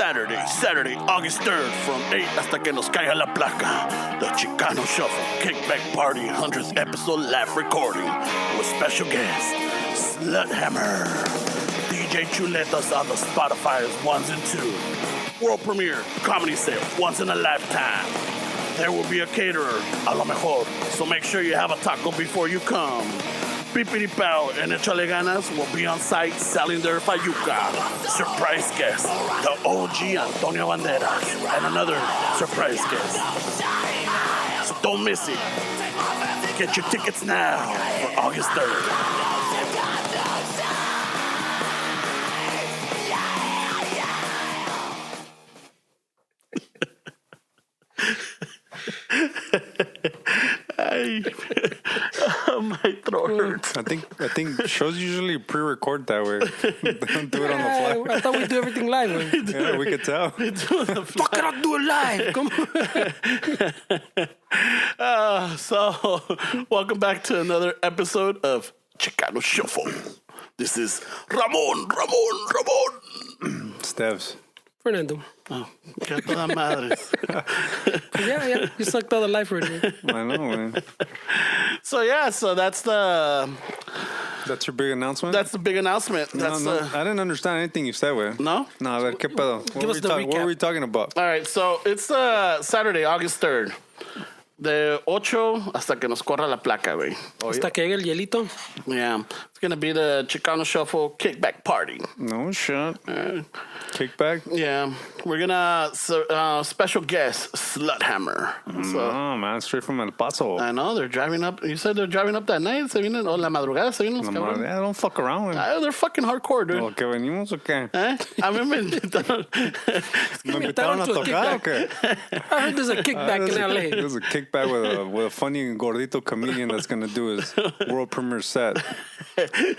Saturday, August 3rd from 8 hasta que nos caiga la placa. The Chicano Shuffle Kickback Party 100th episode live recording with special guest, Sluthammer. DJ Chuletas on the Spotify's 1s and 2s. World premiere, comedy set, once in a lifetime. There will be a caterer, a lo mejor, so make sure you have a taco before you come. Pipiri Pao and Echale Ganas will be on site selling their fayuca. Surprise guest, the OG Antonio Banderas, and another surprise guest. So don't miss it. Get your tickets now for August 3rd. My throat hurts. I think shows usually pre-record that way. They don't do it on the fly. I thought we do everything live. Yeah, we could tell. Fuck it, I'll do it live. So, welcome back to another episode of Chicano Shuffle. This is Ramon. Steves. Fernando. Oh, que toda madres. Yeah. You sucked all the life already. I know, man. So that's That's your big announcement? That's the big announcement. That's I didn't understand anything you said, güey. No? No, a ver, ¿qué pedo? What were we talking about? All right, so it's Saturday, August 3rd. De 8 hasta que nos corra la placa, güey. Hasta que llegue el hielito. Yeah. It's going to be the Chicano Shuffle Kickback Party. No shit. Kickback? Yeah. We're going to, special guest, Sluthammer. No, man, straight from El Paso. I know, they're driving up. You said they're driving up that night. Se vienen, la madrugada, se vienen los cabrones. Yeah, don't fuck around, güey. They're fucking hardcore, dude. ¿O que venimos o qué? A mí me invitaron. ¿Me invitaron a tocar o qué? I heard there's a kickback in LA. There's a kickback with a funny gordito comedian that's going to do his world premiere set.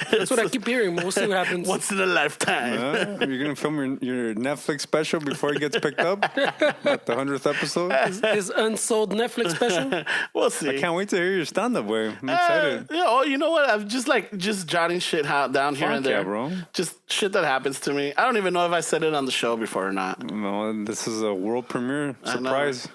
That's what I keep hearing. We'll see what happens. Once in a lifetime. You're going to film your Netflix special before it gets picked up at the 100th episode? His unsold Netflix special? We'll see. I can't wait to hear your stand-up, way. I'm excited. You know what? I'm just jotting shit down here and there. Yeah, bro. Just shit that happens to me. I don't even know if I said it on the show before or not. No, this is a world premiere surprise.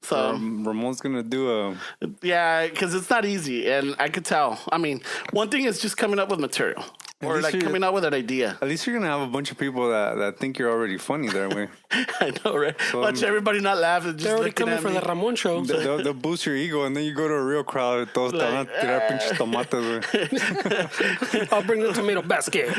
So Ramon's gonna do yeah, because it's not easy, and I could tell. I mean, one thing is just coming up with material, or like coming up with an idea. At least you're gonna have a bunch of people that think you're already funny there, way. I know, right? So, watch everybody not laughing. Just they're already coming for the Ramon show. They'll boost your ego, and then you go to a real crowd. Todos te van a tirar pinches tomates, güey. I'll bring the tomato basket.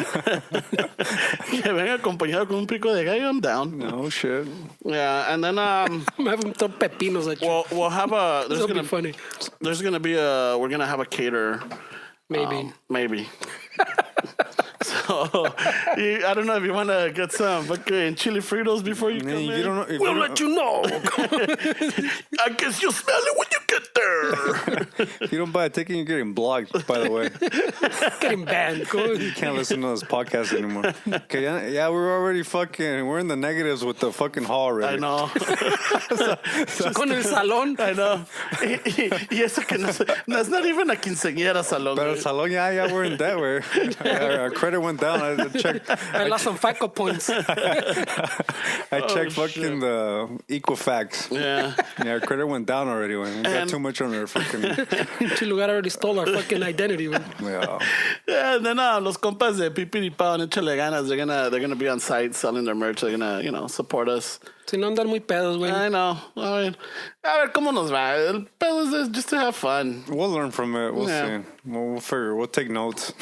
Que venga acompañado con un pico de gallo. I'm down. No shit. Yeah, and then I'm having some pepinos at you. We'll have a. There's gonna be funny. There's gonna be we're gonna have a caterer. Maybe. So, I don't know if you want to get some fucking chili Fritos before you come in. We'll let you know. I guess you'll smell it when you get there. If you don't buy a ticket, you're getting blocked, by the way. Getting banned. You can't listen to this podcast anymore. Okay, yeah, we're in the negatives with the fucking hall already. I know. Con el salón. I know. Y eso que no es not even a quinceanera salón. Pero el salón, yeah, we're in debt, güey. Our credit went down. I checked. I lost some FICO points. I checked fucking the Equifax. Yeah. Yeah, our credit went down already. We got too much on our fucking. Chilugar already stole our fucking identity. Yeah. Yeah, and then los compas de Pipiri Pao and Echale Ganas, they're gonna be on site selling their merch. They're gonna, support us. Si no andan muy pedos, güey. I know. All right. A ver cómo nos va. El pedo is just to have fun. We'll learn from it. We'll see. We'll figure. We'll take notes.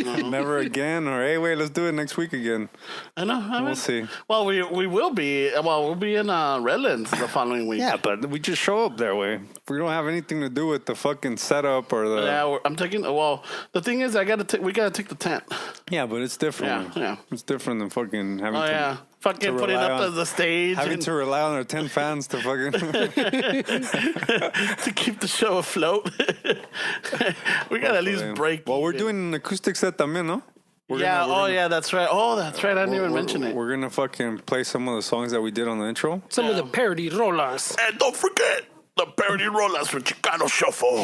Never again, or hey, wait, let's do it next week again. I know. We'll see. Well, we will be. Well, we'll be in Redlands the following week. Yeah, but we just show up that way. We don't have anything to do with the fucking setup or the. Yeah, I'm taking. Well, the thing is, we gotta take the tent. Yeah, but it's different. Yeah. It's different than fucking having to. Yeah. Fucking putting up the stage. Having to rely on our 10 fans to fucking. to keep the show afloat. We gotta at least break. Well, we're doing an acoustic set también, no? Yeah, that's right. Oh, that's right. I didn't even mention it. We're gonna fucking play some of the songs that we did on the intro. Some of the parody rollers. And don't forget, The parody rolas for Chicano Shuffle.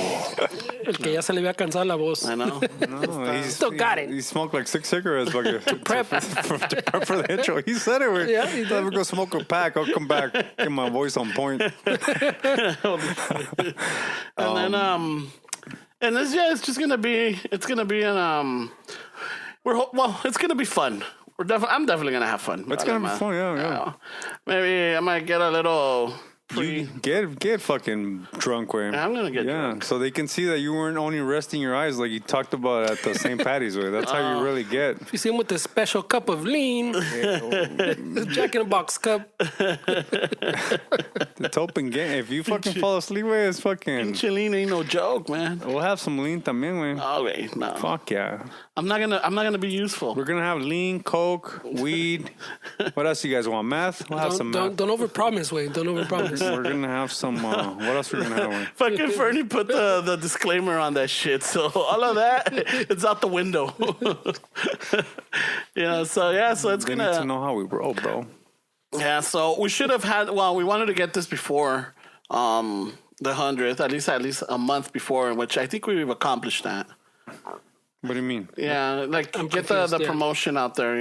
El que ya se le había cansado la voz. I know. No, Still got it. He smoked like 6 cigarettes to prep. for the intro. He said it. We're, Yeah, he did. Let me go smoke a pack. I'll come back. Get my voice on point. And then and this it's just gonna be it's gonna be fun. I'm definitely gonna have fun. It's gonna be fun, yeah. Maybe I might get a little You get fucking drunk, way. I'm gonna get drunk. So they can see that you weren't only resting your eyes like you talked about at the St. Patty's way. That's how you really get. If you see him with a special cup of lean, the Jack in the Box cup. It's open game. If you fucking fall asleep, way, it's fucking. Lean ain't no joke, man. We'll have some lean también, way. Okay, no. Fuck yeah. I'm not gonna be useful. We're gonna have lean, coke, weed. What else you guys want? Meth? We'll have some meth. Don't overpromise, Wayne. Don't overpromise. We're gonna have some. What else we're gonna have? Wayne? Fucking Fernie put the disclaimer on that shit, so all of that it's out the window. So it's They gonna need to know how we roll, bro. Yeah, so we should have had. Well, we wanted to get this before the 100th, at least a month before, which I think we've accomplished that. What do you mean? Yeah, like I'm get confused, the yeah. promotion out there,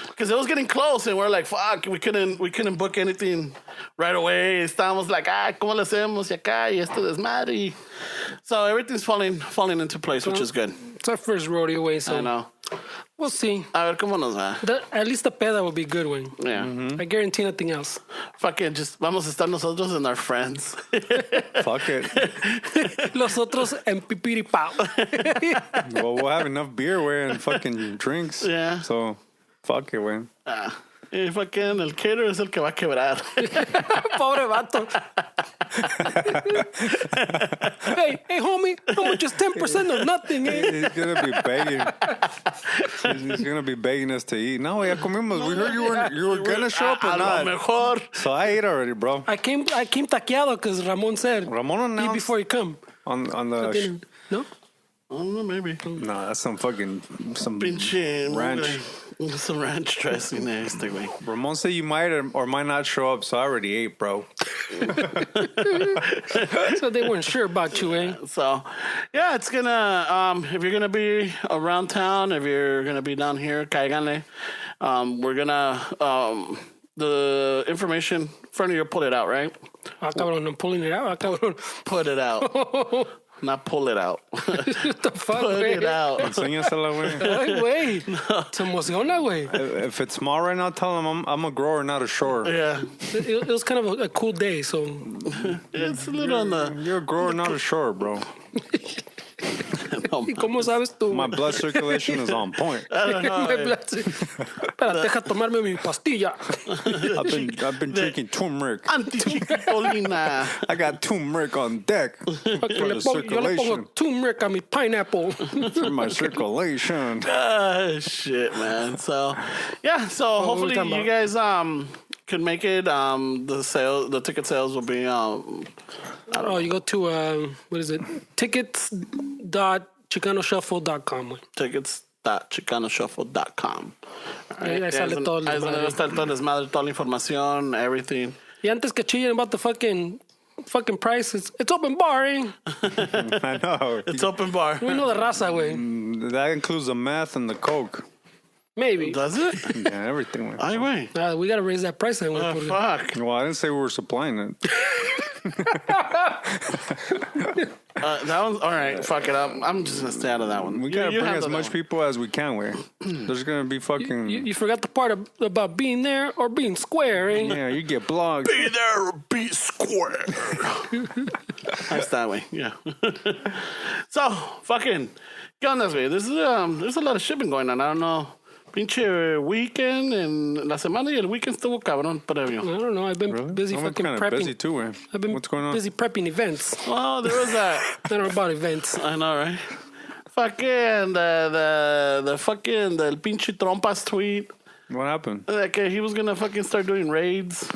because it was getting close, and we're like, fuck, we couldn't book anything right away. Estábamos like, ¿cómo le hacemos? Y acá y este desmadre. So everything's falling into place, which is good. It's our first rodeo, Wayne, so I know. we'll see. A ver cómo nos va. At least the peda will be good, Wayne. Yeah. I guarantee nothing else. Fucking just vamos a estar nosotros and our friends. Fuck it. Los otros en pipiripao. Well, we'll have enough beer, way, and fucking drinks. Yeah. So, fuck it, way. Y fucking el caterer es el que va a quebrar. Pobre vato. hey, homie, how much is 10% of nothing, eh? He's gonna be begging. He's gonna be begging us to eat. No, ya comimos. We heard you were gonna show up or A lo not. mejor. So I ate already, bro. I came taqueado because Ramon said Ramon eat announced before you come. on the. No? I don't know, maybe. Nah, that's some Pinche ranch. Some ranch dressing there, este güey. Ramon said you might or might not show up, so I already ate, bro. So they weren't sure about you, eh? So, yeah, it's gonna. If you're gonna be around town, if you're gonna be down here, cáiganle. We're gonna. The information, Fernie, you'll pull it out, right? Cabrón, I'm pulling it out. Cabrón. Put it out. Not pull it out. What the fuck, Put güey? it out. Enséñasela, güey. Ay, güey. Se emociona, güey. If it's small right now, tell him I'm a grower, not a shore. Yeah. It was kind of a cool day, so. It's a little on the. You're a grower, not a shore, bro. ¿Y cómo sabes tú? My blood circulation is on point. I don't know. Espera, deja tomarme mi pastilla. I've been drinking turmeric. Antichicolina. I got turmeric on deck for Yo the le circulation. pongo turmeric a mi pineapple. For my circulation. Shit, man. So, yeah. So what are we hopefully talking you about? guys can make it. The ticket sales will be Oh, you go to, what is it? Tickets.chicanoshuffle.com. tickets.chicanoshuffle.com. Ahí sale todo el desmadre. Ahí está todo el desmadre, toda la información, everything. Y antes que chillen about the fucking prices, it's open bar, eh? I know. It's open bar. We know the raza, güey. That includes the meth and the coke. Maybe. Does it? Yeah, everything. Went. Ay, güey. We got to raise that price. Güey, Fuck. Well, I didn't say we were supplying it. That one's all right. Fuck it up. I'm just gonna stay out of that one. We gotta bring as handle much that people as we can. Where there's gonna be fucking. You forgot the part about being there or being square, eh? Yeah, you get blogged. Be there or be square. That's that way. Yeah. So fucking, ¿qué onda, güey? There's a lot of shipping going on. I don't know. Pinche weekend en la semana y el weekend estuvo cabrón previo. I don't know. I've been busy I'm fucking kind of prepping. busy too. Where I've been what's going on? busy prepping events. Oh, there was that. I don't know about events. I know, right? Fucking the fucking the pinche trompas tweet. What happened? Like he was gonna fucking start doing raids.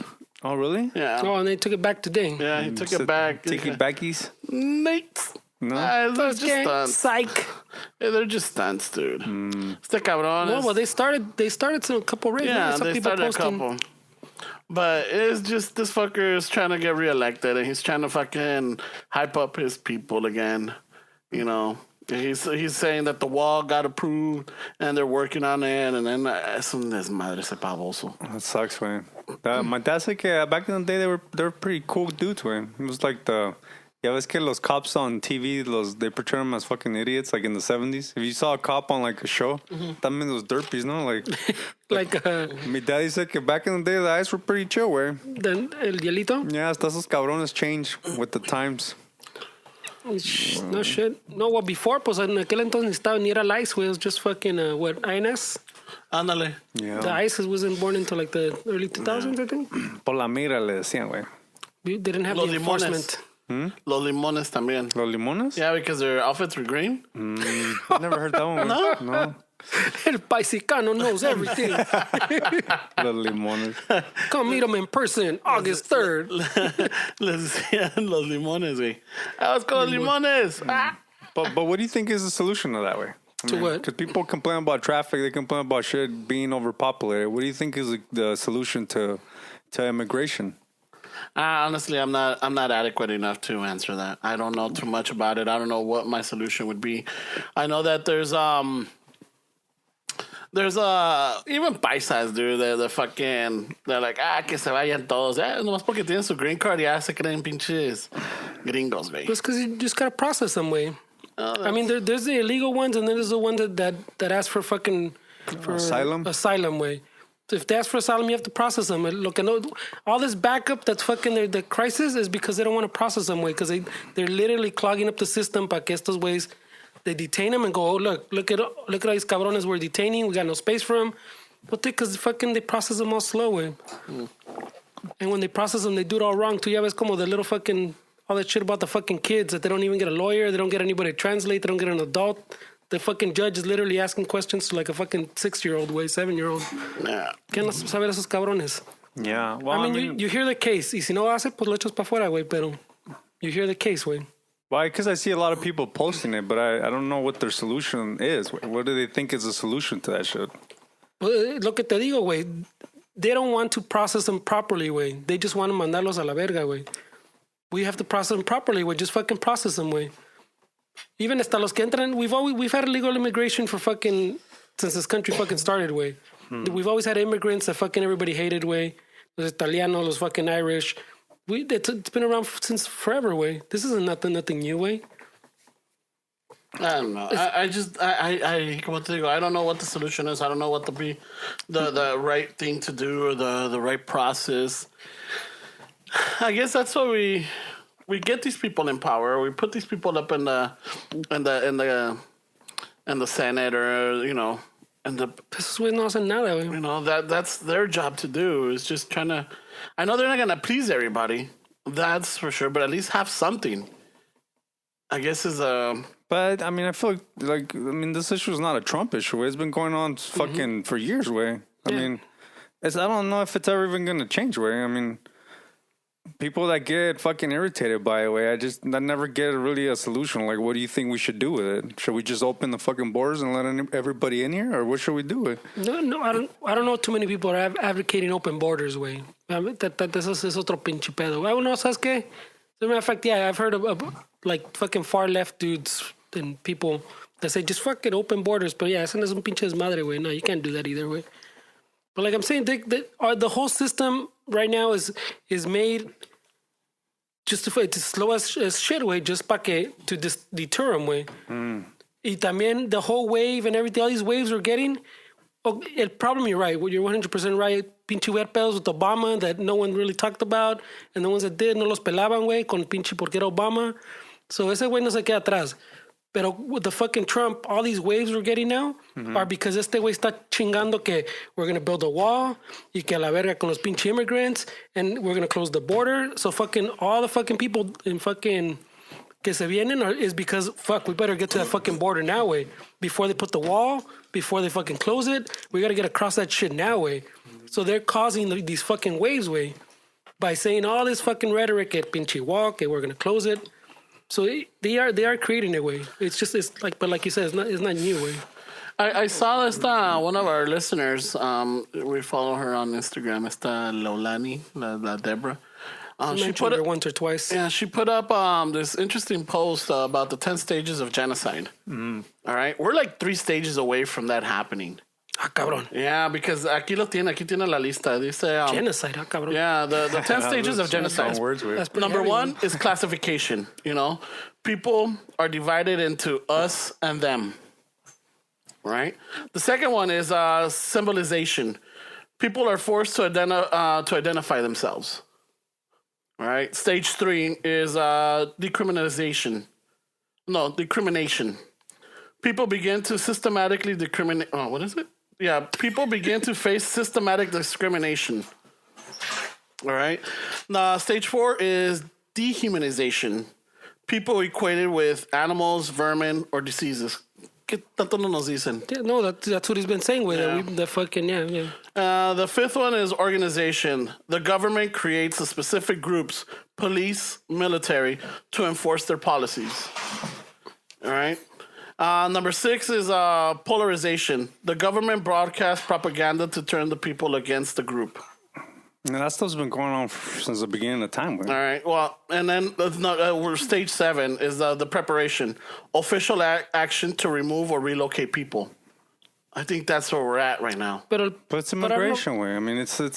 Oh, really? Yeah. Oh, and they took it back today. Yeah, he took it back. Take it backies. Nate. No. They're just Okay, stunts. psych. Yeah, they're just stunts, dude. Este cabrón. No, well, they started a couple raids. I Yeah, saw they people started posting. a couple. But it's just this fucker is trying to get reelected, and he's trying to fucking hype up his people again. You know, he's saying that the wall got approved, and they're working on it, and then some desmadre ese baboso. That sucks, man. My dad said that back in the day they were pretty cool dudes, man. It was like yeah, ves que los cops on TV, they portray them as fucking idiots, like in the 70s. If you saw a cop on like a show, that means those derpies, no? Like, my daddy said that back in the day, the guys were pretty chill, güey. El hielito? Yeah, hasta esos cabrones change with the times. No shit. No, well, before, pues en aquel entonces estaba ni era el ice, güey. It was just fucking, INS? Ándale. Yeah. The ISIS wasn't born until like the early 2000s, I think. Por la mira le decían, güey. We didn't have Los the enforcement. Los limones también. Los limones? Yeah, because their outfits were green. I never heard that one. No. El Chicano knows everything. Los limones. Come meet him in person, August 3rd. Les decían los limones, güey. Vamos con los limones. But what do you think is the solution to that, way? To what? Because people complain about traffic, they complain about shit being overpopulated. What do you think is the solution to immigration? Honestly, I'm not adequate enough to answer that. I don't know too much about it. I don't know what my solution would be. I know that there's even paisas, dude. They're like, que se vayan todos. Nomás porque tienen su green card, ya se creen pinches gringos, güey. Just because you just gotta process them, way. I mean, there's the illegal ones, and then there's the ones that ask for fucking asylum, way. If they ask for asylum, you have to process them. Look, all this backup that's fucking the crisis is because they don't want to process them, way, because they're literally clogging up the system para que estos ways they detain them and go, oh, look at all these cabrones we're detaining. We got no space for them. But because fucking they process them all slow, way. And when they process them, they do it all wrong too. Ya ves como the little fucking all that shit about the fucking kids that they don't even get a lawyer, they don't get anybody to translate, they don't get an adult. The fucking judge is literally asking questions to like a fucking 6-year-old, way, 7-year-old. Yeah. ¿Qué no saber esos cabrones? Yeah. Well, I mean, you hear the case. Y si no hace, pues lo echas pa' fuera, güey. Pero you hear the case, güey. Why? Because I see a lot of people posting it, but I don't know what their solution is. What do they think is the solution to that shit? Well, lo que te digo, güey. They don't want to process them properly, güey. They just want to mandarlos a la verga, güey. We have to process them properly, güey. Just fucking process them, güey. Even hasta los que entran, we've had illegal immigration for fucking since this country fucking started, way. We've always had immigrants that fucking everybody hated, way. Los Italianos, los fucking Irish. It's been around since forever, way. This isn't nothing new, way. I don't know. I como te digo, I don't know what the solution is. I don't know what to be the right thing to do or the right process. I guess that's what we get these people in power. We put these people up in the Senate, or Esos güeyes no hacen nada, güey. That's their job to do. Is just trying to. I know they're not gonna please everybody. That's for sure. But at least have something. I guess is a. But I mean, I feel like this issue is not a Trump issue. It's been going on fucking for years, way. I mean, I don't know if it's ever even gonna change, way. I mean. People that get fucking irritated by it, way, I never get really a solution. Like, what do you think we should do with it? Should we just open the fucking borders and let everybody in here, or what should we do with it? No, I don't know too many people are advocating open borders, way. Eso es otro pinche pedo. I don't know, ¿sabes qué? As a matter of fact, yeah, I've heard of like fucking far left dudes and people that say just fucking open borders, but yeah, eso no es un pinche desmadre, way. No, you can't do that either, way. But like I'm saying, the whole system right now is made just to slow as shit, way, just to deter them, way. Y también the whole wave and everything, all these waves we're getting. El problem, you're right. You're 100% right. Pinche ver pedos with Obama that no one really talked about, and the ones that did no los pelaban, way, con pinche porque era Obama. So ese güey no se queda atrás. Pero with the fucking Trump, all these waves we're getting now are because este güey está chingando que we're going to build a wall y que a la verga con los pinche immigrants and we're going to close the border. So fucking all the fucking people in fucking que se vienen is because, we better get to that fucking border now, way. Before they put the wall, before they fucking close it, we got to get across that shit now, way. So they're causing these fucking waves, way, by saying all this fucking rhetoric at pinche wall, que we're going to close it. So they are creating a way. It's like you said, it's not new way. I saw this, one of our listeners, we follow her on Instagram, esta Lolani, la Deborah. She put her it once or twice. Yeah, she put up this interesting post about the 10 stages of genocide. All right, we're like 3 stages away from that happening. Ah, cabrón. Yeah, because aquí tiene la lista. Dice, Genocide, ah, cabrón. yeah, the 10 stages of genocide. Words, Number 1 is classification. You know, people are divided into us and them. Right. The second one is symbolization. People are forced to identify themselves. All right. Stage 3 is decriminalization. No, discrimination. People begin to systematically discriminate. Oh, what is it? Yeah, people begin to face systematic discrimination. All right. Now, stage 4 is dehumanization. People equated with animals, vermin, or diseases. ¿Qué tanto no nos dicen? Yeah, no, that's what he's been saying with it. The fucking, yeah. The 5th one is organization. The government creates a specific groups, police, military, to enforce their policies. All right. Number 6 is polarization. The government broadcasts propaganda to turn the people against the group. And that stuff's been going on since the beginning of time. Right? All right. Well, and then we're stage 7 is the preparation. Official action to remove or relocate people. I think that's where we're at right now. But it's immigration way. I mean, it's. I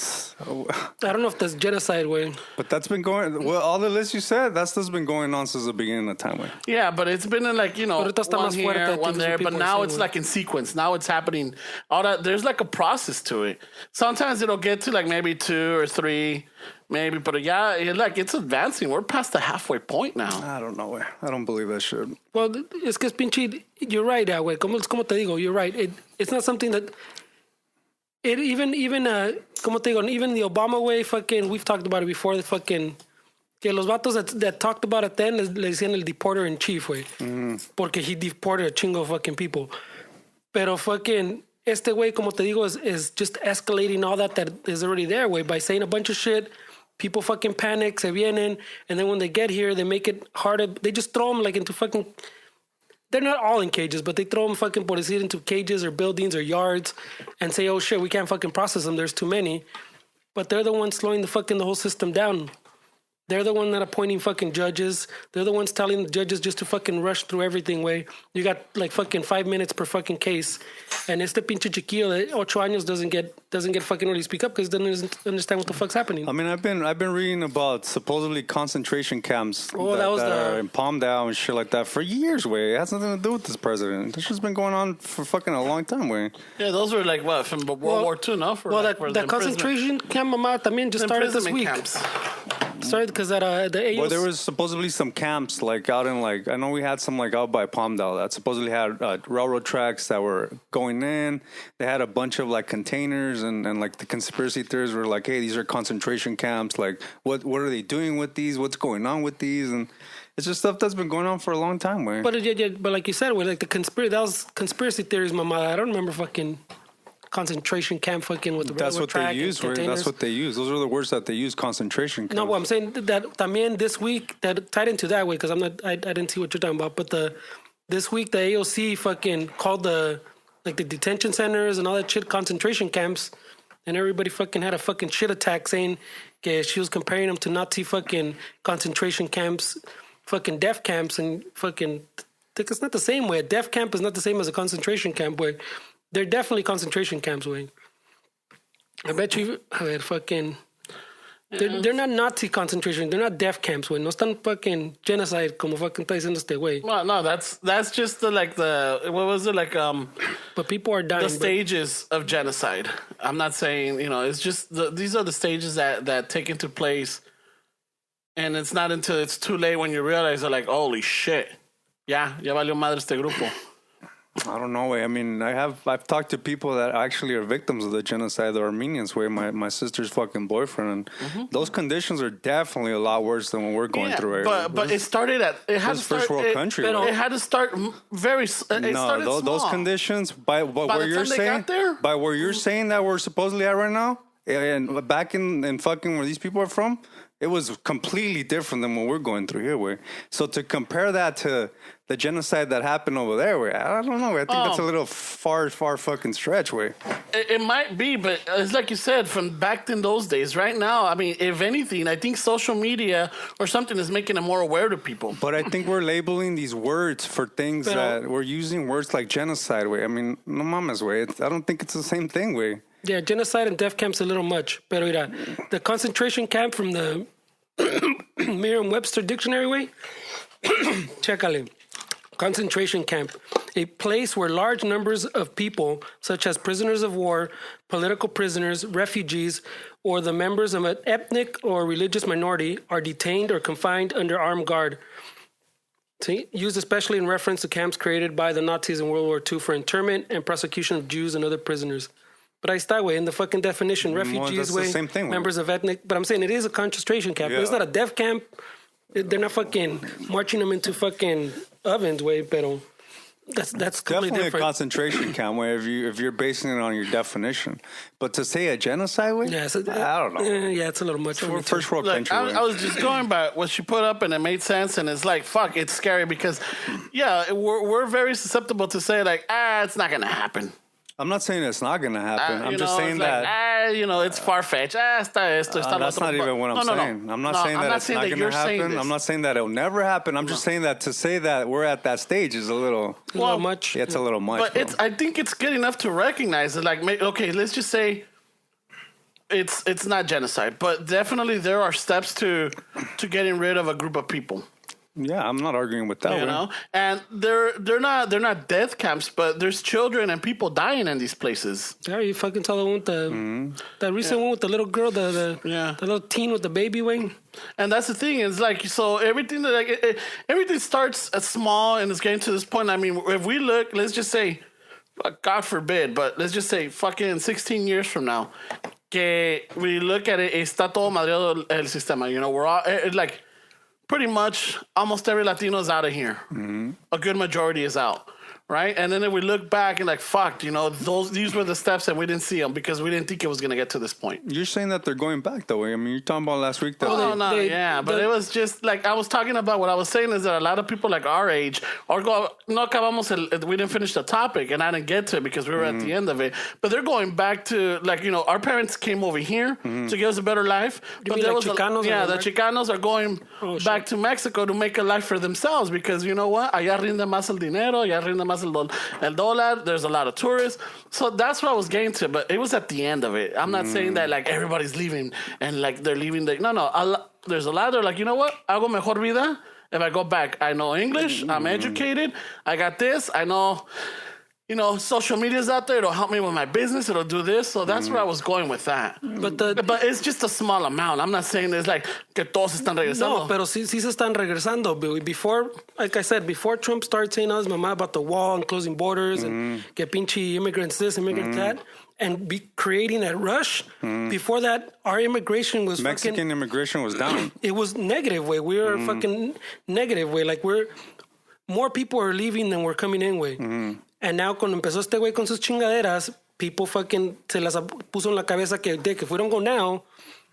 don't know if that's genocide way. But that's been going. Well, all the lists you said, that's just been going on since the beginning of time way. Yeah, but it's been in like one here, one there. But now it's like in sequence. Now it's happening. All that there's like a process to it. Sometimes it'll get to like maybe 2 or 3. Maybe, but yeah, it's advancing. We're past the halfway point now. I don't know. I don't believe that shit. Well, es que es pinche. You're right, güey. Como te digo, you're right. It's not something that. It even como te digo, even the Obama way, fucking. We've talked about it before. The fucking. Que los vatos that talked about it then le decían el deporter in chief, güey. Porque he deported a chingo of fucking people. Pero fucking. Este way, como te digo, is just escalating all that is already there, güey, by saying a bunch of shit. People fucking panic, se vienen, and then when they get here, they make it harder. They just throw them like into fucking. They're not all in cages, but they throw them fucking por decir into cages or buildings or yards, and say, "Oh shit, we can't fucking process them. There's too many." But they're the ones slowing the whole system down. They're the one that appointing fucking judges. They're the ones telling the judges just to fucking rush through everything, way. You got like fucking 5 minutes per fucking case. And este pinche chiquillo de 8 años doesn't get fucking really speak up because he doesn't understand what the fuck's happening. I mean, I've been reading about supposedly concentration camps that are in Palmdale and shit like that for years, way. It has nothing to do with this president. This shit's been going on for fucking a long time, way. Yeah, those were like what, from World War II, no? That concentration camp, mama, también just started this week. Camps. Started because at the AOC. Well, there was supposedly some camps like out in like I know we had some like out by Palmdale that supposedly had railroad tracks that were going in. They had a bunch of like containers and like the conspiracy theories were like, hey, these are concentration camps. Like, what are they doing with these? What's going on with these? And it's just stuff that's been going on for a long time, way. But like you said, with like that was conspiracy theories, mama. I don't remember fucking. Concentration camp fucking with the railroad track. That's what they use. Those are the words that they use, concentration camp. No, well, I'm saying that también this week, that tied into that way, because I didn't see what you're talking about, but this week the AOC fucking called the detention centers and all that shit concentration camps, and everybody fucking had a fucking shit attack saying that she was comparing them to Nazi fucking concentration camps, fucking death camps, and fucking, it's not the same way. A death camp is not the same as a concentration camp way. They're definitely concentration camps, way. I bet you, fucking. They're not Nazi concentration. They're not death camps, way. No están fucking genocide como fucking está diciendo este way. Well, no, that's just what was it like? But people are dying. The stages of genocide. I'm not saying it's just these are the stages that take into place, and it's not until it's too late when you realize they're like, holy shit, ya valió madre este grupo. I don't know, way. I mean, I've talked to people that actually are victims of the genocide, the Armenians, way. My sister's fucking boyfriend, and those conditions are definitely a lot worse than what we're going through. Right? But it started at it had to start, first world country. It had to start very. Those conditions by where you're saying that we're supposedly at right now. And back in fucking where these people are from, it was completely different than what we're going through here, way. So to compare that to the genocide that happened over there, way, I don't know. I think that's a little far fucking stretch, way. It might be, but it's like you said, from back in those days. Right now, I mean, if anything, I think social media or something is making it more aware to people. But I think we're labeling these words for things that we're using words like genocide, way. I mean, no mames, way. I don't think it's the same thing, way. Yeah, genocide and death camp's a little much. Pero mira, the concentration camp from the Merriam-Webster dictionary way, chécale. Concentration camp, a place where large numbers of people, such as prisoners of war, political prisoners, refugees, or the members of an ethnic or religious minority, are detained or confined under armed guard. See? Used especially in reference to camps created by the Nazis in World War II for internment and prosecution of Jews and other prisoners. But I start way in the fucking definition, refugees way, the same thing, members of ethnic. But I'm saying it is a concentration camp. Yeah. It's not a death camp. They're not fucking marching them into fucking ovens way, pero that's completely Definitely different. a concentration camp way if you're basing it on your definition. But to say a genocide way, Yeah, so, I don't know. Yeah, it's a little much for me We're too. first world Look, country. I was just going by what she put up, and it made sense. And it's like, fuck, it's scary because, yeah, we're very susceptible to say like, it's not gonna happen. I'm not saying it's not going to happen. I'm just saying it's that. like, it's far fetched. Está esto, está lo That's otro. not even what I'm saying. I'm not saying that it's not going to happen. I'm not saying that it'll never happen. I'm just saying that to say that we're at that stage is a little much. Yeah, it's a little much. But I think it's good enough to recognize it. Like, okay, let's just say it's not genocide, but definitely there are steps to getting rid of a group of people. Yeah, I'm not arguing with that. You know, and they're not death camps, but there's children and people dying in these places. Yeah, you fucking tell the one with the recent one with the little girl, the little teen with the baby wing. And that's the thing. It's like, so everything everything starts at small and it's getting to this point. I mean, if we look, let's just say, God forbid, but let's just say fucking 16 years from now, que we look at it, está todo madreado el sistema. You know, we're all like, pretty much almost every Latino is out of here. Mm-hmm. A good majority is out, right? And then if we look back and like, fuck, you know, these were the steps and we didn't see them because we didn't think it was going to get to this point. You're saying that they're going back that way. I mean, you're talking about last week. That But it was just like, I was talking about what I was saying is that a lot of people like our age we didn't finish the topic and I didn't get to it because we were at the end of it. But they're going back to like, you know, our parents came over here to give us a better life. But there was Chicanos? The Chicanos are going back to Mexico to make a life for themselves because you know what? Allá rinde más el dinero, allá rinde más el dólar. There's a lot of tourists. So that's what I was getting to, but it was at the end of it. I'm not saying that like everybody's leaving and like they're leaving. No. There's a lot. They're like, you know what? Hago mejor vida if I go back. I know English. I'm educated. I got this. I know, you know, social media's out there. It'll help me with my business. It'll do this. So that's where I was going with that. But it's just a small amount. I'm not saying it's like que todos están regresando. No, pero sí se están regresando. Before, like I said, before Trump started saying all his mamá about the wall and closing borders and que pinche immigrants this, immigrants that, and be creating that rush. Before that, our immigration was Mexican immigration was down. It was negative way. We were fucking negative way. Like more people are leaving than we're coming in way. And now cuando empezó este güey con sus chingaderas, people fucking se las puso en la cabeza que if we don't go now,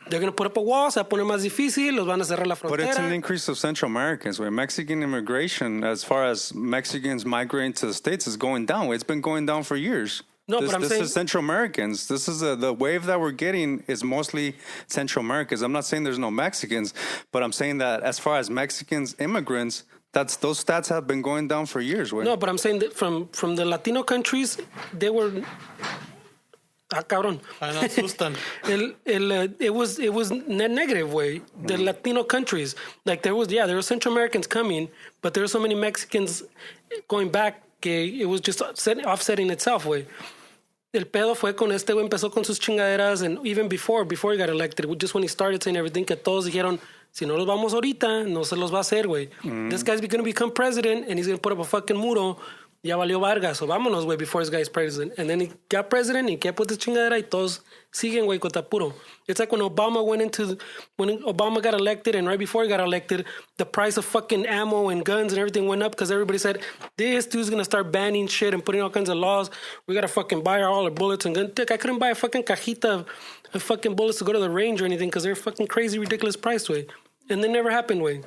they're going to put up a wall, se va a poner más difícil, los van a cerrar la frontera. But it's an increase of Central Americans. Where Mexican immigration, as far as Mexicans migrating to the States, is going down. It's been going down for years. No, but I'm saying... This is Central Americans. This is the wave that we're getting is mostly Central Americans. I'm not saying there's no Mexicans, but I'm saying that as far as Mexicans, immigrants, those stats have been going down for years. Way. No, but I'm saying that from the Latino countries, they were... cabrón. It was negative way. The Latino countries, like there were Central Americans coming, but there were so many Mexicans going back que it was just offsetting itself, way. El pedo fue con este güey, empezó con sus chingaderas, and even before he got elected, just when he started saying everything, que todos dijeron, si no los vamos ahorita, no se los va a hacer, güey. This guy's going to become president, and he's going to put up a fucking muro ya valió Vargas, so vámonos, güey, before this guy's president. And then he got president, y kept with this chingadera, y todos siguen, güey, con tapuro. It's like when Obama got elected, and right before he got elected, the price of fucking ammo and guns and everything went up because everybody said, this dude's gonna start banning shit and putting all kinds of laws. We gotta fucking buy all our bullets and guns. I couldn't buy a fucking cajita of fucking bullets to go to the range or anything because they're fucking crazy, ridiculous price, way. And they never happened, way.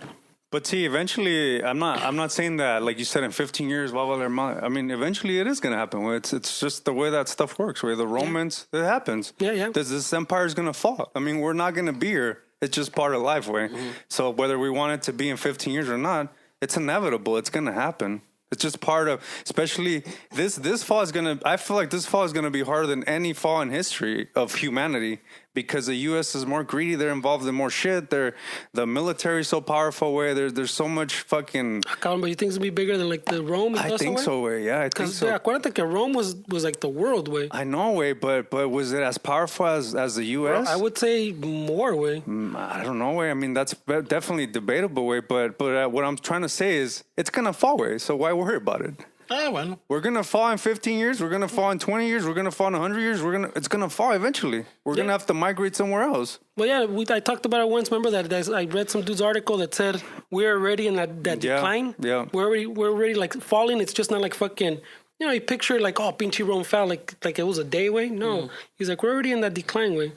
But see, eventually, I'm not saying that, like you said, in 15 years, blah, blah, blah. I mean, eventually it is going to happen. It's just the way that stuff works, where the Romans, it happens. Yeah. This empire is going to fall. I mean, we're not going to be here. It's just part of life, way. Mm-hmm. So whether we want it to be in 15 years or not, it's inevitable. It's going to happen. It's just part of, especially this fall is going to, I feel like this fall is going to be harder than any fall in history of humanity because the U.S. is more greedy. They're involved in more shit. The military is so powerful, way. There's so much fucking. But you think it's going to be bigger than like the Rome? I think so, way. Yeah, I think so. Because acuérdate que Rome was like the world, way. I know, way, but was it as powerful as the U.S.? Well, I would say more, way. I don't know, way. I mean, that's definitely debatable, way. But what I'm trying to say is it's going to fall, way. So why worry about it? Well. We're going to fall in 15 years. We're going to fall in 20 years. We're going to fall in 100 years. It's going to fall eventually. We're going to have to migrate somewhere else. Well, yeah, I talked about it once. Remember that I read some dude's article that said we're already in that decline. Yeah. We're already like falling. It's just not like fucking, you picture like, oh, pinche Rome fell like it was a day, way. No. He's like, we're already in that decline, way.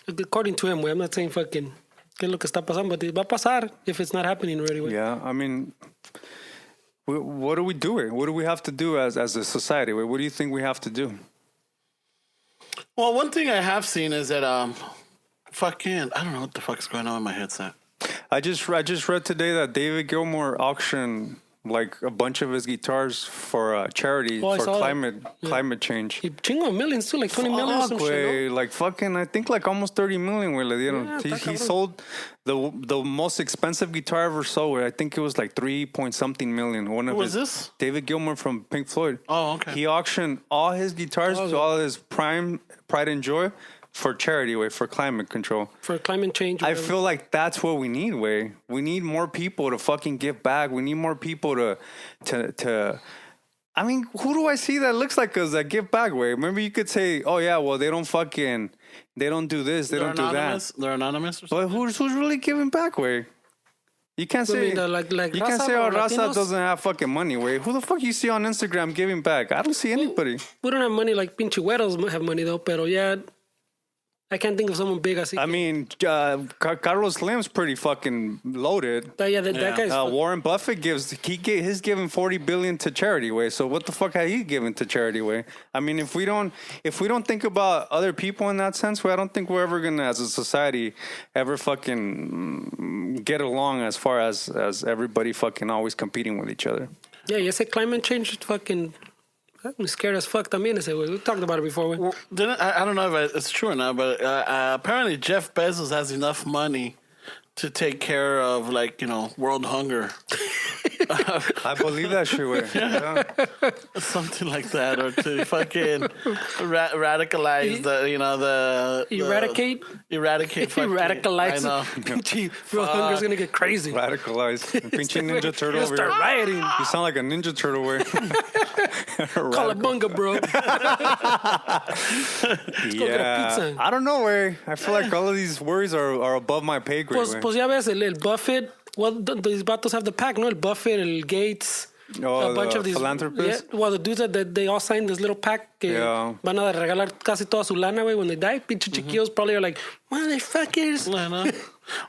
According to him, way. I'm not saying fucking, que es lo que está pasando, but va a pasar if it's not happening already, way. Yeah, I mean, what are we doing? What do we have to do as a society? What do you think we have to do? Well, one thing I have seen is that I don't know what the fuck is going on with my headset. I just read today that David Gilmour auctioned like a bunch of his guitars for charity for climate change. He chingo millions too, like 20 million or some shit, no? Like fucking, I think like almost 30 million, güey, le dieron. He sold the most expensive guitar ever sold. I think it was like 3-point-something million. Who was this? David Gilmour from Pink Floyd. Oh, okay. He auctioned all his guitars to all his Pride and Joy for charity, way, for climate control. For climate change. I feel like that's what we need, way. We need more people to fucking give back. We need more people to I mean, who do I see that looks like us that give back, way? Maybe you could say, oh yeah, well, they don't do this, they don't do that. They're anonymous or something? But who's really giving back, way? You can't say you can't say raza doesn't have fucking money, way. Who the fuck you see on Instagram giving back? I don't see anybody. We don't have money like pinche güeros have money though, pero yeah. I can't think of someone big. I mean, Carlos Slim's pretty fucking loaded. That guy's... Warren Buffett he's giving $40 billion to charity, way. So what the fuck has he given to charity, way? I mean, if we don't think about other people in that sense, way, I don't think we're ever gonna, as a society, ever fucking get along as far as everybody fucking always competing with each other. Yeah, you said climate change fucking... I'm scared as fuck también ese güey. We talked about it before. Well, I don't know if it's true or not, but apparently Jeff Bezos has enough money to take care of, like, world hunger. I believe that shit, way. Yeah. Something like that, or to fucking radicalize eradicate fucking, radicalize. I know. World hunger's gonna get crazy. Radicalize. Pinche Ninja Turtle over start here. rioting. You sound like a Ninja Turtle, way. Call it bunga, bro. Let's go get a pizza. I don't know, way. I feel like all of these worries are above my pay grade. Pues ya ves, el Buffett. Well, these vatos have the pack, no? El Buffett, el Gates, a bunch of these philanthropists. Yeah, well, the dudes that they all signed this little pack que van a regalar casi toda su lana, güey, when they die. Pinche chiquillos probably are like, motherfuckers.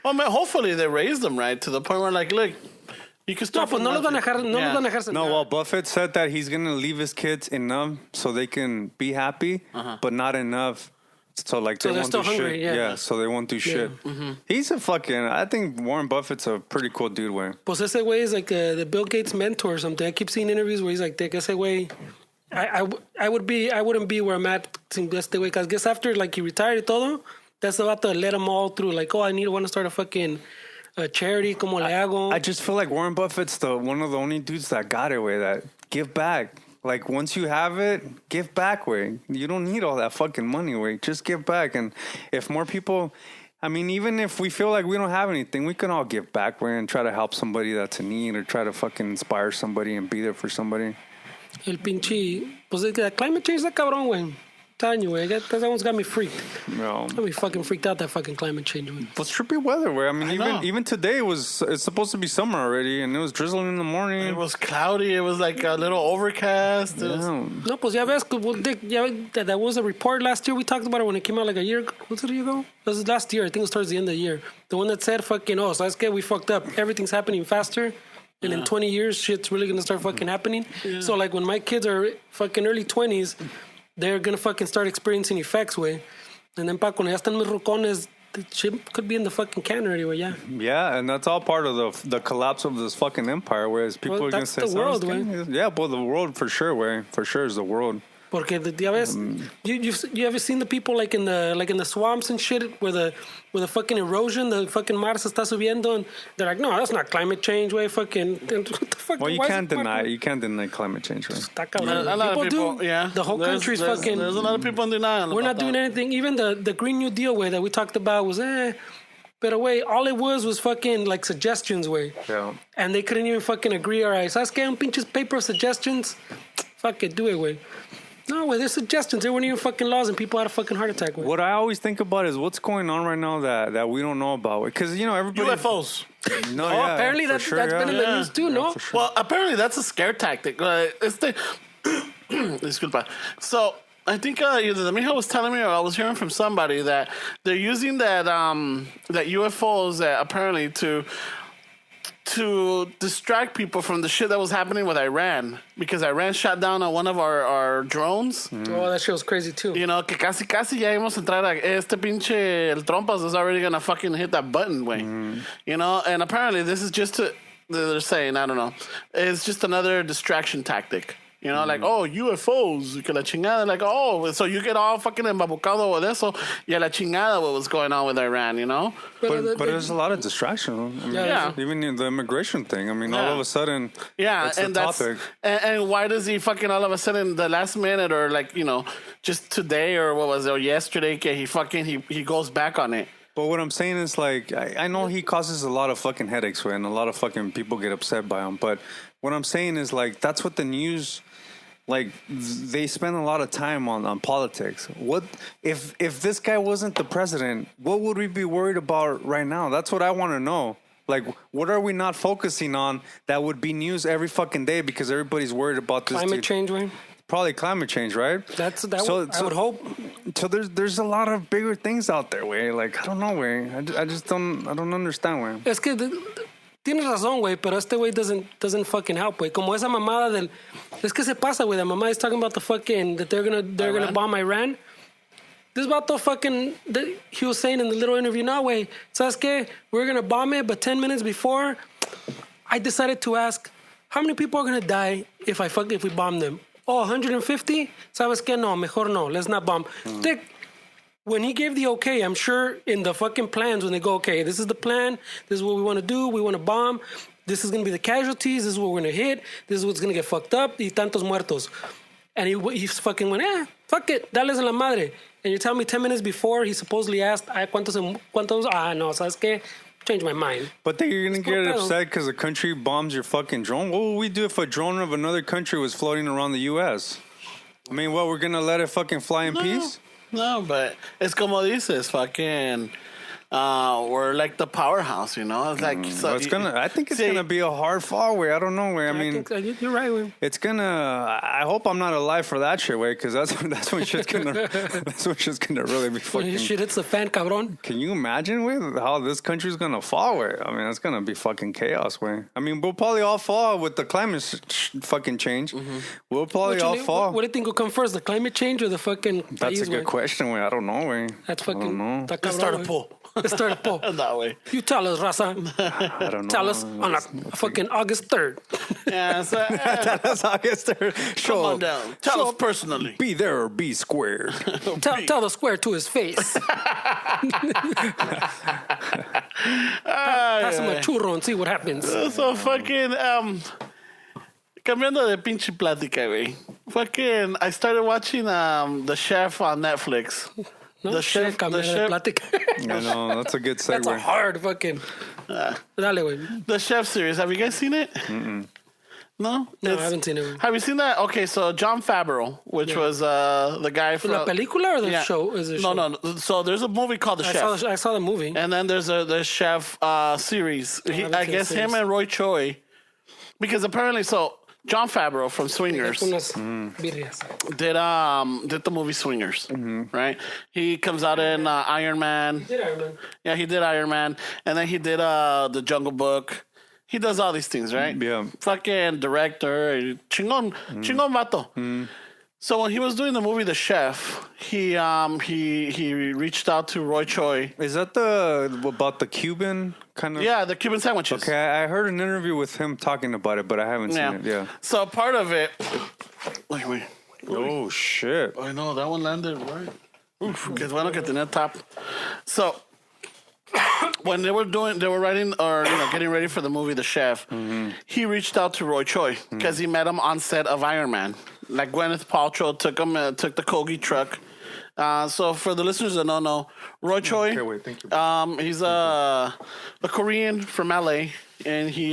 Well, man, hopefully they raise them right to the point where, like, look, you can start. No, pues no los van a dejar. No, well, Buffett said that he's gonna leave his kids enough so they can be happy, but not enough. So like they won't do hungry, shit. Yeah, so they won't do shit. He's a fucking. I think Warren Buffett's a pretty cool dude, way. Pues ese güey is like the Bill Gates mentor or something. I keep seeing interviews where he's like, ese güey. I wouldn't be where I'm at sin este güey. Because I guess after like he retired y todo, that's about to let them all through. Like, oh, I want to start a fucking charity. Como le hago? I just feel like Warren Buffett's one of the only dudes that got it, way, that give back. Like, once you have it, give back, way. You don't need all that fucking money, way. Just give back. And if more people, I mean, even if we feel like we don't have anything, we can all give back, way, and try to help somebody that's in need or try to fucking inspire somebody and be there for somebody. El pinche... Pues the climate change está cabrón, güey. Telling you, güey. That one's got me freaked. No. Got me fucking freaked out, that fucking climate change, güey. It's trippy weather, way. I mean, know. even today it's supposed to be summer already, and it was drizzling in the morning. It was cloudy. It was like a little overcast. It was, No, pues ya ves, that was a report last year. We talked about it when it came out like a year ago. Was it a year ago? It was last year. I think it was towards the end of the year. The one that said, fucking, oh, so that's good. We fucked up. Everything's happening faster. And in 20 years, shit's really going to start fucking happening. Yeah. So, like, when my kids are fucking early 20s, they're going to fucking start experiencing effects, way. And then, cuando ya están mis rucones, the shit could be in the fucking can already, way, yeah. Yeah, and that's all part of the collapse of this fucking empire, whereas people are going to say... That's the world, way. Yeah, well, the world for sure, way. For sure is the world. Porque ya ves, you ever seen the people like in the swamps and shit where the fucking erosion, the fucking mar se está subiendo, and they're like, no, that's not climate change, way. Fucking what the fuck? Well, you can't deny climate change, right? Está cabrón. a lot of people, do. yeah. The whole country's fucking. There's a lot of people in denial. We're not doing anything. Even the Green New Deal way that we talked about was but away, all it was fucking like suggestions, way. Yeah. And they couldn't even fucking agree. All right, ¿sabes qué? Un pinches paper of suggestions. Fuck it, do it, way. No, well, there's suggestions. There weren't even fucking laws, and people had a fucking heart attack. With. What I always think about is what's going on right now that we don't know about. Because, you know, everybody... UFOs. No, yeah, apparently that's been in the news too, no? Sure. Well, apparently that's a scare tactic. Disculpa. So, I think either the Mija was telling me or I was hearing from somebody that they're using that UFOs apparently to distract people from the shit that was happening with Iran, because Iran shot down on one of our drones. Oh, that shit was crazy too. You know, que casi ya íbamos a entrar a este pinche el trompas is already gonna fucking hit that button, way. You know, and apparently this is just they're saying, I don't know, it's just another distraction tactic. You know, like, oh, UFOs, que la chingada. Like, oh, so you get all fucking embabucado with eso. Y a la chingada what was going on with Iran, you know? But there's a lot of distraction. I mean, yeah. Even in the immigration thing. I mean, all of a sudden, it's and the topic. And why does he fucking all of a sudden, the last minute or like, you know, just today or what was it, or yesterday, he goes back on it. But what I'm saying is, like, I know he causes a lot of fucking headaches, and a lot of fucking people get upset by him. But what I'm saying is, like, that's what the news... Like, they spend a lot of time on politics. What if this guy wasn't the president, what would we be worried about right now? That's what I want to know. Like, what are we not focusing on that would be news every fucking day because everybody's worried about this climate change, way? Probably climate change, right? I would hope. So there's a lot of bigger things out there, way. Like, I don't know, way. I just don't understand, way. Es que tienes razón, güey, pero este güey doesn't fucking help, güey. Como esa mamada del... Es que se pasa, güey. The mamá is talking about the fucking... That they're gonna bomb Iran. This vato fucking... He was saying in the little interview, no, güey, ¿sabes qué? We're gonna bomb it, but 10 minutes before, I decided to ask, how many people are gonna die if we bomb them? Oh, 150? ¿Sabes qué? No, mejor no. Let's not bomb. Dick, when he gave the okay, I'm sure in the fucking plans, when they go, okay, this is the plan, this is what we want to do, we want to bomb, this is going to be the casualties, this is what we're going to hit, this is what's going to get fucked up, y tantos muertos. And he fucking went, fuck it, dales a la madre. And you tell me 10 minutes before, he supposedly asked, ¿cuántos? No, ¿sabes qué? Change my mind. But then you're going to get upset because the country bombs your fucking drone? What would we do if a drone of another country was floating around the U.S.? I mean, what, we're going to let it fucking fly in peace? No, but it's como dices, fucking, we're like the powerhouse, you know? It's like, I think it's gonna be a hard fall, way. I don't know, way. I mean, you're right, way. It's gonna. I hope I'm not alive for that shit, way, because that's when shit's gonna really be fucking. Shit hits the fan, cabrón. Can you imagine, way, how this country's gonna fall, way? I mean, it's gonna be fucking chaos, way. I mean, we'll probably all fall with the climate fucking change. Mm-hmm. We'll probably all fall. What do you think will come first, the climate change or the fucking? That's a good question, way. I don't know, way. That's fucking. Let's start a poll. Let's start a poll. That way. You tell us, raza. I don't know. Tell us on a fucking August 3rd. Yeah, so, tell us August 3rd. Come on down. Tell us personally. Be there or be squared. Tell the square to his face. Pass him a churro and see what happens. So fucking cambiando de pinche plática, güey. Fucking, I started watching The Chef on Netflix. No, the chef. I know, that's a good segue. That's a hard fucking. Dale, güey. The Chef series. Have you guys seen it? Mm-mm. No, No, I haven't seen it. Have you seen that? Okay, so John Favreau, which was the guy from La película or the yeah. show? Is it show? No. So there's a movie called The Chef, I saw the movie. and then there's the Chef series. I guess him and Roy Choi, because apparently, so John Favreau from Swingers did the movie Swingers, right? He comes out in Iron Man. Did Iron Man? Yeah, he did Iron Man, and then he did the Jungle Book. He does all these things, right? Yeah. Fucking director, chingon vato. So when he was doing the movie The Chef, he reached out to Roy Choi. Is that about the Cuban kind of? Yeah, the Cuban sandwiches. Okay, I heard an interview with him talking about it, but I haven't seen it. Yeah. So part of it. Wait. Oh shit! I know that one landed right. Oof, que bueno que tenía tap. So when they were writing or getting ready for the movie The Chef, he reached out to Roy Choi because he met him on set of Iron Man. Like Gwyneth Paltrow took the Kogi truck. So for the listeners that don't know, Roy Choi, thank you. he's a Korean from LA, and he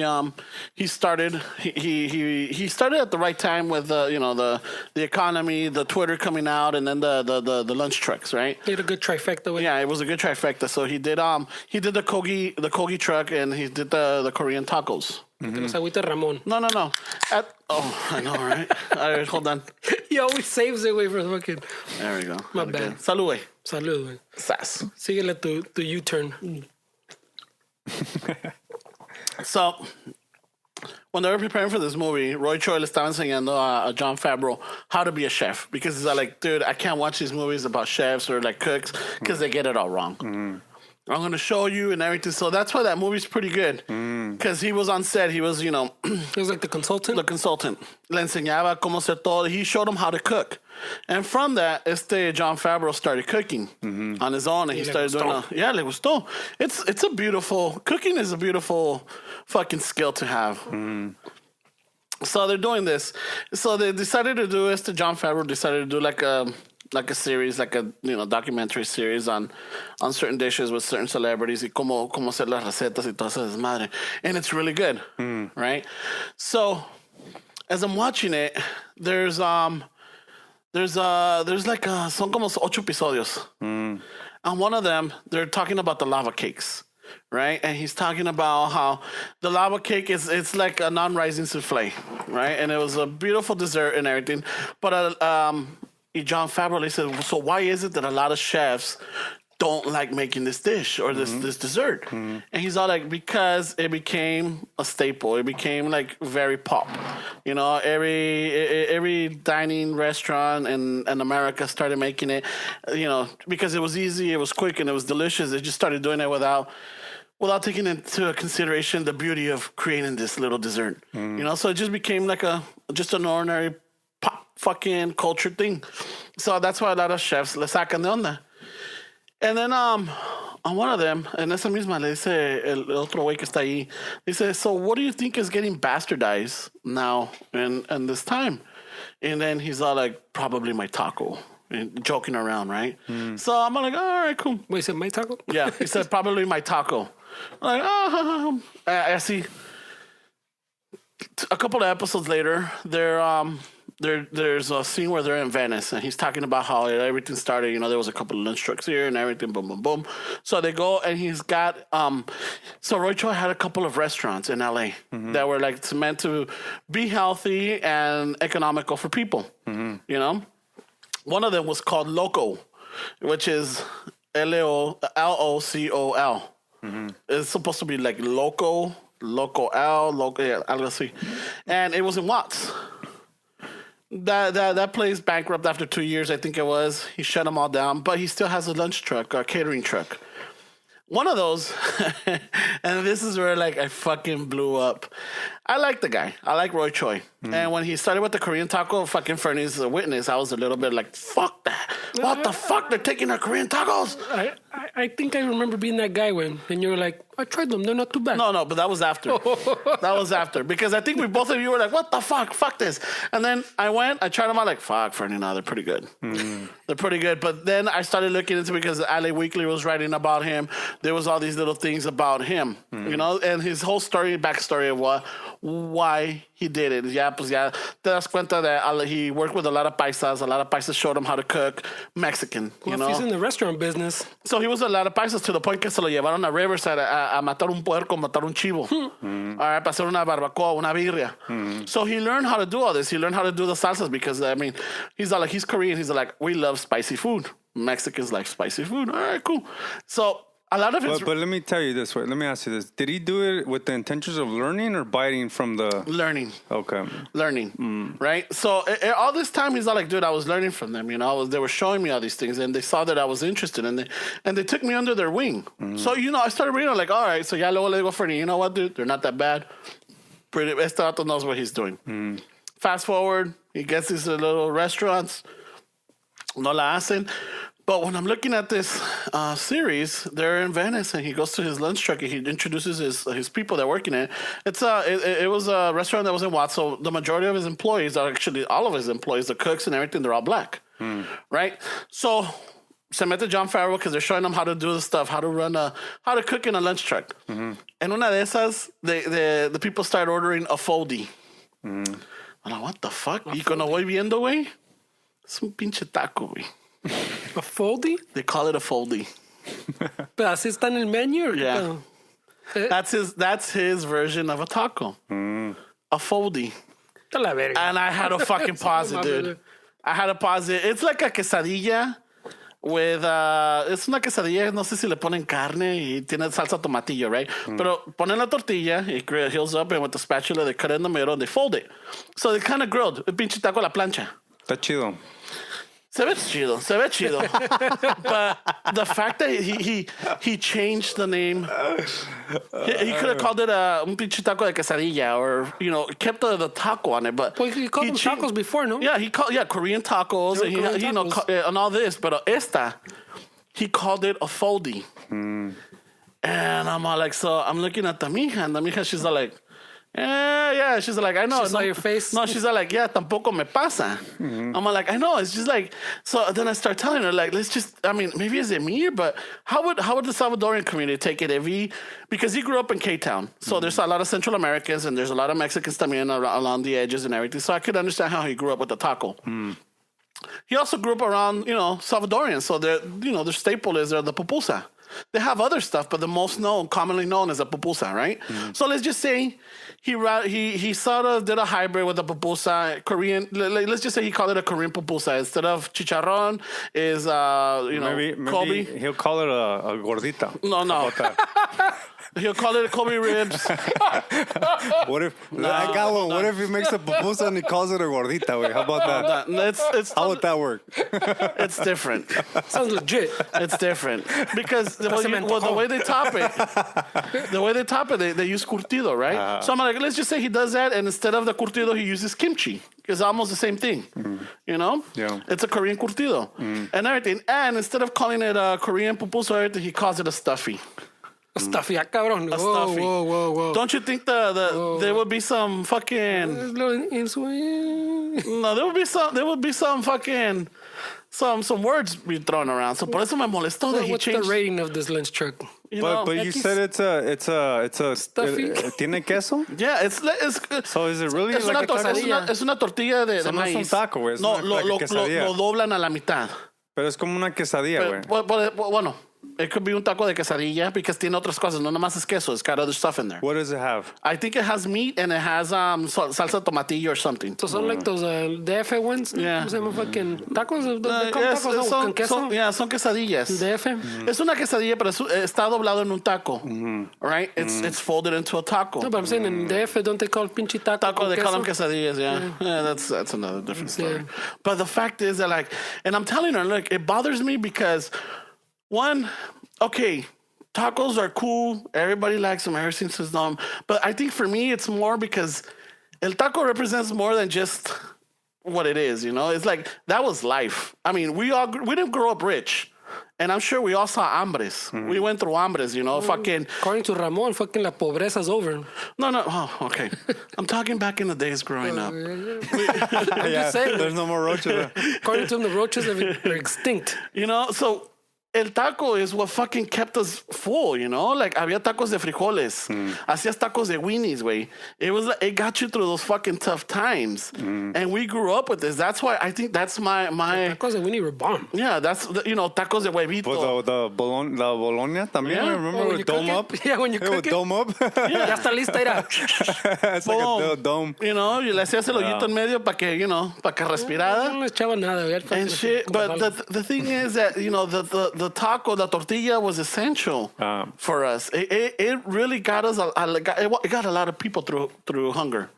started at the right time with the economy, the Twitter coming out, and then the lunch trucks, right? He had a good trifecta with. Yeah, it was a good trifecta. So he did the Kogi truck, and he did the Korean tacos. Los agüitas Ramon. No. I know, right? All right, hold on. He always saves it, for the fucking. There we go. My bad. Salud, güey. Salud, güey. Sass. Síguele tu U-turn. So, when they were preparing for this movie, Roy Choi le estaba enseñando a John Favreau how to be a chef. Because he's like, dude, I can't watch these movies about chefs or like cooks because they get it all wrong. I'm going to show you and everything. So that's why that movie's pretty good. Because he was on set. He was, He was like the consultant? The consultant. Le enseñaba cómo hacer todo. He showed him how to cook. And from that, John Favreau started cooking on his own. And he started doing le gustó. It's a beautiful, cooking is a beautiful fucking skill to have. So they're doing this. So they decided to do this. John Favreau decided to do like a series, like a documentary series on certain dishes with certain celebrities y cómo hacer las recetas y toda esa desmadre. And it's really good, right? So as I'm watching it, there's like son como 8 episodios. And one of them, they're talking about the lava cakes, right? And he's talking about how the lava cake it's like a non-rising souffle, right? And it was a beautiful dessert and everything, but John Favreau said, so why is it that a lot of chefs don't like making this dish or this dessert? And he's all like, because it became a staple. It became like very pop. Every dining restaurant in America started making it, because it was easy, it was quick, and it was delicious. They just started doing it without taking into consideration the beauty of creating this little dessert. So it just became like just an ordinary pop fucking culture thing. So that's why a lot of chefs le sacan de onda. And then on one of them, en esa misma le dice el otro güey que está ahí, dice, so what do you think is getting bastardized now and this time? And then he's all like, probably my taco. And joking around, right? So I'm like, all right, cool. Wait, he said my taco? Yeah, he said probably my taco. I'm like, I see. A couple of episodes later, there's a scene where they're in Venice, and he's talking about how everything started. There was a couple of lunch trucks here and everything, boom, boom, boom. So they go, and he's got, so Roy Choi had a couple of restaurants in LA that were like meant to be healthy and economical for people, One of them was called Loco, which is Locol. It's supposed to be like algo así. And it was in Watts. That place bankrupt after 2 years, I think it was. He shut them all down, but he still has a lunch truck or a catering truck. One of those, and this is where I fucking blew up. I like the guy. I like Roy Choi. And when he started with the Korean taco, fucking Fernie's a witness, I was a little bit like, fuck that. What the fuck? They're taking our Korean tacos? I think I remember being that guy when you were like, I tried them. They're not too bad. No, but that was after. That was after. Because I think we both of you were like, what the fuck? Fuck this. And then I tried them out like, fuck, Fernie, no, they're pretty good. They're pretty good. But then I started looking into it because LA Weekly was writing about him. There was all these little things about him, you know, and his whole backstory of why he did it. Ya, pues ya te das cuenta that he worked with a lot of paisas. A lot of paisas showed him how to cook Mexican, you know. He's in the restaurant business. So he was a lot of paisas to the point que se lo llevaron a Riverside a matar un puerco, matar un chivo. All right, para hacer una barbacoa, una birria. So he learned how to do all this. He learned how to do the salsas because, I mean, he's Korean. He's like, we love spicy food. Mexicans like spicy food. All right, cool. So a lot of his... But let me tell you this way. Let me ask you this. Did he do it with the intentions of learning or biting from the... Learning. Okay. Learning, right? So all this time, he's all like, dude, I was learning from them. You know, they were showing me all these things, and they saw that I was interested, and they took me under their wing. So, you know, I started reading, like, all right, so ya luego le digo, Fernie, you know what, dude? They're not that bad. Este vato knows what he's doing. Fast forward, he gets these little restaurants. No la hacen. But when I'm looking at this series, they're in Venice, and he goes to his lunch truck, and he introduces his people that work in it. It was a restaurant that was in Watts, so the majority of his employees are actually, all of his employees, the cooks and everything, they're all black, right? So se mete John Farrell because they're showing him how to do the stuff, how to cook in a lunch truck. And una de esas, the people start ordering a foldy. I'm like, what the fuck? Y cuando voy viendo, güey, es un pinche taco, güey. A foldy? They call it a foldy. Pero así está en el menu. Yeah. That's his version of a taco. A foldy. And I had to fucking pause it, dude. I had to pause it. It's like a quesadilla with es una quesadilla, no sé si le ponen carne y tiene salsa tomatillo, right? Pero ponen la tortilla, it heals up, and with the spatula they cut it in the middle and they fold it. So they kind of grilled. El pinche taco a la plancha. Está chido. Se ve chido. But the fact that he changed the name, he could have called it un pinche taco de quesadilla, or, you know, kept the taco on it. But well, he called them tacos before, no? Yeah, he called Korean tacos, and Korean tacos. You know, and all this. But he called it a foldy. And I'm all like, so I'm looking at the mija, and the mija, she's all like, yeah. She's like, I know. She saw your face? No, she's like, yeah, tampoco me pasa. I'm like, I know. It's just like, so then I start telling her, like, maybe it's a me, but how would the Salvadorian community take it because he grew up in K-Town. So there's a lot of Central Americans, and there's a lot of Mexicans también along the edges and everything. So I could understand how he grew up with the taco. He also grew up around, you know, Salvadorians. So their staple is the pupusa. They have other stuff, but the most commonly known is a pupusa, right? So let's just say he sort of did a hybrid with a pupusa, Korean. Let's just say he called it a Korean pupusa instead of chicharrón. Is maybe Kobe. He'll call it a gordita. No. He'll call it Kobe ribs. What if I got one? What if he makes a pupusa and he calls it a gordita? Wait, how about that? How would that work? It's different. Sounds legit. It's different because the way they top it, they use curtido, right? So I'm like, let's just say he does that, and instead of the curtido, he uses kimchi. It's almost the same thing, you know? Yeah. It's a Korean curtido and everything. And instead of calling it a Korean pupusa or everything, he calls it a stuffy. A stuffy, cabrón. Stuffy. Whoa. Don't you think there would be some fucking... No, there would be some fucking... Some words be thrown around. So por eso me molestó that he What's changed... the rating of this lunch truck? But you said it's a Stuffy. ¿Tiene queso? Yeah, it's So is it really es like una a quesadilla? Es una tortilla de So no es un maíz. taco, güey. Es No, like a quesadilla. lo doblan a la mitad. Pero es como una quesadilla, güey. Bueno, it could be un taco de quesadilla because tiene otras cosas. No nomás es queso. It's got other stuff in there. What does it have? I think it has meat and it has salsa tomatillo or something. So son like those DF ones? Yeah. ¿Cómo se llama fucking tacos? Yes, Tacos con queso? son quesadillas. DF? Es una quesadilla, pero está doblado en un taco. Right? It's folded into a taco. No, but I'm saying in DF, don't they call pinche taco They con call them queso? quesadillas, yeah. That's another different story. Yeah. But the fact is that, like, and I'm telling her, look, it bothers me because, one, okay, tacos are cool. Everybody likes them. Everything says them. But I think for me, it's more because el taco represents more than just what it is, you know? It's like, that was life. I mean, we didn't grow up rich. And I'm sure we all saw hambres. We went through hambres, you know, fucking. According to Ramon, fucking la pobreza's over. No. Oh, okay. I'm talking back in the days growing up. I'm just saying. There's no more roaches. According to him, the roaches are extinct. You know, so el taco is what fucking kept us full, you know? Like, había tacos de frijoles. Hacías tacos de weenies, güey. It got you through those fucking tough times. And we grew up with this. That's why I think that's my Tacos de Winnie were bomb. yeah, that's, you know, tacos de huevito. But the Bologna también, Yeah. remember, When with you dome cook up? it? Yeah, when you It cook would it. dome up. Ya está lista, era. It's like a Boom. dome. You know, y le hacías el hoyito en medio para que, you know, para que respirara. No le echaba nada, güey. And shit, but the thing is that, you know, the taco, the tortilla was essential for us. It really got us, it got a lot of people through hunger.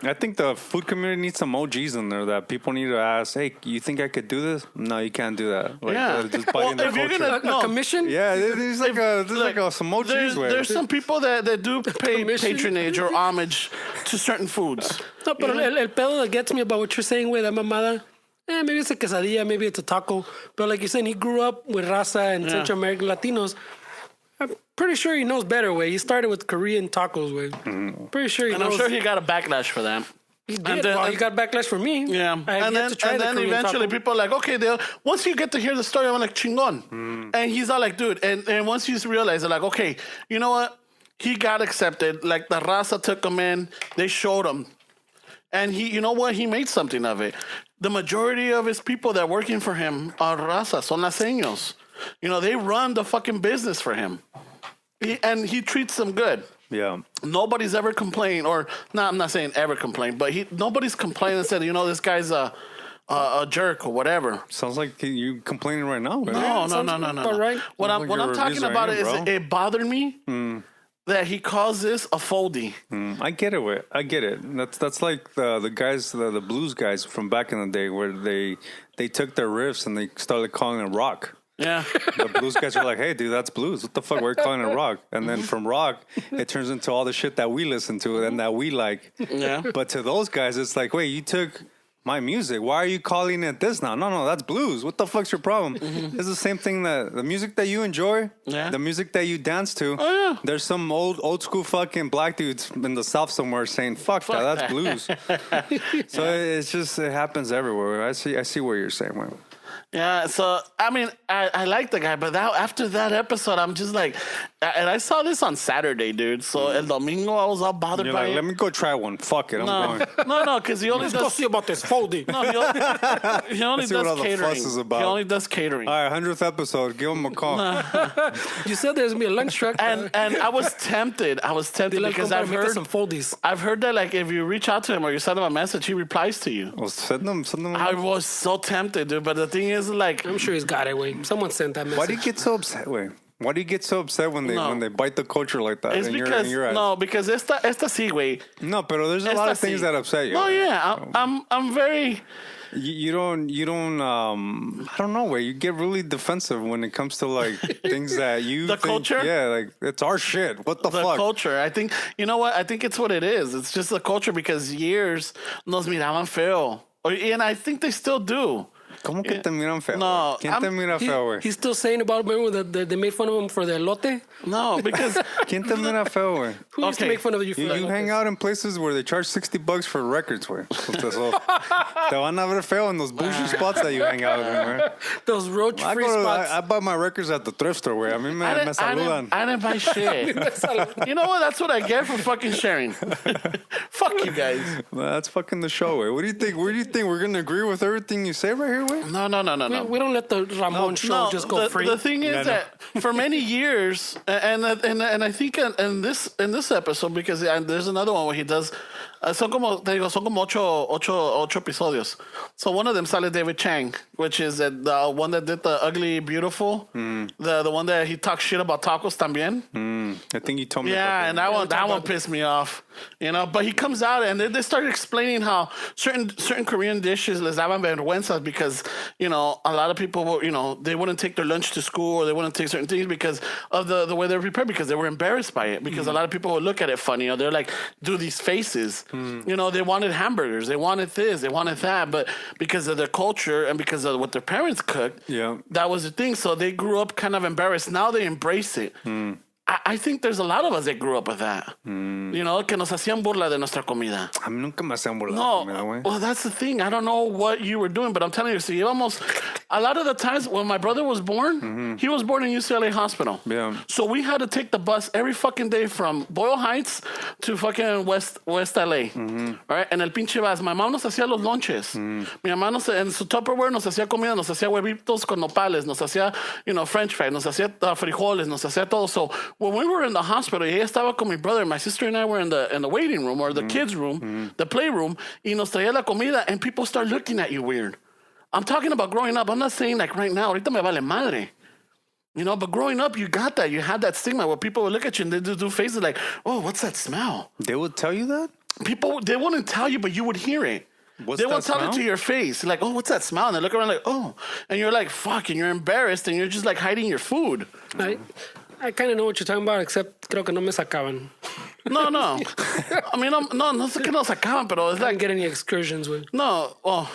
I think the food community needs some OGs in there that people need to ask, hey, you think I could do this? No, you can't do that. Like, Yeah. just biting the If you're culture. gonna- A commission? Yeah, there's like some OGs way. There's some people that do pay Commission? patronage or homage to certain foods. No, pero el pedo that gets me about what you're saying, güey, that mamada, maybe it's a quesadilla, maybe it's a taco. But like you're saying, he grew up with raza and Central American Latinos. I'm pretty sure he knows better, way. He started with Korean tacos, way. Pretty sure he And knows. I'm sure he got a backlash for that. he did. and then- Well, he got backlash from me. Yeah, I have yet to try the Korean eventually taco. people are like, okay, once you get to hear the story, I'm like, chingon. And he's all like, dude, and once you realize, they're like, okay, you know what? He got accepted. Like, the raza took him in. They showed him. And he, you know what? He made something of it. The majority of his people that are working for him are raza, son laseños. You know, they run the fucking business for him. And he treats them good. Yeah. Nobody's ever complained, or no, I'm not saying ever complained, but nobody's complained and said, you know, this guy's a jerk or whatever. Sounds like you complaining right now. man. No. about right. What Sounds I'm like your talking reviews are about in, is bro. it bothered me that he calls this a foldy. I get it. I get it. That's like the guys, the blues guys from back in the day, where they took their riffs and they started calling it rock. Yeah. The blues guys are like, hey, dude, that's blues. What the fuck? We're calling it rock. And then from rock, it turns into all the shit that we listen to and that we like. Yeah. But to those guys, it's like, wait, you took my music. Why are you calling it this now? No, that's blues. What the fuck's your problem? It's the same thing that the music that you enjoy, Yeah. the music that you dance to. Oh, yeah. There's some old school fucking black dudes in the South somewhere saying, fuck that, that's blues. So it's just, it happens everywhere. I see what you're saying, man. Yeah, so I mean, I like the guy, but after that episode, I'm just like, and I saw this on Saturday, dude. So el domingo, I was all bothered You're by like, it. let me go try one. Fuck it, I'm going. No, because he only Let's go does. see about this foldy. No, he only see what all does the catering. fuss is about. He only does catering. All right, 100th episode. Give him a call. You said there's gonna be a lunch truck. And I was tempted. Because some foldies. I've heard that, like, if you reach out to him or you send him a message, he replies to you. Well, send them. I was so tempted, dude. But the thing is, like, I'm sure he's got it, way. Someone sent that message. Why do you get so upset, wait? Why do you get so upset when they bite the culture like that? it's and because you're because esta sí, güey. No, pero there's a lot of things that upset you. No, yeah, I'm very. You don't I don't know, way you get really defensive when it comes to like things that you The think, culture? Yeah, like it's our shit. What the The fuck? culture. I think, you know what? I think it's what it is. It's just the culture because years nos miraban feo. And I think they still do. ¿Cómo que te miran feo? No, güey? ¿Quién te mira feo, güey? He's still saying about, remember that they made fun of him for the elote? No, because ¿Quién te mira feo, güey? Who used to Okay. make fun of you for You elotes? hang out in places where they charge $60 for records, güey. So, te van a ver feo in those bougie spots that you hang out in, güey. Those roach free spots. I buy my records at the thrift store, güey. A mí me saludan. I didn't buy shit. You know what? That's what I get for fucking sharing. Fuck you guys. That's fucking the show, güey. What do you think? Where do you think we're gonna agree with everything you say right here, güey? No. We don't let the Ramon show just go free. The thing is that for many years, and I think in this episode, because there's another one where he does, son como ocho episodios. So one of them sale David Chang, which is the one that did the Ugly Beautiful, the one that he talks shit about tacos también. I think you told me. Yeah, about and that one pissed me off, you know. But he comes out and they started explaining how certain Korean dishes les daban vergüenza because because, a lot of people, they wouldn't take their lunch to school or they wouldn't take certain things because of the way they were prepared, because they were embarrassed by it, because a lot of people would look at it funny, or they're like, do these faces. They wanted hamburgers, they wanted this, they wanted that, but because of their culture and because of what their parents cooked, that was the thing. So they grew up kind of embarrassed. Now they embrace it. I think there's a lot of us that grew up with that. Que nos hacían burla de nuestra comida. A mí nunca me hacían burla de No, comida, güey. well, that's the thing. I don't know what you were doing, but I'm telling you, see, a lot of the times when my brother was born, he was born in UCLA Hospital. Yeah. So we had to take the bus every fucking day from Boyle Heights to fucking West LA. All right? En el pinche vas. My mom nos hacía los lunches. Mi mamá en su Tupperware nos hacía comida, nos hacía huevitos con nopales, nos hacía, French fries, nos hacía frijoles, nos hacía todo. So when we were in the hospital, ella estaba con mi brother, my sister and I were in the waiting room or the kids' room, the playroom, y nos traía la comida, and people start looking at you weird. I'm talking about growing up. I'm not saying like right now, ahorita me vale madre. But growing up, you got that. You had that stigma where people would look at you and they do faces like, oh, what's that smell? They would tell you that? People, they wouldn't tell you, but you would hear it. They won't tell it to your face. Like, oh, what's that smell? And they look around like, oh. And you're like, fuck, and you're embarrassed, and you're just like hiding your food. I kind of know what you're talking about, except creo que no me sacaban. No. I mean, no sé que nos sacaban, pero it's I like... didn't get any excursions with. No, well,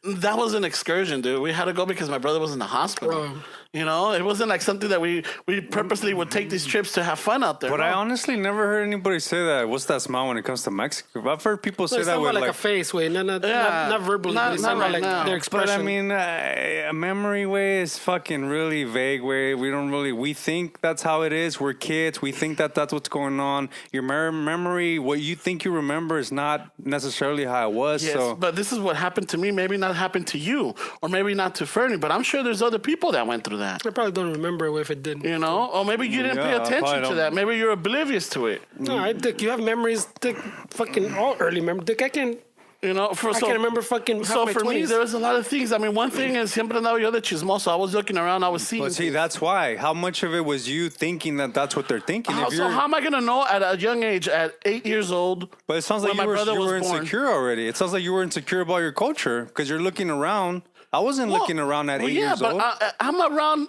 that was an excursion, dude. We had to go because my brother was in the hospital. It wasn't like something that we purposely would take these trips to have fun out there. But I honestly never heard anybody say that. What's that smell when it comes to Mexico? I've heard people say that with like a face way, not verbally, but it's not right like now. their expression. But I mean, a memory way is fucking really vague way. We think that's how it is. We're kids. We think that that's what's going on. Your memory, what you think you remember is not necessarily how it was. Yes, so. But this is what happened to me. Maybe not happened to you, or maybe not to Fernie, but I'm sure there's other people that went through that. I probably don't remember if it did. Or maybe you didn't pay attention to that. Maybe you're oblivious to it. No, Dick, you have memories, Dick, fucking all early memories. Dick, I can I can't remember fucking half my for 20s. me, there was a lot of things. I mean, one thing is siempre andaba yo de chismoso. I was looking around, I was seeing. But see, that's why. How much of it was you thinking that that's what they're thinking? So how am I going to know at a young age, at 8 years old? But it sounds like you were insecure already. It sounds like you were insecure about your culture because you're looking around. I wasn't looking around at 8 years old. Yeah, but I'm around.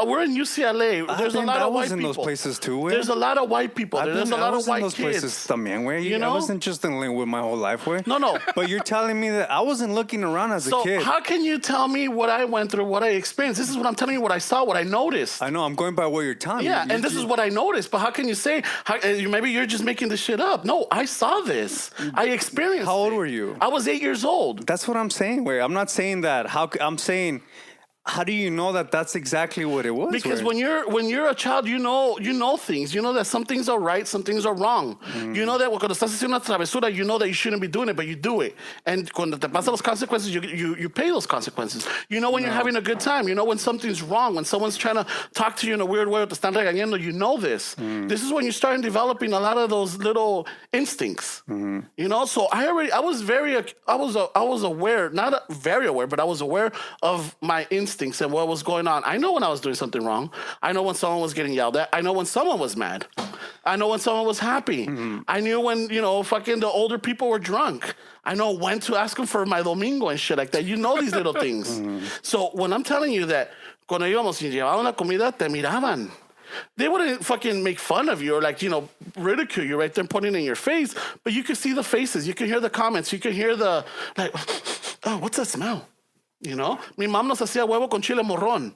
We're in UCLA. There's a lot of white people. I was in those places too. Güey. There's a lot of white people. There's a lot of white kids. Places también, güey. I wasn't just in Linwood my whole life, güey. No. But you're telling me that I wasn't looking around as a kid. So how can you tell me what I went through, what I experienced? This is what I'm telling you, what I saw, what I noticed. I know. I'm going by what you're telling me. Yeah, and this is what I noticed. But how can you say, maybe you're just making this shit up? No, I saw this. I experienced it. How old were you? I was 8 years old. That's what I'm saying, güey. I'm not saying that. I'm saying... How do you know that that's exactly what it was? Because when you're a child, you know things. You know that some things are right, some things are wrong. You know that cuando estás haciendo una travesura, you know that you shouldn't be doing it, but you do it. And cuando te pasan las consequences, you pay those consequences. You know when you're having a good time. You know when something's wrong, when someone's trying to talk to you in a weird way or te están regañando. You know this. This is when you start developing a lot of those little instincts. You know, so I was aware, not very aware, but I was aware of my instincts and what was going on. I know when I was doing something wrong. I know when someone was getting yelled at. I know when someone was mad. I know when someone was happy. I knew when, fucking the older people were drunk. I know when to ask them for my domingo and shit like that. You know these little things. So when I'm telling you that cuando íbamos y llevaban la comida, te miraban. They wouldn't fucking make fun of you or ridicule you right there and put it in your face. But you could see the faces. You could hear the comments. You could hear the, oh, what's that smell? Mi mom nos hacía huevo con chile morrón.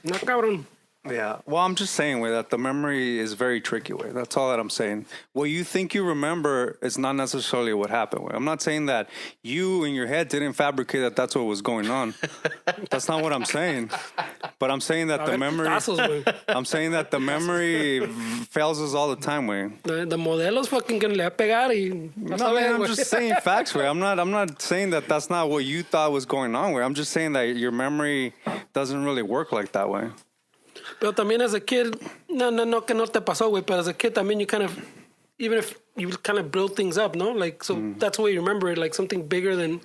No, cabrón. Yeah. Well, I'm just saying, that the memory is very tricky, way. That's all that I'm saying. What you think you remember is not necessarily what happened. I'm not saying that you in your head didn't fabricate that that's what was going on. That's not what I'm saying. But I'm saying that the memory. I'm saying that the memory fails us all the time, way. The modelos fucking que le va a pegar y. No, man, I'm just saying facts, way. I'm not saying that that's not what you thought was going on, way. I'm just saying that your memory doesn't really work like that way. Pero también as a kid, no que no te pasó, güey, but as a kid también you kind of, even if you kind of build things up, no? That's the way you remember it, like something bigger than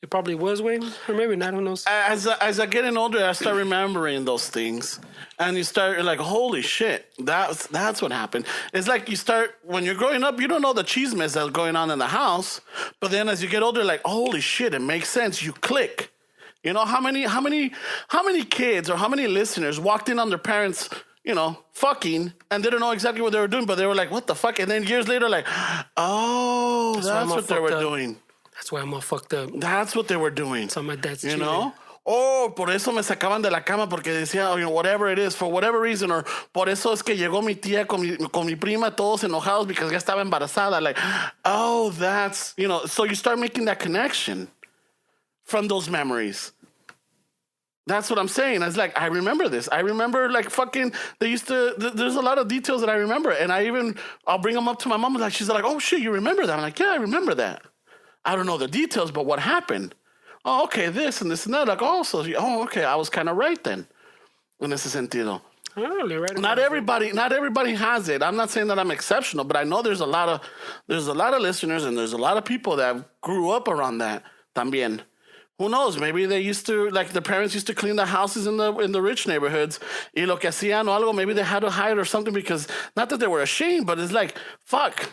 it probably was, güey. Or maybe not, who knows? As I get older, I start remembering those things. And you start like, holy shit, that's what happened. It's like you start, when you're growing up, you don't know the chismes that's going on in the house. But then as you get older, like, holy shit, it makes sense. You click. You know, how many kids or how many listeners walked in on their parents, you know, fucking and didn't know exactly what they were doing, but they were like, what the fuck? And then years later, like, oh, that's what they were doing. That's why I'm all fucked up. That's what they were doing. So my dad's you cheating. know? Oh, por eso me sacaban de la cama porque decía, you know, whatever it is, for whatever reason, or por eso es que llegó mi tía con mi prima, todos enojados because ya estaba embarazada. Like, oh, that's, you know, so you start making that connection from those memories. That's what I'm saying. It's like, I remember this. I remember, like, fucking, there's a lot of details that I remember. And I'll bring them up to my mom. Like, she's like, oh, shit, you remember that? I'm like, yeah, I remember that. I don't know the details, but what happened? Oh, okay, this and that. Like, okay, I was kind of right then, en ese sentido. Not everybody has it. I'm not saying that I'm exceptional, but I know there's a lot of listeners and there's a lot of people that grew up around that también. Who knows? Maybe they used to, like, the parents used to clean the houses in the rich neighborhoods. Y lo que hacían o algo, maybe they had to hide or something because not that they were ashamed, but it's like, fuck.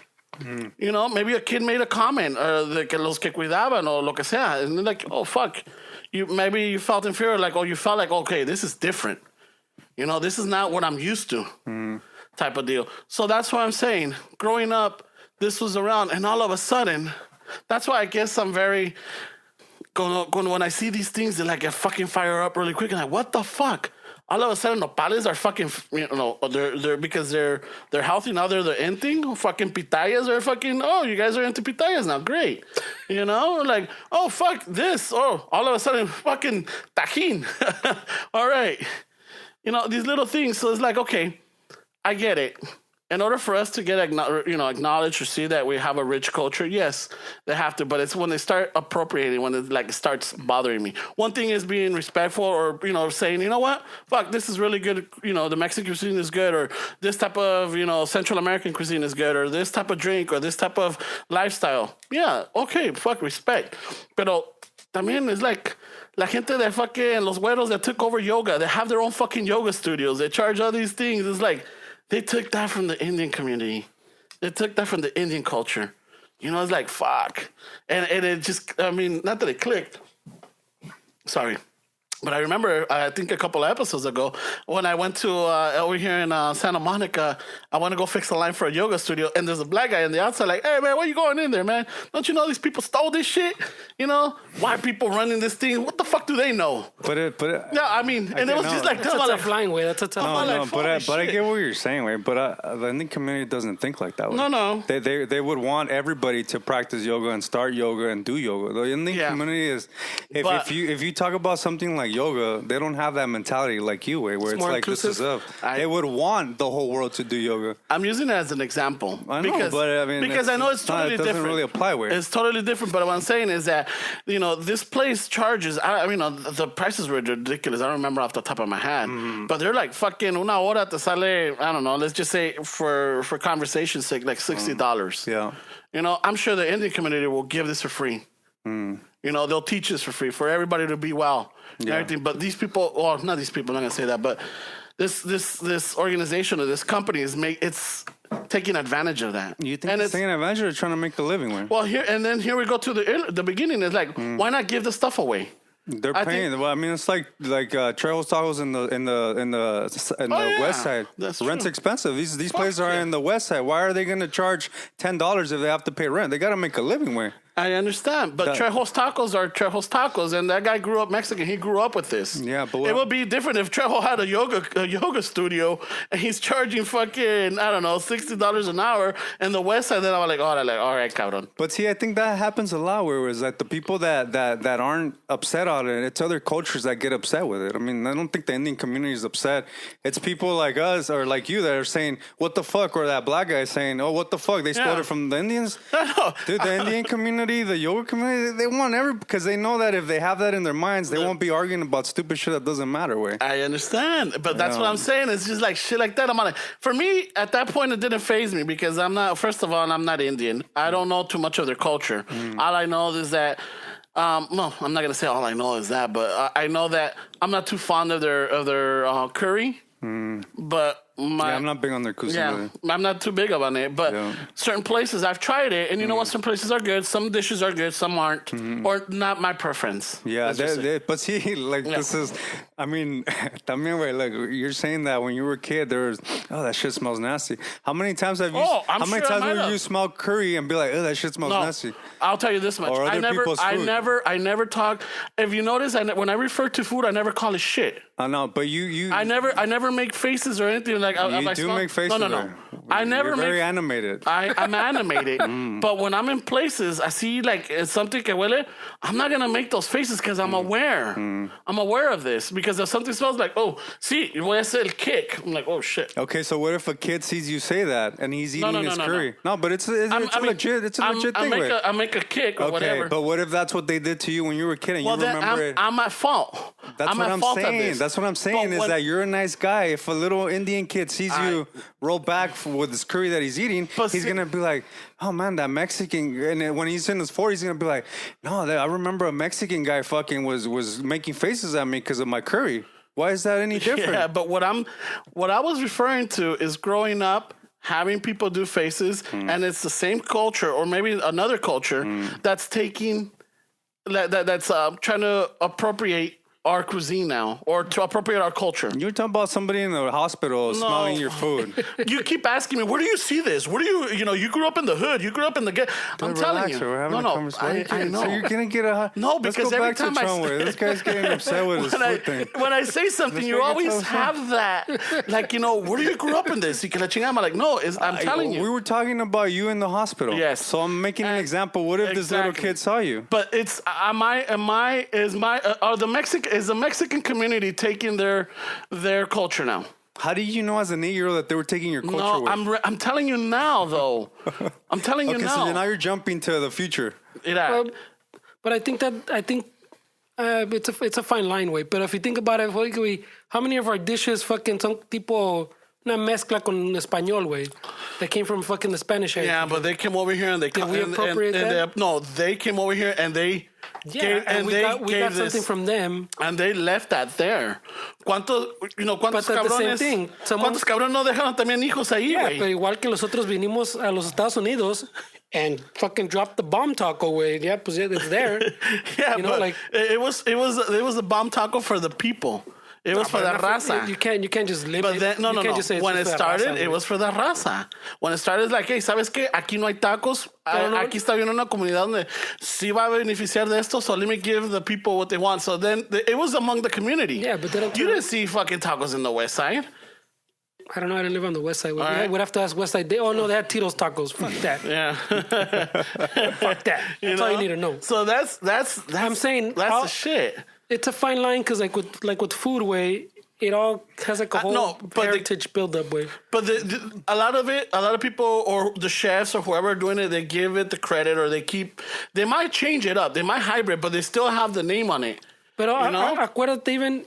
You know, maybe a kid made a comment, de que los que cuidaban o lo que sea, and they're like, oh, fuck. Maybe you felt inferior, like, you felt like, okay, this is different. You know, this is not what I'm used to, type of deal. So that's what I'm saying. Growing up, this was around, and all of a sudden, that's why I guess I'm very, when I see these things, they like get fucking fire up really quick, and like, what the fuck? All of a sudden, nopales are fucking, you know, they're because they're healthy now. They're the ending. Fucking pitayas are fucking. Oh, you guys are into pitayas now. Great, you know, like, oh, fuck this. Oh, all of a sudden, fucking tajin. All right, you know, these little things. So it's like, okay, I get it. In order for us to get acknowledged or see that we have a rich culture, yes, they have to. But it's when they start appropriating, when it like starts bothering me. One thing is being respectful, or saying, you know what, fuck, this is really good. You know, the Mexican cuisine is good, or this type of Central American cuisine is good, or this type of drink, or this type of lifestyle. Yeah, okay, fuck, respect. Pero también it's like la gente de fucking los güeros that took over yoga. They have their own fucking yoga studios. They charge all these things. It's like. They took that from the Indian community. They took that from the Indian culture. You know, it's like, fuck. And it just, I mean, not that it clicked. Sorry. But I remember, I think a couple of episodes ago, when I went to, over here in Santa Monica, I want to go fix a line for a yoga studio, and there's a black guy on the outside like, hey, man, why you going in there, man? Don't you know these people stole this shit? You know? White people running this thing. What the fuck do they know? But yeah, I mean, and it was just like... That's a tough line, way. That's a tough line. No, but I get what you're saying, way. But the Indian community doesn't think like that way. No. They would want everybody to practice yoga and start yoga and do yoga. The Indian community is... If you talk about something like yoga, they don't have that mentality like you, way, where it's like inclusive. This is up. They would want the whole world to do yoga. I'm using it as an example. I know, but I mean... Because I know it's totally different. It doesn't really apply, way. It's totally different, but what I'm saying is that, this place charges, I mean, the prices were ridiculous. I don't remember off the top of my head. Mm-hmm. But they're like fucking una hora te sale, I don't know, let's just say for conversation's sake, like $60. Yeah. I'm sure the Indian community will give this for free. They'll teach this for free for everybody to be well. And everything. But these people, well, not these people, I'm not going to say that, but this organization or this company it's taking advantage of that. You think it's taking advantage or trying to make a living with? Well, here we go to the beginning. It's like, why not give the stuff away? They're paying. Well, I mean, it's like Trejo's Tacos in the West Side. That's Rent's true. expensive. These places are in the West Side. Why are they going to charge $10 if they have to pay rent? They got to make a living with. I understand, but Trejo's Tacos are Trejo's Tacos, and that guy grew up Mexican. He grew up with this. Yeah, but it would be different if Trejo had a yoga studio and he's charging fucking, I don't know, $60 an hour in the West Side. Then I'm like, all right, cabrón. But see, I think that happens a lot. Where it's like the people that aren't upset on it, it's other cultures that get upset with it. I mean, I don't think the Indian community is upset. It's people like us or like you that are saying, "What the fuck?" Or that black guy saying, "Oh, what the fuck?" They stole it from the Indians. Dude, the Indian community. The yoga community, they want because they know that if they have that in their minds, they won't be arguing about stupid shit that doesn't matter. Way I understand, but that's what I'm saying. It's just like shit like that. I'm like, for me at that point, it didn't faze me because I'm not. First of all, I'm not Indian. I don't know too much of their culture. All I know is that. No, I'm not gonna say all I know is that, but I know that I'm not too fond of their curry. But I'm not big on their cuisine. Yeah, either. I'm not too big on it, but Yeah. certain places I've tried it, and you know what? Some places are good, some dishes are good, some aren't, or not my preference. Yeah, Let's just say. but see, like this is, I mean, también, güey, like you're saying that when you were a kid, there was, oh, that shit smells nasty. How many times have you? I'm how many sure I times might have have. you smell curry and be like, oh, that shit smells nasty? I'll tell you this much: Or other people's food. I never talk. If you notice, when I refer to food, I never call it shit. I know, but you. I never make faces or anything like. You do make faces. No. I never You're make. very animated. I'm animated, but when I'm in places, I see like something que huele. I'm not gonna make those faces because I'm aware. I'm aware of this because if something smells like, oh, sí, voy a hacer el kick. I'm like, oh shit. Okay, so what if a kid sees you say that and he's eating his curry? No, but it's a legit thing. I make a kick or whatever. But what if that's what they did to you when you were a kid and you remember it? I'm at fault. That's what I'm saying. That's what I'm saying is that you're a nice guy. If a little Indian kid sees you roll back with this curry that he's eating, he's going to be like, oh man, that Mexican. And then when he's in his 40s, he's going to be like, no, I remember a Mexican guy fucking was making faces at me because of my curry. Why is that any different? Yeah, but what I was referring to is growing up, having people do faces, and it's the same culture or maybe another culture that's taking that's trying to appropriate our cuisine now, or to appropriate our culture. You're talking about somebody in the hospital smelling your food. You keep asking me, where do you see this? Where do you grew up in the hood. You grew up in the ghetto. I'm telling you. We're having a conversation. I know. So you're going to get a... No, because every time this guy's getting upset with his food thing. When I say something, you always have that. Like, where do you grew up in this? Y que la chingada. I'm like, no, I'm telling you. We were talking about you in the hospital. Yes. So I'm making an example. What if this little kid saw you? But it's, is the Mexican community taking their culture now? How do you know as an 8-year-old that they were taking your culture No, I'm telling you now, though. I'm telling you now. Okay, so now you're jumping to the future. But I think it's a fine line, way. But if you think about it, how many of our dishes fucking son tipo una mezcla con español, way? They came from fucking the Spanish area. Yeah, but they came over here and they... Did we appropriate that? No, they came over here and they... Yeah, and we got something from them. And they left that there. ¿Cuántos cabrones? ¿Cuántos cabrones no dejaron también hijos ahí, güey? Pero igual que nosotros vinimos a los Estados Unidos and fucking dropped the bomb taco, güey. Yeah, pues it's there. Yeah, but it was a bomb taco for the people. It was for the raza. You can't just live. But then, no. When it started, it was for the raza. When it started, like, hey, ¿sabes qué? Aquí no hay tacos. Aquí está bien una comunidad donde sí va a beneficiar de esto, so let me give the people what they want. So then it was among the community. Yeah, but you didn't see fucking tacos in the West Side. I don't know. I didn't live on the West Side. We'd have to ask West Side. Oh no, they had Tito's tacos. Fuck that. Yeah. Fuck that. That's all you need to know. So that's I'm saying that's the shit. It's a fine line because like with food, way it all has like a whole heritage build-up, way. But a lot of people or the chefs or whoever are doing it, they give it the credit or they might change it up, they might hybrid, but they still have the name on it. But acuérdate, even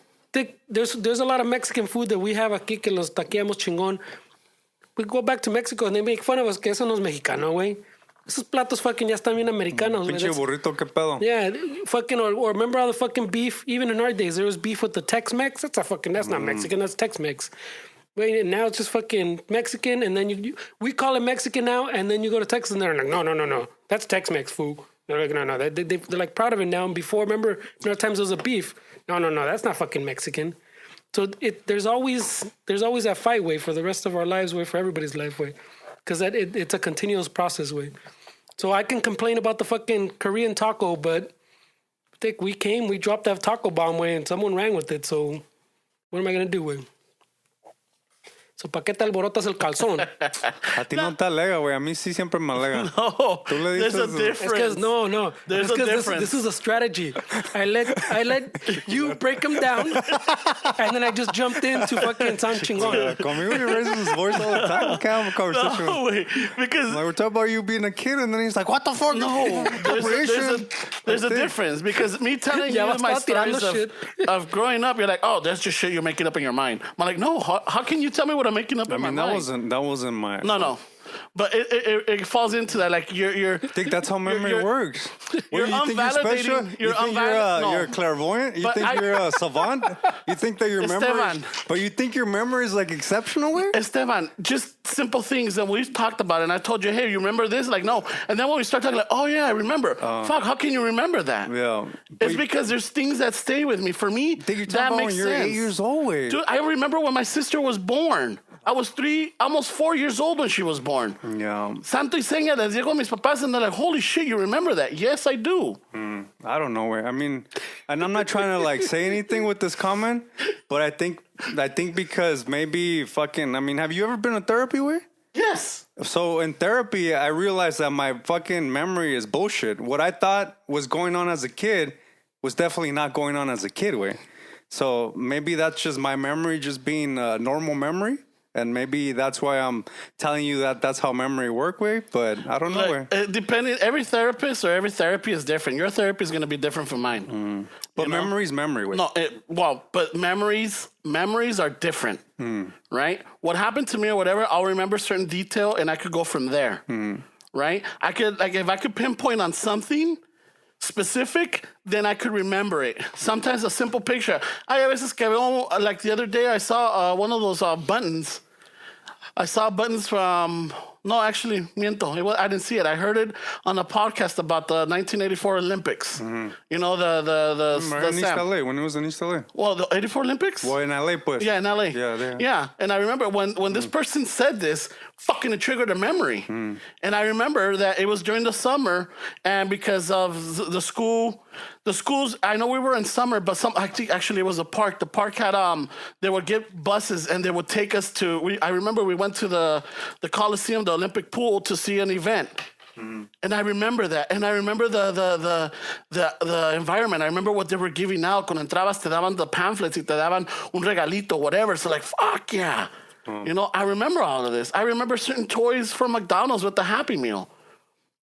there's a lot of Mexican food that we have aquí que los taqueamos chingón. We go back to Mexico and they make fun of us que eso no es mexicano, güey. Esos platos fucking ya están bien americanos. Pinche burrito, qué pedo. Yeah, fucking, or remember all the fucking beef, even in our days, there was beef with the Tex-Mex. That's not Mexican, that's Tex-Mex. Wait, now it's just fucking Mexican, and then we call it Mexican now, and then you go to Texas, and they're like, no, that's Tex-Mex food. They're like, no, they're like proud of it now, and before, remember, times there was a beef. No, that's not fucking Mexican. So there's always that fight, way, for the rest of our lives, way, for everybody's life, way. Because it's a continuous process, way. So I can complain about the fucking Korean taco, but I think we dropped that taco bomb, way, and someone ran with it. So what am I going to do, way? So, ¿para qué te alborotas el calzón? A ti no te alega, güey. A mí sí siempre me alega. No, there's a difference. No. There's a difference. This is a strategy. I let you break them down, and then I just jumped in to fucking sound chingón. Conmigo he raises his voice all the time. We can't have a conversation. No, wait, because... Like, we're talking about you being a kid, and then he's like, what the fuck? No, there's a difference. Because me telling you my stories of growing up, you're like, oh, that's just shit you're making up in your mind. I'm like, no, how can you tell me what I'm making up in my mind? That wasn't my... No. but it falls into that. Like you're. I think that's how memory works. You're You think you're special? unvalidating- You you're think no. you're clairvoyant? You But think you're a savant? You think that your memory, Esteban. but you think your memory is like exceptional? Way? Esteban, just simple things that we've talked about, and I told you, hey, you remember this? Like, no. And then when we start talking, like, oh yeah, I remember. Fuck, how can you remember that? Yeah, It's because there's things that stay with me. For me, I think you're that talking about makes when you're sense. 8 years old. Way. Dude, I remember when my sister was born. I was almost 4 years old when she was born. Yeah, Santo y seña les digo a mis papás, and they're like, holy shit, you remember that? Yes, I do. I don't know. Way. I mean, and I'm not trying to like say anything with this comment, but I think because maybe fucking. I mean, have you ever been in therapy? Way? Yes. So in therapy, I realized that my fucking memory is bullshit. What I thought was going on as a kid was definitely not going on as a kid. Way. So maybe that's just my memory just being a normal memory. And maybe that's why I'm telling you that that's how memory work, way. But I don't know. Like, depending, every therapist or every therapy is different. Your therapy is going to be different from mine. But memory's memory, way. No, but memories are different, right? What happened to me or whatever, I'll remember certain detail, and I could go from there, right? I could, like, if I could pinpoint on something specific, then I could remember it. Sometimes a simple picture. Hay a veces que veo, like the other day, I saw one of those buttons. I saw buttons from. No, actually, miento. I didn't see it. I heard it on a podcast about the 1984 Olympics. You know, the in East Sam. LA, when it was in East LA. Well, the 84 Olympics? Well, in LA, pues. Yeah, in LA. Yeah, there. Yeah, and I remember when this person said this, fucking it triggered a memory. And I remember that it was during the summer, and because of the schools, I know we were in summer, but I think actually it was a park. The park had they would get buses and they would take us to. I remember we went to the Coliseum, the Olympic pool, to see an event. And I remember that. And I remember the environment. I remember what they were giving out. Cuando entrabas, te daban the pamphlets y te daban un regalito, whatever. So like, fuck yeah. You know, I remember all of this. I remember certain toys from McDonald's with the Happy Meal.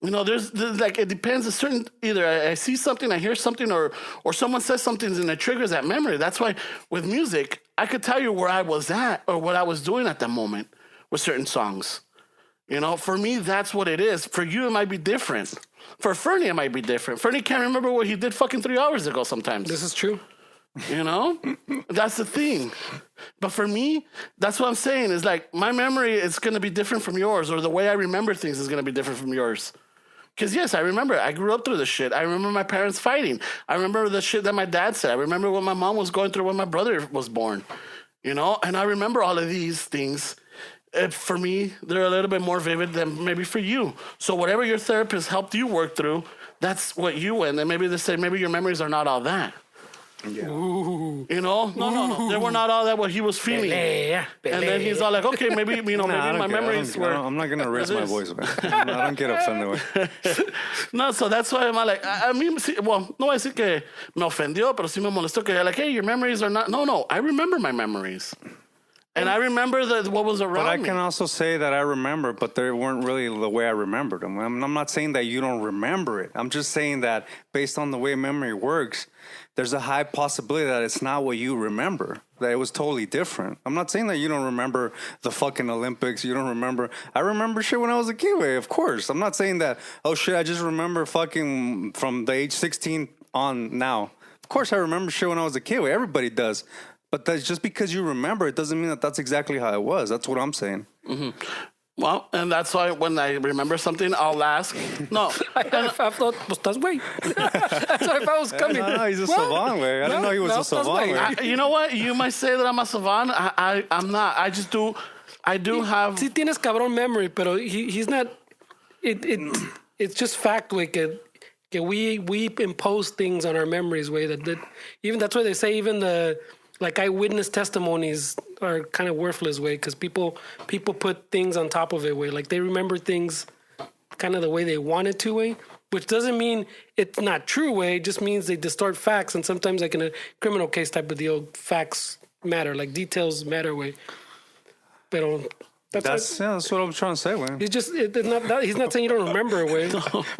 You know, there's like, it depends. Either I see something, I hear something, or someone says something and it triggers that memory. That's why with music, I could tell you where I was at or what I was doing at that moment with certain songs. You know, for me, that's what it is. For you, it might be different. For Fernie, it might be different. Fernie can't remember what he did fucking 3 hours ago sometimes. This is true. You know? That's the thing. But for me, that's what I'm saying. Is like, my memory is going to be different from yours, or the way I remember things is going to be different from yours. Because, yes, I remember. I grew up through the shit. I remember my parents fighting. I remember the shit that my dad said. I remember what my mom was going through when my brother was born. You know? And I remember all of these things. For me, they're a little bit more vivid than maybe for you. So whatever your therapist helped you work through, that's what you went. And maybe they say, maybe your memories are not all that. Yeah. Ooh. You know? No. They were not all that what he was feeling. And then he's all like, okay, maybe, maybe my memories were... I'm not going to raise my voice, man. I don't get offended. No, so that's why I'm like, I mean, well, no voy a decir que me ofendió, pero sí me molestó que like, hey, your memories are not... No, I remember my memories. And I remember what was around me. But I can also say that I remember, but they weren't really the way I remembered them. I'm not saying that you don't remember it. I'm just saying that based on the way memory works, there's a high possibility that it's not what you remember, that it was totally different. I'm not saying that you don't remember the fucking Olympics. You don't remember. I remember shit when I was a kid, of course. I'm not saying that, oh shit, I just remember fucking from the age 16 on now. Of course I remember shit when I was a kid. Everybody does. But that's just because you remember, it doesn't mean that that's exactly how it was. That's what I'm saying. Mm-hmm. Well, and that's why when I remember something, I'll ask. No. I thought, pues estás güey. That's why if I was coming. No, he's a savant, way. I didn't know he was a savant, way. You know what? You might say that I'm a savant. I'm not. I just do. I do have. Sí tienes cabrón memory, pero he's not. It's just fact, way que we impose things on our memories, way that even that's why they say even the. Like eyewitness testimonies are kind of worthless, way, because people put things on top of it, way. Like they remember things kind of the way they want it to, way, which doesn't mean it's not true, way. It just means they distort facts, and sometimes like in a criminal case type of deal, facts matter, like details matter, way. Pero That's what I'm trying to say, man. He's just he's not saying you don't remember it, way.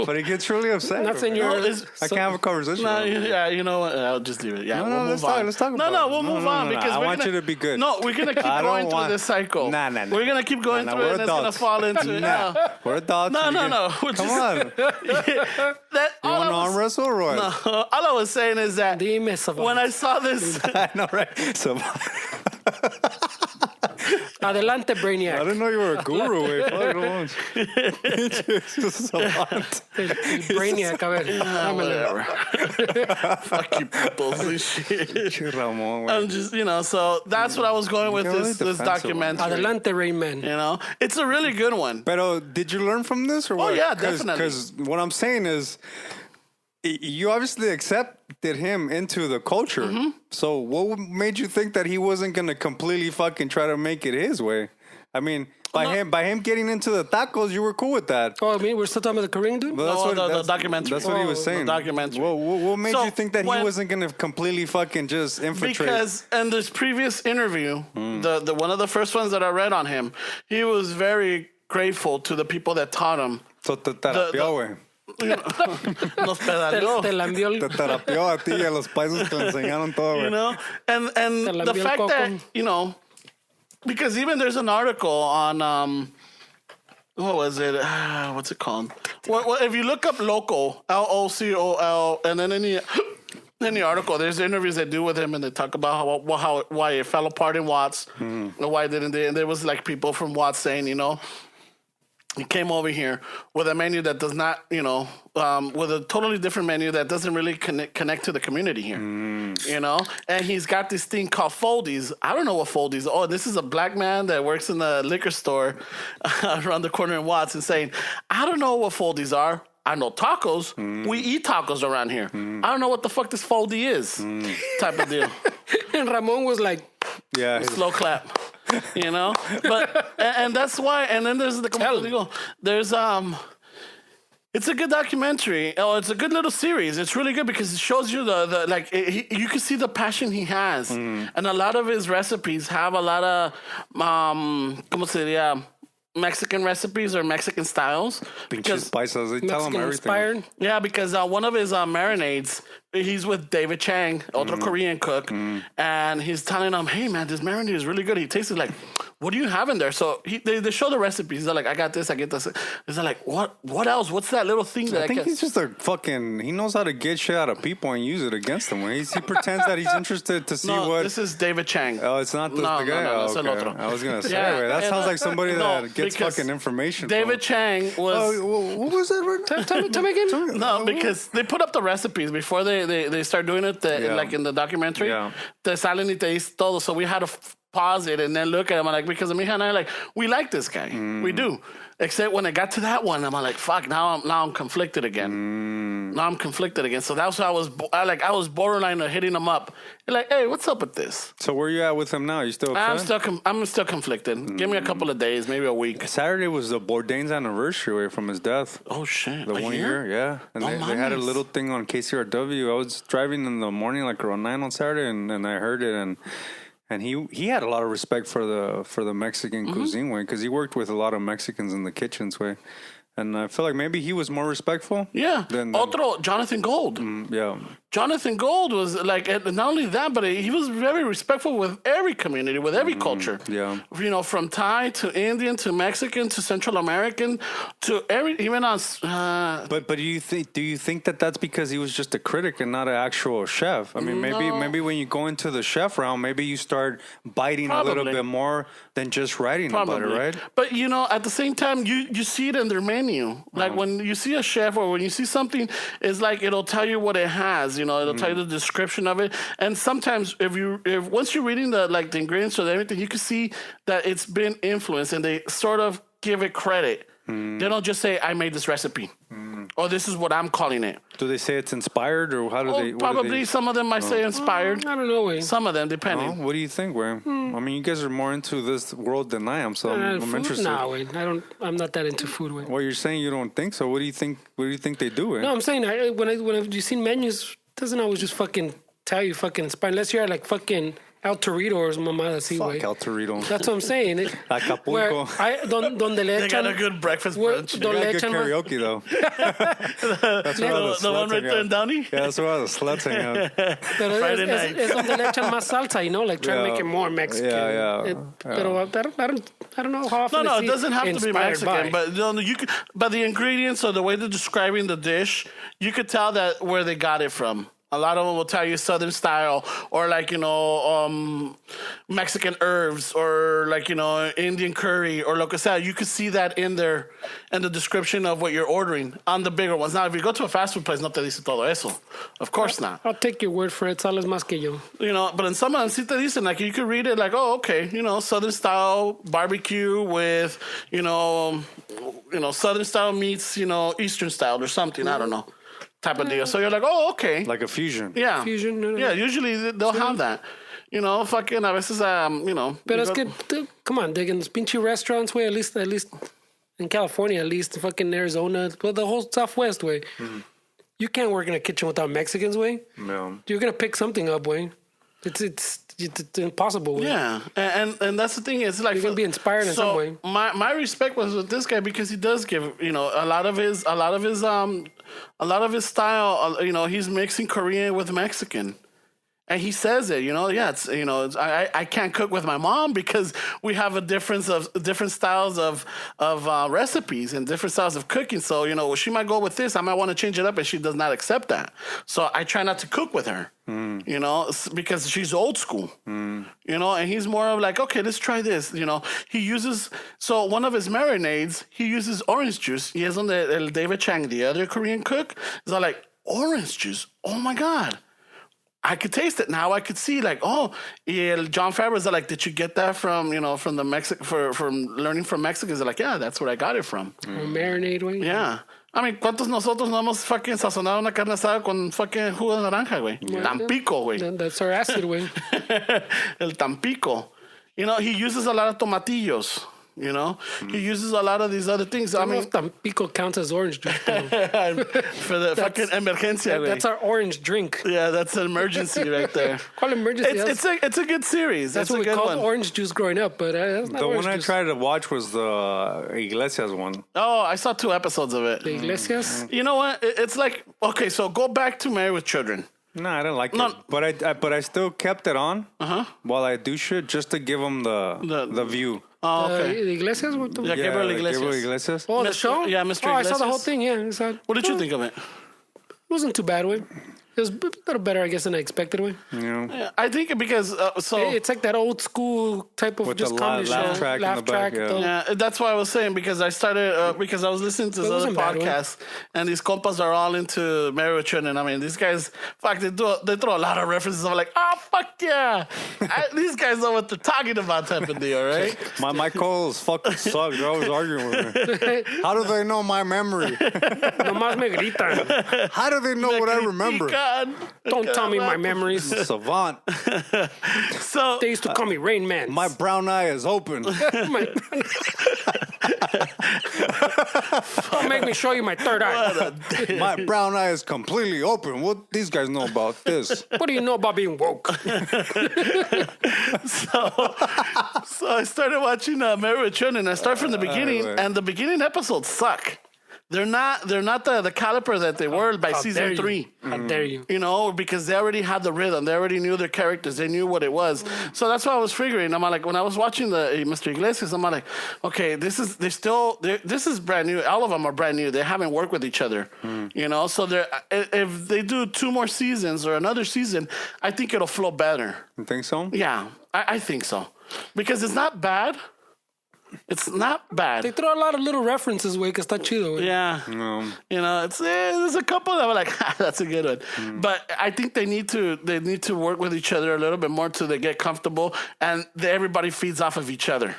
But he gets really upset. Not saying you're. I can't have a conversation. No, with him. yeah, you know what? I'll just leave it. Yeah, No, we'll let's move talk. on. Let's talk about it. We'll move on because I we're want gonna, you to be good. No, we're gonna keep going through this cycle. Nah. We're gonna keep going through it, and it's gonna fall into We're adults. No. Come on. You want to arm wrestle or what? No, all I was saying is that when I saw this, I know, right? So, Adelante, Brainiac. I didn't know you were a guru. Wait, Brainiac, a ver. whatever. Fuck you, people. Shit. Ramon, I'm just, so that's what I was going with this documentary. Adelante, Rain Man. It's a really good one. But did you learn from this or what? Oh yeah, definitely. Because what I'm saying is, you obviously accepted him into the culture. Mm-hmm. So what made you think that he wasn't going to completely fucking try to make it his way? I mean, by him getting into the tacos, you were cool with that. Oh, I mean, we're still talking about the Korean dude? Well, the documentary. That's what he was saying. The documentary. What made you think that he wasn't going to completely fucking just infiltrate? Because in this previous interview, the one of the first ones that I read on him, he was very grateful to the people that taught him. So te terapió, güey. Nos pedaleó. Te lambió Te terapió a ti y a los países que le enseñaron todo, güey. And the fact that, because even there's an article on, what was it? What's it called? Well, if you look up local, LOCOL, and then in the article, there's interviews they do with him, and they talk about why it fell apart in Watts, and why didn't they? And there was like people from Watts saying, he came over here with a menu that does not, with a totally different menu that doesn't really connect to the community here, And he's got this thing called foldies. I don't know what foldies are. Oh, this is a black man that works in the liquor store around the corner in Watts and saying, I don't know what foldies are. I know tacos. We eat tacos around here. I don't know what the fuck this foldy is, type of deal. And Ramon was like, yeah, slow clap. But and that's why. And then there's there's it's a good documentary. Oh, it's a good little series. It's really good because it shows you you can see the passion he has, and a lot of his recipes have a lot of ¿cómo se diría? Mexican recipes or Mexican styles. Because spices, they tell him everything. Inspired. Yeah, because one of his marinades, he's with David Chang, otro Korean cook, and he's telling him, hey, man, this marinade is really good. He tastes it like, what do you have in there? So they show the recipes. They're like, I got this, I get this. He's like, what else? What's that little thing that I think get? he's just he knows how to get shit out of people and use it against them. He pretends that he's interested to see what. This is David Chang. Oh, it's not the guy? No, it's okay. otro. I was going to say, that sounds like somebody that gets fucking information. David Chang was. What was that? Tell me again. No, because they put up the recipes before they start doing it, like in the documentary. Yeah. Te salen y te dice todo. So we had to pause it and then look at him. I'm like, because Mija and I we like this guy. We do. Except when I got to that one, I'm like, fuck, now I'm conflicted again. Now I'm conflicted again. So that's why I was borderline of hitting him up. Like, hey, what's up with this? So where you at with him now? You still upset? I'm still conflicted. Give me a couple of days, maybe a week. Saturday was the Bourdain's anniversary from his death. Oh, shit. The 1 year, yeah. And they had a little thing on KCRW. I was driving in the morning, like around 9 on Saturday, and I heard it, and he had a lot of respect for the Mexican cuisine way, because he worked with a lot of Mexicans in the kitchens way, and I feel like maybe he was more respectful. Yeah. Otro Jonathan Gold. Yeah. Jonathan Gold was like, not only that, but he was very respectful with every community, with every culture. Yeah. From Thai to Indian to Mexican to Central American to even on. But do you think that that's because he was just a critic and not an actual chef? I mean, maybe when you go into the chef realm, maybe you start biting a little bit more than just writing about it, right? But at the same time, you see it in their menu. Like when you see a chef or when you see something, it's like it'll tell you what it has. It'll tell you the description of it. And sometimes if once you're reading the ingredients or everything, you can see that it's been influenced, and they sort of give it credit. They don't just say, I made this recipe. Or this is what I'm calling it. Do they say it's inspired, or how do they? Probably some of them might say inspired. I don't know, Wayne. Some of them, depending. What do you think, Wayne? I mean, you guys are more into this world than I am, so I'm interested. No, Wayne. I'm not that into food, Wayne. Well, you're saying you don't think so. What do you think? What do you think they do? Wayne? No, I'm saying when you've seen menus, it doesn't always just fucking tell you fucking inspired, unless you're at fucking El Torito or mamada así, Fuck güey. El Torito. That's what I'm saying. Acapulco. Donde le They got a echan... good breakfast where- brunch. donde They le got good echan más- karaoke, though. That's where all The one sluts right hang there in out. Downey? Yeah, that's where all the sluts hang out. Pero Friday night. es donde le echan más salsa, you know, like trying to Yeah. make it more Mexican. Yeah. Pero I don't know how often No, I it see doesn't have to be inspired Mexican, by. but you could, by the ingredients or the way they're describing the dish, you could tell that where they got it from. A lot of them will tell you Southern style or like, Mexican herbs or like, Indian curry or lo que sea. You could see that in there in the description of what you're ordering on the bigger ones. Now, if you go to a fast food place, no te dice todo eso. Of course not. I'll take your word for it. Sabes más que yo. But in some of them, sí te dicen, like, you could read it like, oh, okay, Southern style barbecue with, Southern style meets, Eastern style or something. I don't know. Type of deal. So you're like, oh, okay. Like a fusion. Yeah. Fusion, no. Yeah, usually they'll have that. Fucking a veces, Pero es que, come on, dig in those pinchy restaurants, way, at least in California, at least fucking Arizona, but the whole Southwest, way. You can't work in a kitchen without Mexicans, way. No. You're gonna pick something up, way. It's impossible, way. Yeah, and that's the thing. It's like You're gonna be inspired in some way. My respect was with this guy because he does give a lot of his style. He's mixing Korean with Mexican. And he says it, I can't cook with my mom because we have a difference of different styles of recipes and different styles of cooking. So, she might go with this. I might want to change it up and she does not accept that. So I try not to cook with her, because she's old school, and he's more of like, okay, let's try this. He uses, so one of his marinades, he uses orange juice. He has on the David Chang, the other Korean cook. He's all like, orange juice? Oh my God. I could taste it now. I could see like, oh, John Favreau's like, did you get that from from the from learning from Mexicans? They're like, yeah, that's where I got it from. Marinade, güey. Yeah. I mean, ¿cuántos nosotros no hemos fucking sazonado una carne asada con fucking jugo de naranja, güey? Tampico, güey. That's our acid, güey. El Tampico. He uses a lot of tomatillos. He uses a lot of these other things. I mean, if Tampico counts as orange juice. For the fucking emergencia, güey. That's our orange drink. Yeah, that's an emergency right there. Call emergency. It's a good series. That's what we good called one. orange juice growing up, but that's not The orange one I juice. tried to watch was the Iglesias one. Oh, I saw 2 episodes of it. The Iglesias. You know what? It's like, okay, so go back to Married with Children. No, I didn't like No. it. But I still kept it on while I do shit just to give them the view. Oh, okay. The Iglesias? What the Yeah, Gabriel Iglesias. Gabriel Iglesias. Oh, the Mr. show? Yeah, Mr. Oh, I saw the whole Iglesias. thing, yeah. What did you think of it? It wasn't too bad, way. It was a little better, I guess, than I expected, way. Yeah. I think because, It's like that old school type of With just the comedy laugh show. track in the back, yeah. though. yeah, that's why I was saying, because I started, because I was listening to this It other wasn't bad, podcast, and these compas are all into Married with Children. I mean, these guys, fuck, they throw a lot of references. I'm like, oh, fuck yeah. These guys know what they're talking about type of deal, right? My calls fucking suck. They're always arguing with me. How do they know my memory? Nomás me gritan. How do they know what I remember? Don't tell me my memories. Savant. So, They used to call me Rain Man. My brown eye is open. Don't make me show you my third eye. My brown eye is completely open. What these guys know about this? What do you know about being woke? So I started watching Married with Children, and I start from the beginning, right. and the beginning episodes suck. They're not the caliber that they were by How dare season you. 3. How dare you? Because they already had the rhythm. They already knew their characters. They knew what it was. So that's what I was figuring. I'm like, when I was watching the Mr. Iglesias, I'm like, okay, this is brand new. All of them are brand new. They haven't worked with each other. So if they do 2 more seasons or another season, I think it'll flow better. You think so? Yeah, I think so. Because it's not bad. It's not bad. They throw a lot of little references, güey, que está chido, güey. Yeah. There's a couple that were like, that's a good one. But I think they need to work with each other a little bit more till they get comfortable and everybody feeds off of each other.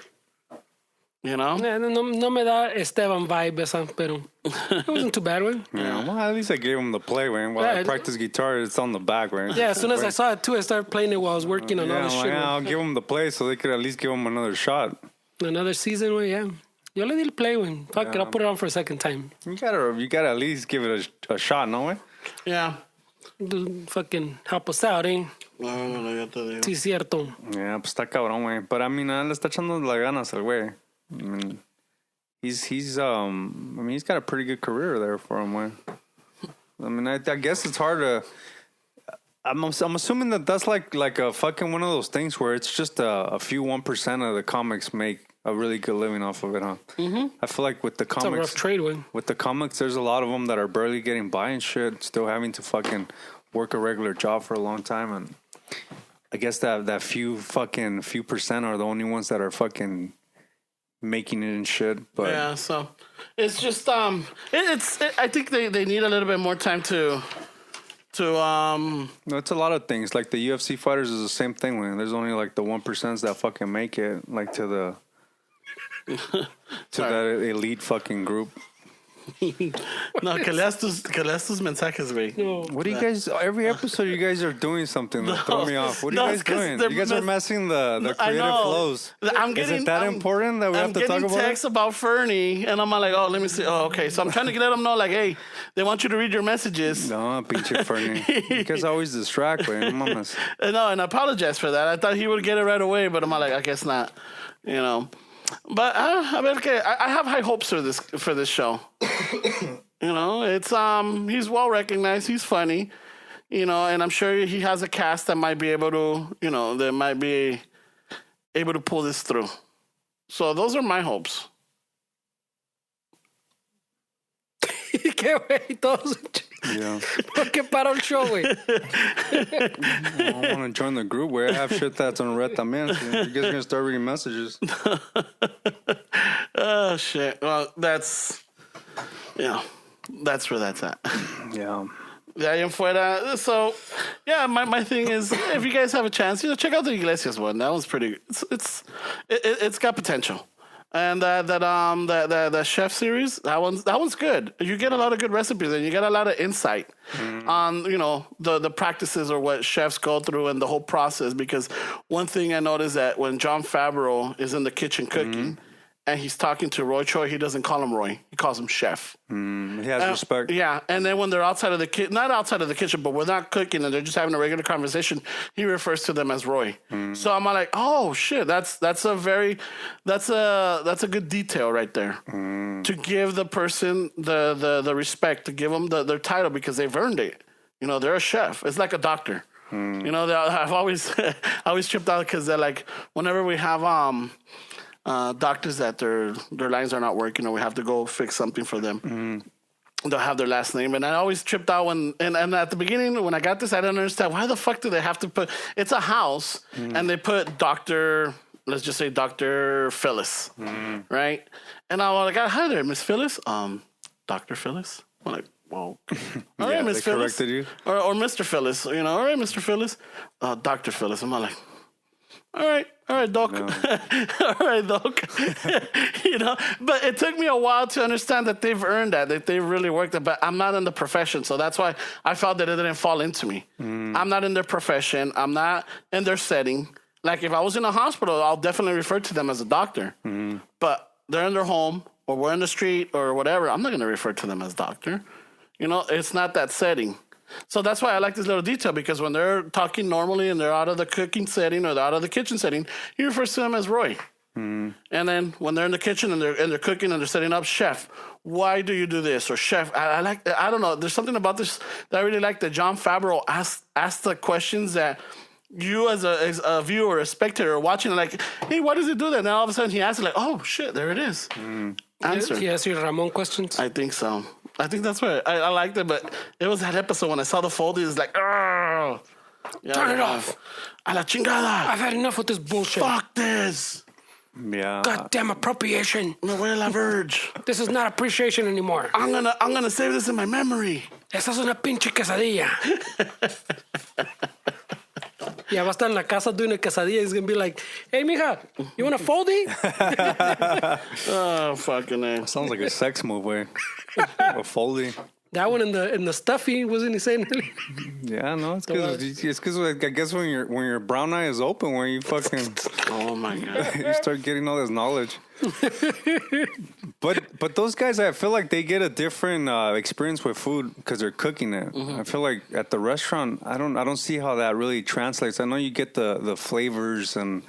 No me da Esteban vibe esa, pero it wasn't too bad, güey. Yeah. Well, at least I gave him the play, man. While I practice guitar, it's on the back, right? Yeah, as soon as I saw it too, I started playing it while I was working on all this shit. I'll give him the play so they could at least give him another shot. Another season, güey, yeah. Yo le di el play, güey. Fuck it, I'll put it on for a second time. You gotta at least give it a shot, no way? Yeah. fucking help us out, eh? No, ya te digo. Sí, cierto. Yeah, pues está cabrón, güey. But I mean, le está echando las ganas el güey. I mean, he's got a pretty good career there for him, güey. I mean, I guess it's hard to. I'm assuming that's like a fucking one of those things where it's just a few 1% of the comics make a really good living off of it, huh? Mm-hmm. I feel like with the comics, It's a rough trade, way. With the comics, there's a lot of them that are barely getting by and shit, still having to fucking work a regular job for a long time, and I guess that few percent are the only ones that are fucking making it and shit. But yeah, so it's just I think they need a little bit more time to no, it's a lot of things. Like the UFC fighters is the same thing, man. There's only like the 1% that fucking make it, like to the that elite fucking group. No, que leas tus mensajes, güey. No. What do you guys? Every episode, you guys are doing something that throw me off. What are you guys doing? You guys are messing the creative flows. Is it that important that we have to talk about? I'm getting texts about Fernie, and I'm like, oh, let me see. Oh, okay. So I'm trying to let them know, like, hey, they want you to read your messages. No, pinche Fernie. You guys always distract, güey. No mames. No, and I apologize for that. I thought he would get it right away, but I'm like, I guess not. You know. But I have high hopes for this show. You know, it's he's well recognized, he's funny, you know, and I'm sure he has a cast that might be able to, you know, that might be able to pull this through. So those are my hopes. Qué güey, todos. Yeah. ¿Por qué paró el show, güey? I want to join the group where I have shit that's on red también. So you guys are gonna start reading messages. Oh shit! Well, that's where that's at. Yeah. De ahí en fuera. So, yeah, my thing is, if you guys have a chance, you know, check out the Iglesias one. That one's pretty. It's got potential. And that chef series, that one's good. You get a lot of good recipes and you get a lot of insight on, you know, the practices or what chefs go through and the whole process. Because one thing I noticed that when Jon Favreau is in the kitchen cooking and he's talking to Roy Choi, he doesn't call him Roy. He calls him chef. He has respect. Yeah, and then when they're outside of the kitchen, not outside of the kitchen, but we're not cooking and they're just having a regular conversation, he refers to them as Roy. So I'm like, oh shit, that's a good detail right there to give the person the respect, to give them their title because they've earned it. You know, they're a chef. It's like a doctor. You know, I've always tripped out because they're like, whenever we have doctors that their lines are not working or we have to go fix something for them. They'll have their last name. And I always tripped out and at the beginning, when I got this, I didn't understand why the fuck do they have to put, it's a house and they put Dr. Let's just say Dr. Phyllis, right? And I was like, hi there, Miss Phyllis. Dr. Phyllis? I'm like, well, all right, Miss Phyllis. Corrected you. Or Mr. Phyllis, you know, all right, Mr. Phyllis. Dr. Phyllis. I'm like, all right, Doc. No. All right, Doc. You know, but it took me a while to understand that they've earned that they've really worked it. But I'm not in the profession, so that's why I felt that it didn't fall into me. I'm not in their profession. I'm not in their setting. Like if I was in a hospital, I'll definitely refer to them as a doctor. But they're in their home or we're in the street or whatever. I'm not going to refer to them as doctor. You know, it's not that setting. So that's why I like this little detail, because when they're talking normally and they're out of the cooking setting or they're out of the kitchen setting, he refers to them as Roy. And then when they're in the kitchen and they're cooking and they're setting up, chef, why do you do this? Or chef, I like, I don't know. There's something about this that I really like, that Jon Favreau asks the questions that you as a viewer, a spectator watching, like, hey, why does he do that? And all of a sudden he asks, like, oh shit, there it is. Answer. He asked you Ramon questions? I think so. I think that's why I liked it, but it was that episode when I saw the folding, it's like, oh, turn it off. A la chingada. I've had enough with this bullshit. Fuck this. Yeah. Goddamn appropriation. Me voy a la verge. This is not appreciation anymore. I'm gonna save this in my memory. Esa es una pinche quesadilla. Yeah, va a estar en la casa doing a quesadilla. He's going to be like, hey, mija, you want a foldy? Oh, fucking A. Sounds like a sex move, way. A foldy. That one in the stuffy, wasn't he saying? Yeah, no, it's because I guess when your brown eye is open, when you fucking oh my god, you start getting all this knowledge. But those guys, I feel like they get a different experience with food because they're cooking it. I feel like at the restaurant, I don't see how that really translates. I know you get the flavors and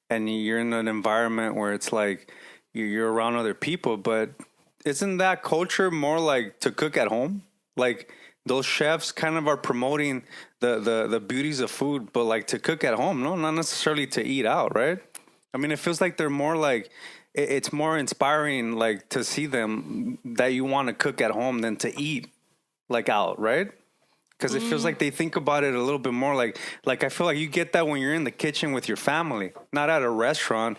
you're in an environment where it's like you're around other people, but isn't that culture more like to cook at home? Like those chefs kind of are promoting the beauties of food, but like to cook at home, no, not necessarily to eat out, right? I mean, it feels like they're more like, it's more inspiring, like to see them that you want to cook at home than to eat like out, right? Because it feels like they think about it a little bit more like I feel like you get that when you're in the kitchen with your family, not at a restaurant,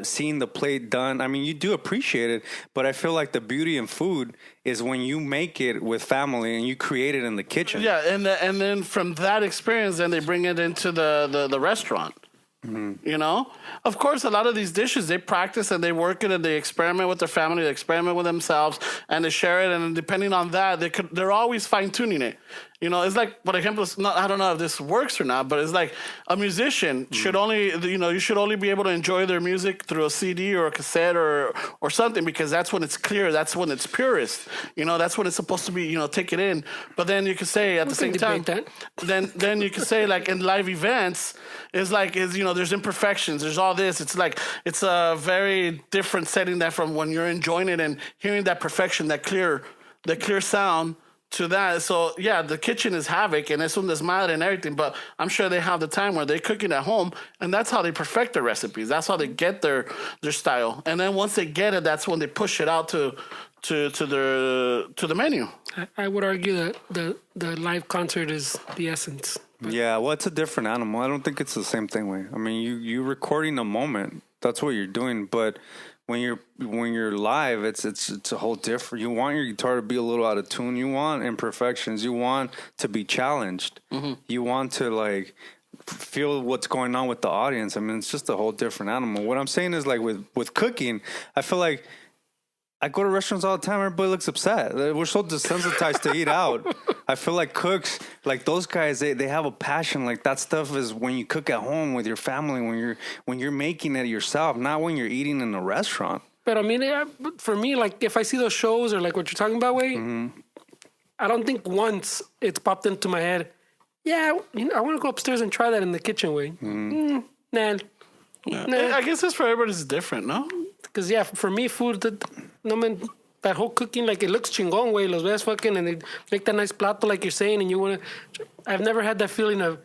seeing the plate done. I mean, you do appreciate it, but I feel like the beauty in food is when you make it with family and you create it in the kitchen. Yeah, and then from that experience, then they bring it into the restaurant. You know, of course, a lot of these dishes they practice and they work it and they experiment with their family, they experiment with themselves, and they share it. And depending on that, they're always fine tuning it. You know, it's like, for example, I don't know if this works or not, but it's like a musician should only, you should only be able to enjoy their music through a CD or a cassette or something, because that's when it's clear, that's when it's purest. You know, that's when it's supposed to be, take it in. But then you could say at the same time, then you could say like in live events, it's like, there's imperfections, there's all this. It's like, it's a very different setting that from when you're enjoying it and hearing that perfection, that clear sound. To that, so yeah, the kitchen is havoc and it's un desmadre and everything, but I'm sure they have the time where they're cooking at home, and that's how they perfect their recipes. That's how they get their style, and then once they get it, that's when they push it out to the menu. I would argue that the live concert is the essence. Yeah, well, it's a different animal. I don't think it's the same thing. Way. I mean, you recording a moment. That's what you're doing, but when you're live, it's a whole different. You want your guitar to be a little out of tune. You want imperfections. You want to be challenged. You want to like feel what's going on with the audience. I mean, it's just a whole different animal. What I'm saying is like with cooking, I feel like I go to restaurants all the time. Everybody looks upset. We're so desensitized to eat out. I feel like cooks, like those guys, they have a passion. Like that stuff is when you cook at home with your family, when you're making it yourself, not when you're eating in a restaurant. But I mean, for me, like if I see those shows or like what you're talking about, I don't think once it's popped into my head. Yeah, I want to go upstairs and try that in the kitchen. Nah. I guess it's for everybody's different, no? Because yeah, for me, food, that whole cooking, like it looks chingon, way los ves fucking, and they make that nice plato, like you're saying, and you want to. I've never had that feeling of,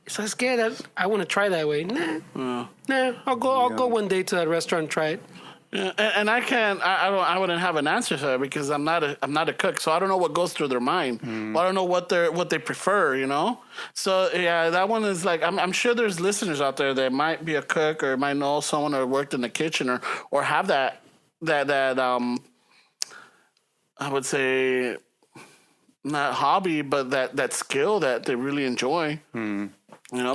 so scared that I want to try that way. Nah. I'll go one day to that restaurant and try it. Yeah, and I wouldn't have an answer to that because I'm not a cook, so I don't know what goes through their mind. I don't know what they prefer, So yeah, that one is like I'm sure there's listeners out there that might be a cook or might know someone or worked in the kitchen or have that I would say not hobby, but that skill that they really enjoy.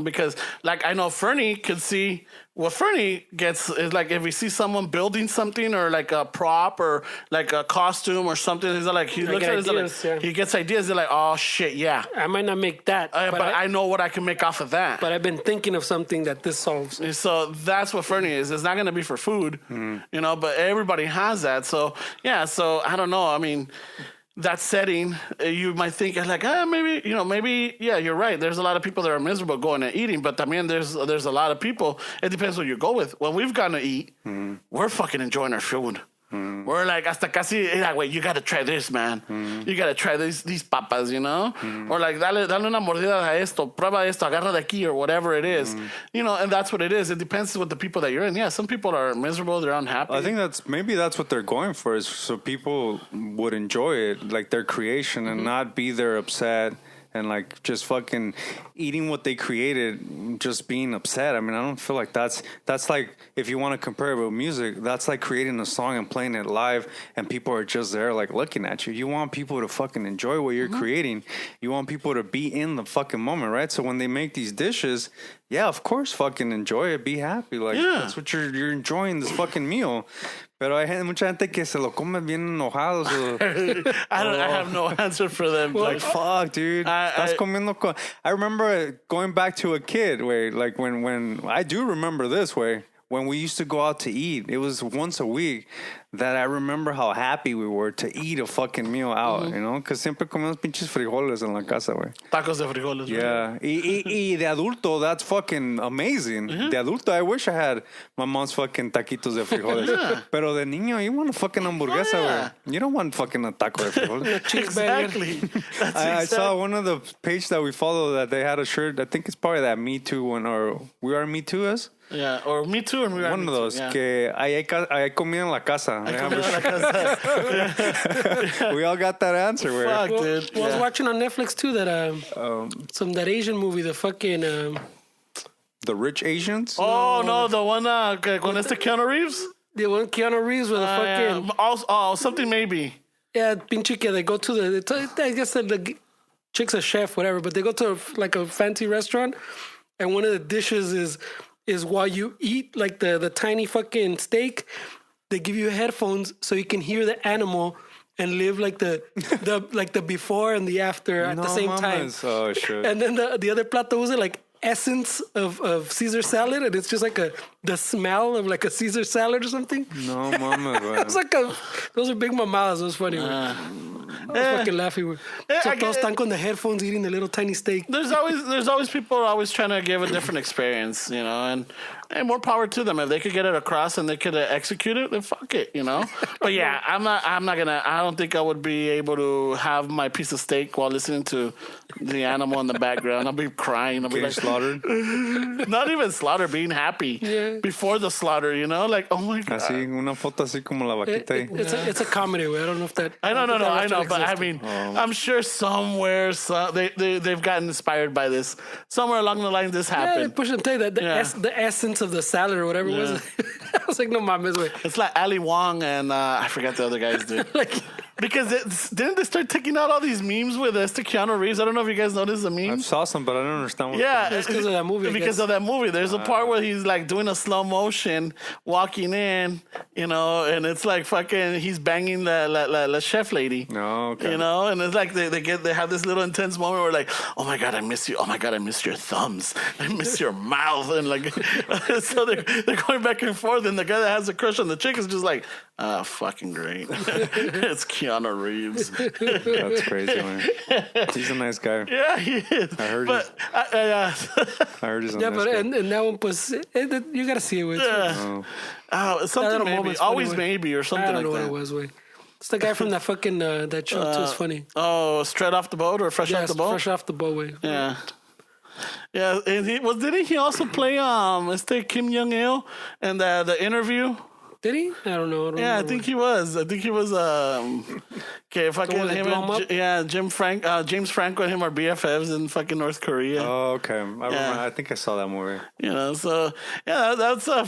Because like I know Fernie could see what Fernie gets is like if we see someone building something or like a prop or like a costume or something, he's like he looks at it, he gets ideas. They're like, oh shit, yeah. I might not make that, but I know what I can make off of that. But I've been thinking of something that this solves. So that's what Fernie is. It's not going to be for food, but everybody has that. So yeah, so I don't know. I mean. That setting, you might think like, maybe, yeah, you're right. There's a lot of people that are miserable going and eating, but I mean, there's a lot of people. It depends what you go with. When we've gone to eat, we're fucking enjoying our food. We're like, hasta casi, wait, you got to try this, man. You got to try these papas, Or like, dale una mordida a esto, prueba esto, agarra de aquí, or whatever it is. And that's what it is. It depends with the people that you're in. Yeah, some people are miserable, they're unhappy. I think that's what they're going for, is so people would enjoy it, like their creation, and not be there upset. And like just fucking eating what they created, just being upset. I mean, I don't feel like that's like, if you want to compare it with music, that's like creating a song and playing it live, and people are just there like looking at you. You want people to fucking enjoy what you're creating. You want people to be in the fucking moment, right? So when they make these dishes, yeah, of course, fucking enjoy it. Be happy. Like that's what you're enjoying, this fucking meal. Pero hay mucha gente que se lo come bien enojados. I have no answer for them. Like, fuck, dude. I remember going back to a kid way, like when I do remember this way. When we used to go out to eat, it was once a week. that I remember how happy we were to eat a fucking meal out, you know? Because siempre comíamos pinches frijoles en la casa, güey. Tacos de frijoles. Yeah. Y de adulto, that's fucking amazing. De adulto, I wish I had my mom's fucking taquitos de frijoles. Pero de niño, you want a fucking hamburguesa, güey. You don't want fucking a taco de frijoles. Exactly. I saw one of the page that we follow that they had a shirt. I think it's probably that Me Too one, or We Are Me Too is. Yeah, or Me Too and We Are One Me of those. Too, yeah. Que hay comida en la casa. We all got that answer. Where Fuck, Well, dude. I was Yeah. watching on Netflix too that that Asian movie, the fucking the rich Asians. Oh, no, the one con este Keanu Reeves? the one Keanu Reeves with the fucking Yeah. Also, something maybe. yeah, pinche que they go to I guess the chick's a chef, whatever, but they go to like a fancy restaurant, and one of the dishes is while you eat like the tiny fucking steak, they give you headphones so you can hear the animal and live like the like the before and the after at the same time. Oh shit. And then the other plato was like essence of Caesar salad, and it's just like the smell of like a Caesar salad or something. No mames, güey. It's like those are big mamadas. It was funny. I was fucking laughing. So I todos get- están con the headphones eating the little tiny steak. There's always people always trying to give a different experience, you know, and more power to them. If they could get it across and they could execute it, then fuck it, you know. But yeah, I don't think I would be able to have my piece of steak while listening to the animal in the background. I'll be crying. I'll be Getting like, slaughtered. not even slaughter, being happy before the slaughter, you know, like, oh my god. Así, una foto así como la vaquita ahí. It's a comedy. I don't know if that. I know, but I existed. mean, I'm sure somewhere they've gotten inspired by this. Somewhere along the line, this Yeah, they happened. push and tell you that Yeah. the essence of the salad or whatever it was. I was like, no mames, güey. It's like Ali Wong and I forgot the other guys did. Like, Because didn't they start taking out all these memes with Keanu Reeves? I don't know if you guys noticed the I memes. saw some, but I don't understand what. Yeah, It's 'cause of that movie, I Because guess. of that movie, there's a part where he's like doing a slow motion, walking in, you know, and it's like fucking he's banging the chef lady. No, okay. You know, and it's like they have this little intense moment where like, oh my god, I miss you. Oh my god, I miss your thumbs. I miss your mouth. And like, so they're going back and forth. And the guy that has a crush on the chick is just like, fucking great. It's Keanu Reeves. That's crazy, man. He's a nice guy. Yeah, he is. I heard but I heard he's a yeah, nice but guy. and that one was you gotta see it with. Oh. something little maybe, moment's funny, always way. maybe, or I something don't know like what that. it was. Way. It's the guy from that fucking that show too. It's funny. Oh, straight off the boat or fresh Yeah, off the boat? fresh off the boat. Way. Yeah. Yeah, and didn't he also play Kim Jong Il in the interview? Did he? I don't know. Yeah, I think he was. Okay, fucking one that him blew him and up? James Franco and him are BFFs in fucking North Korea. Oh, okay. I think I saw that movie. You know, so yeah, that's so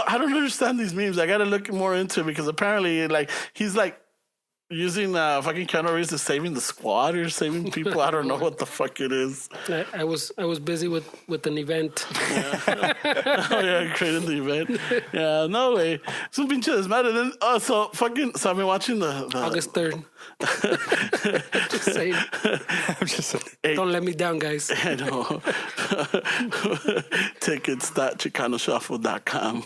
I don't understand these memes. I gotta look more into it because apparently, like, he's like using fucking Keanu Reeves to saving the squad or saving people. I don't know what the fuck it is. I was busy with an event. Oh yeah, creating the event. Yeah, no way. So pinche desmadre. Then so I've been watching the August 3rd. Just saying. I'm just Don't let me down, guys. I know. Tickets.chicanoshuffle.com.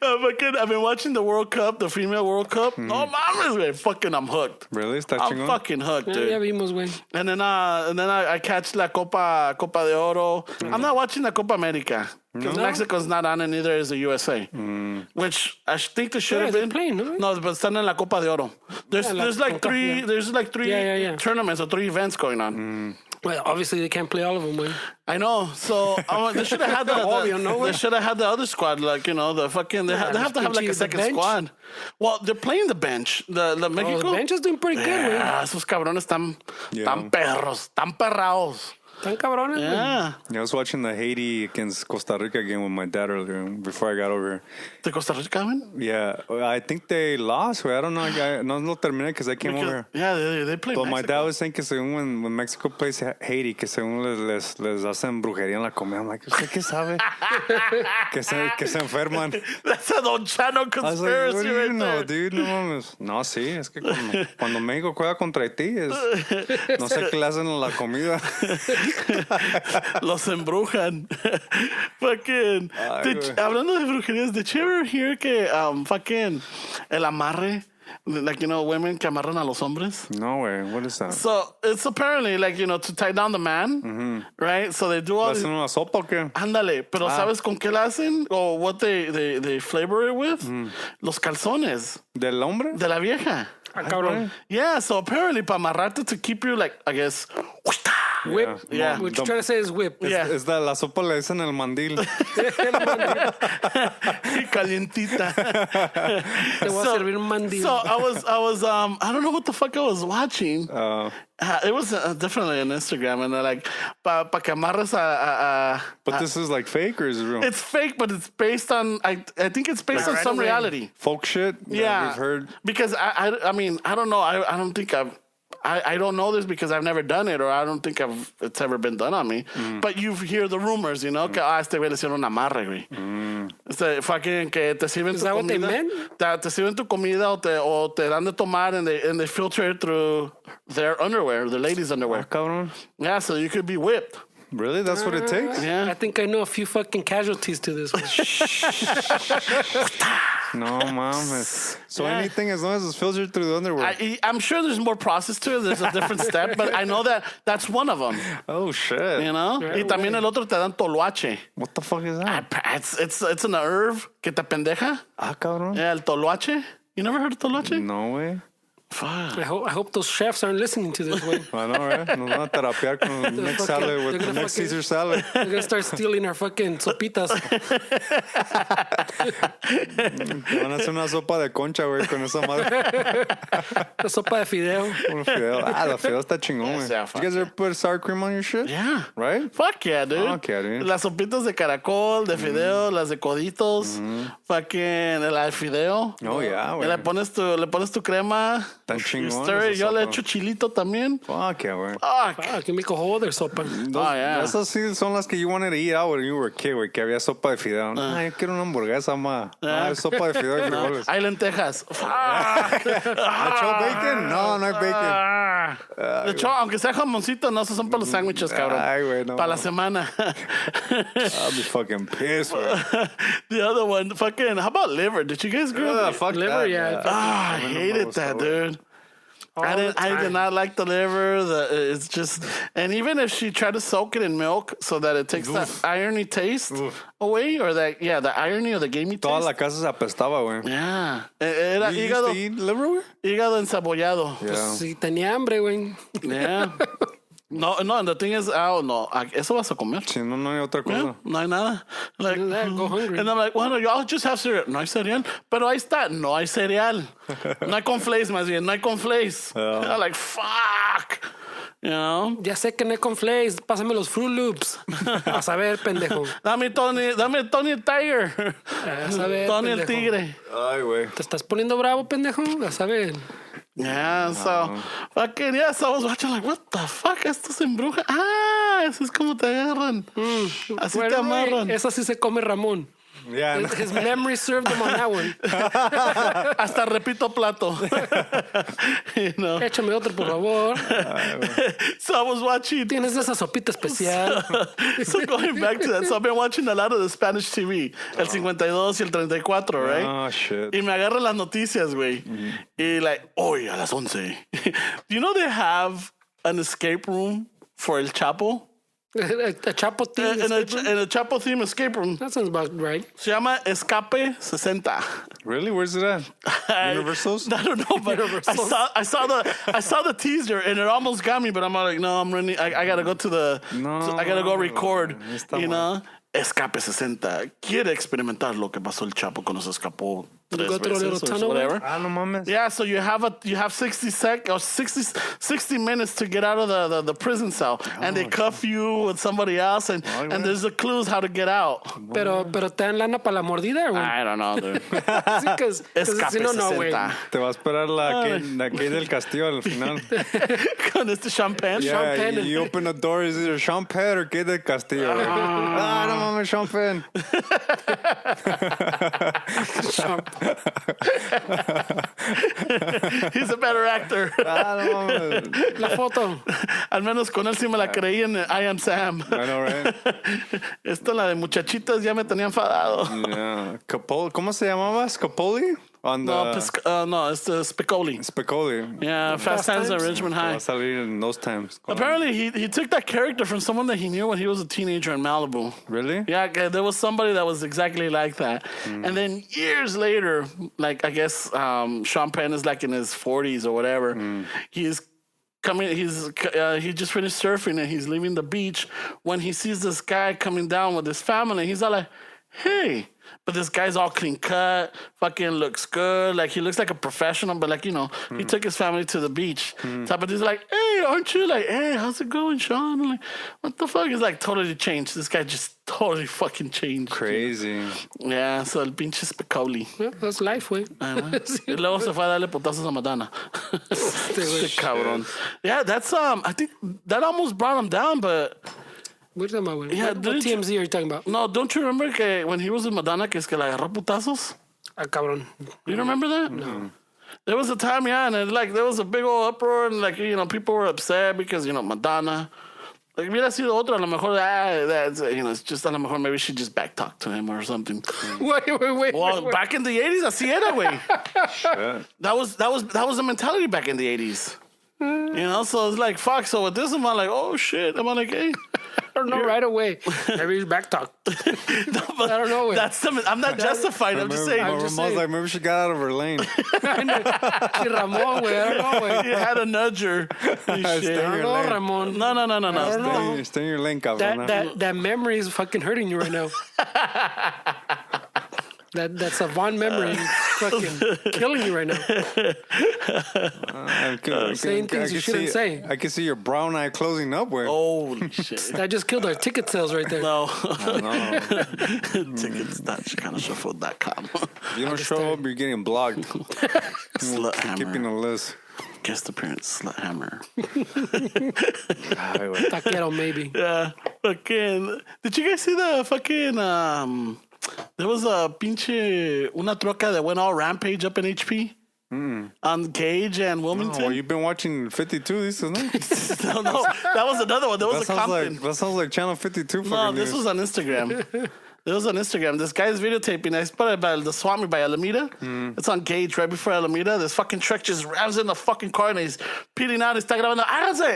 I've been watching the World Cup, the female World Cup. Oh, mames, I'm hooked. really? Está I'm chingón? fucking hooked, dude. Yeah, vimos, güey. And then I catch la Copa de Oro. I'm not watching the Copa America because No? Mexico's not on, and neither is the USA. Which I think they should Yeah, have they're been. playing, no? No, but están en la Copa de Oro. There's la like Copa, three. yeah. There's like three Yeah. tournaments or 3 events going on. Well, obviously they can't play all of them, güey. I know. So they should have had Obvio, no, they güey. should have had the other squad, like, you know, the fucking. They have to have like a the second bench. squad. Well, they're playing the bench. The Mexico. Oh, the bench is doing pretty good, güey. Yeah, esos cabrones Yeah. tan perros, tan perraos. Están cabrones, güey. Yeah. Yeah, I was watching the Haiti against Costa Rica game with my dad earlier before I got over here. De Costa Rica, man? Yeah, I think they lost. I don't know. No lo terminé because I came over here. Yeah, they play But Mexico. my dad was saying que según when Mexico plays Haiti, que según les hacen brujería en la comida. I'm like, ¿usted qué sabe? que se enferman. That's a Don Chano I was like, conspiracy what do you right know, there. dude? No mames. No, sí, es que cuando México juega contra Haití, no sé qué le hacen a la comida. Los embrujan. Fucking. Hablando de brujerías, did you ever hear que fucking el amarre? Like, you know, women que amarran a los hombres. No way. What is that? So it's apparently like, you know, to tie down the man, right? So they do all ¿Hacen una sopa o qué? Ándale, pero ¿sabes con qué la hacen? Or what they flavor it with? Los calzones. ¿Del hombre? De la vieja. Cabrón. Yeah, so apparently para amarrarte to keep you like, I guess, Whip. Yeah. What you're trying to say is whip. Yeah. Es de la sopa le dicen el mandil. Calientita. Te voy a servir un mandil. So I was I don't know what the fuck I was watching. It was definitely on Instagram, and they're like, pa que amarres But this is like fake or is it real? It's fake, but it's based on. I think it's based on some reality. Folk shit. Yeah, We've heard. Because I mean I don't know. I don't think I don't know this because I've never done it, or I don't think it's ever been done on me. But you hear the rumors, you know, que este güey le hicieron un amarre, güey. Fucking que te sirven Is tu that what they comida. meant? Te sirven tu comida o te dan de tomar and they filter it through their underwear, the ladies' underwear. Cabrón. Yeah, so you could be whipped. Really? That's what it takes? Yeah. I think I know a few fucking casualties to this one. No, mames. So anything as long as it's filtered through the underwear. I'm sure there's more process to it. There's a different step, but I know that's one of them. Oh, shit. You know? Y también el otro te dan toluache. What the fuck is that? It's an herb que te pendeja. Cabrón. Yeah, el toluache. You never heard of toluache? No, way. Fuck. I hope those chefs aren't listening to this one. I know, right? Nos van a terapiar con next salad with the next Caesar salad. They're gonna start stealing our fucking sopitas. Van a hacer una sopa de concha, güey, con esa madre. La sopa de fideo. Un fideo. La fideo está chingón, güey. Yeah, You guys ever put sour cream on your shit? Yeah. Right? Fuck yeah, dude. Fuck yeah, dude. Las sopitas de caracol, de fideo, las de coditos. Fucking la de fideo. Oh, yeah, Y güey. le pones tu crema. Tan you chingón stir it. esa Yo le sopa. echo chilito también. Fuck yeah, güey. Fuck. Ah, que me cojo de sopa. Yeah. Esas sí son las que you wanted to eat out when you were a kid, güey, que había sopa de fideo. Yo quiero una hamburguesa, ma. No, es sopa de fideo y frijoles. Hay lentejas. Fuck. ¿Le echó bacon? No, no hay bacon. De hecho, aunque sea jamoncito, no, esos son para los sándwiches, cabrón. Ay, güey, no. Para la semana. I'll be fucking pissed, güey. The other one, fucking, how about liver? Did you guys grow up? Fuck Liver, that. yeah. I A mí no me hated gusta, that, güey. dude. I did not like the liver. It's just, and even if she tried to soak it in milk so that it takes that irony taste away, or that, the irony or the gamey Toda taste. la casa se apestaba, güey. Yeah. Era You hígado, used to eat liver, güey? hígado encebollado. Yeah. Si tenía hambre, güey. Yeah. No, the thing is, no, eso vas a comer. Si no, no hay otra cosa. Yeah, no hay nada. Like, Go hungry. and I'm like, bueno, y'all just have cereal. No hay cereal. Pero ahí está, no hay cereal. No hay cornflakes, más bien, no hay cornflakes. Yeah. I'm like, fuck. You know? Ya sé que no hay cornflakes. Pásame los Fruit Loops. A saber, pendejo. Dame Tony el Tiger. A saber, Tony el pendejo. Tigre. Ay, güey. ¿Te estás poniendo bravo, pendejo? A saber. Yeah, so, fucking, yes, I was watching like, what the fuck, esto se embruja. Eso es como te agarran. Así te Bueno, amarran. esa sí se come Ramón. Yeah, no. His memory served him on that one. Hasta repito plato. You know? Échame otro, por favor. So I was watching. Tienes esa sopita especial. So going back to that, so I've been watching a lot of the Spanish TV, el 52 y el 34, right? Oh, shit. Y me agarran las noticias, güey. Y like, hoy a las 11. Do you know they have an escape room for El Chapo? A Chapo theme. In a Chapo theme escape room. That sounds about right. Se llama Escape 60. Really? Where's it at? Universal's? I don't know, but I saw the teaser and it almost got me, but I'm like, no, I'm running. I gotta go to the. I gotta go record. You know, Escape 60. Quiere experimentar lo que pasó el Chapo cuando se escapó You tres go through a little veces or tunnel, whatever. Ah, no mames. Yeah, so you have 60 minutes to get out of the prison cell, and they cuff you with somebody else, and there's the clues how to get out. Pero te dan lana para la mordida, güey. I don't know, dude. Sí, because Escape si no, güey. 60. Te va a esperar la Kate del Castillo al final. Con este champagne. Yeah, Champagne. you open the door, is either Champagne or Kate del Castillo. No mames, Champagne. He's a better actor. La foto. Al menos con él sí me la creí en I Am Sam. I know, right? Esta, la de muchachitas, ya me tenía enfadado. Yeah. Capoli. ¿Cómo se llamaba? Scapoli? On the... No, it's the Spicoli. Spicoli. Yeah, Fast Times at Ridgemont Va High. a salir in those times. Apparently, he took that character from someone that he knew when he was a teenager in Malibu. Really? Yeah, there was somebody that was exactly like that. And then years later, like, I guess Sean Penn is like in his 40s or whatever. He just finished surfing and he's leaving the beach when he sees this guy coming down with his family. He's all like, hey. But this guy's all clean cut, fucking looks good. Like, he looks like a professional, but, like, you know, he took his family to the beach. Type of dude's like, hey, aren't you? Like, hey, how's it going, Sean? I'm like, what the fuck? He's like, totally changed. This guy just totally fucking changed. Crazy. Yeah, so el pinche Spicoli. Yeah, that's life, güey. Y luego se fue a darle putazos a Madonna. Este cabrón. Yeah, that's, I think that almost brought him down, but... What are you talking about, güey? Yeah, What didn't TMZ are you talking about? No, don't you remember que when he was with Madonna, que es que la agarró putazos? Ah, cabrón. You remember that? No. There was a time, yeah, and there was a big old uproar, and, like, you know, people were upset because, you know, Madonna. Like, hubiera sido otro, a lo mejor, that's, you know, it's just, a lo mejor, maybe she just backtalked to him or something. Wait. Well, back in the 80s, así era, güey. Shit. That was the mentality back in the 80s. You know, so it's like, fuck, so with this, I'm like, oh, shit. I'm like, hey. I don't know right away. Maybe he's backtalk. No, but I don't know. I'm not justifying. I'm just saying. Ramon's like, maybe she got out of her lane. Ramon, güey. I don't know, güey. You had a nudger. I don't know, Ramon. No. I don't know. Stay in your lane, cabrón. That memory is fucking hurting you right now. That's a Vaughn memory fucking killing you right now. Saying things you shouldn't say. I can see your brown eye closing up, where. Holy shit. That just killed our ticket sales right there. No. No. Tickets.chicanoshuffle.com. If you don't show up, you're getting blocked. Slut hammer. Keeping a list. Guest appearance, Slut Hammer. Taquero, maybe. Yeah. Fucking. Did you guys see the fucking there was a pinche una troca that went all rampage up in HP on Gage and Wilmington. Oh, well, you've been watching 52 these no? No, that was another one. There was a Compton. That sounds like Channel 52. No, this was on Instagram. It was on Instagram. This guy's videotaping. I spotted it by the Swami by Alameda. It's on Gage right before Alameda. This fucking truck just rams in the fucking car and he's peeling out. He's grabando.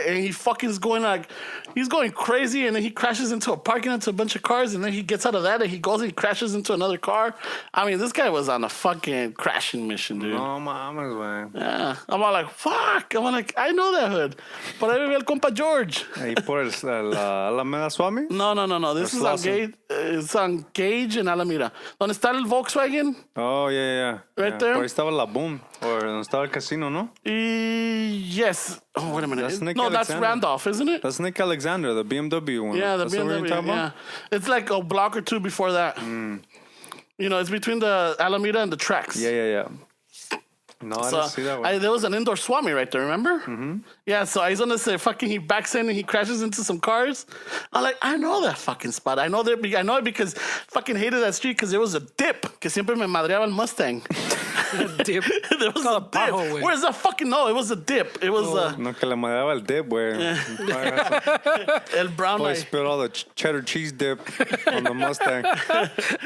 And he fucking is going like, he's going crazy. And then he crashes into a parking lot to a bunch of cars. And then he gets out of that and he goes and he crashes into another car. I mean, this guy was on a fucking crashing mission, dude. No mames, güey. Yeah. I'm all like, fuck. I'm like, I know that hood. Por ahí vive el compa George. Ahí por la Alameda Swami? No. This is on Gage. It's on Gage and Alameda. ¿Dónde está el Volkswagen? Oh, yeah. Right there? Por ahí estaba la Boom. Or donde estaba el casino, ¿no? Yes. Oh, wait a minute. That's Nick No, that's Alexander. Randolph, isn't it? That's Nick Alexander, the BMW one. Yeah, the That's what you're BMW. talking Yeah. about? It's like a block or two before that. You know, it's between the Alameda and the tracks. Yeah. No, I didn't see that one. There was an indoor Swami right there, remember? Mm-hmm. Yeah, so I was gonna say, fucking, he backs in and he crashes into some cars. I'm like, I know that fucking spot. I know it because fucking hated that street because there was a dip que siempre me madreaba el Mustang. Dip. There was a dip. Where's the fucking, no, it was a dip. It was No, que le mandaba el dip, güey. el brown Boy, eye. spilled all the cheddar cheese dip on the Mustang.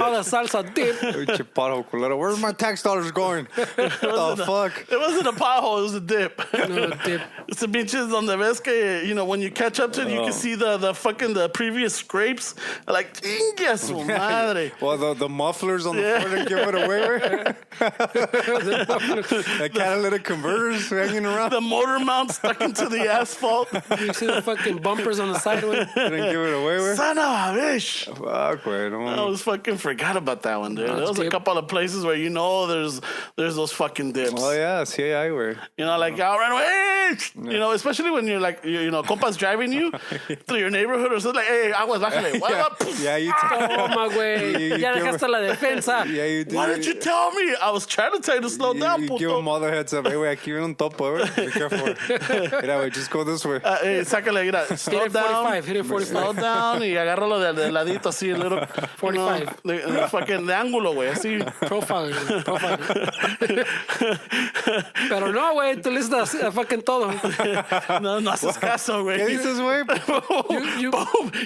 All the salsa dip. Pinche pothole culero. Where's my tax dollars going? What the fuck? It wasn't a pothole, it was a dip. No, dip. It's the bitches on the vez que, you know, when you catch up to it, you can see the previous scrapes. Like, inga su madre. Well, the mufflers on the floor didn't give it away, right? The catalytic converters hanging around. The motor mount stuck into the asphalt. You see the fucking bumpers on the sideway? Didn't give it away, right? Son of a bitch. Fuck, wait. I was fucking forgot about that one, dude. There was a dip. couple of places where you know there's those fucking dips. Oh, yeah. Sí, hay, güey. You know, like, y'all ran away. Hey, You know, especially when you're like, you know, compas driving you through your neighborhood or something like, hey, aguas, bájale. What up? Yeah, you Toma, güey. Ya dejaste la defensa. Yeah, you do. Why didn't you tell me? I was trying to tell you to slow down, You give puto. them all the heads up. Hey, güey, aquí viene un topo, güey. Be careful. Mira, güey, just go this way. Hey, sácale, mira, slow Hit it down. 45, hit it 45. Slow down y agárralo del ladito así, el little 45. You know, de fucking de ángulo, güey, así. Profile, güey, profile. Pero no, güey, tú listas a fucking todo. No haces caso, güey. ¿Qué dices, güey?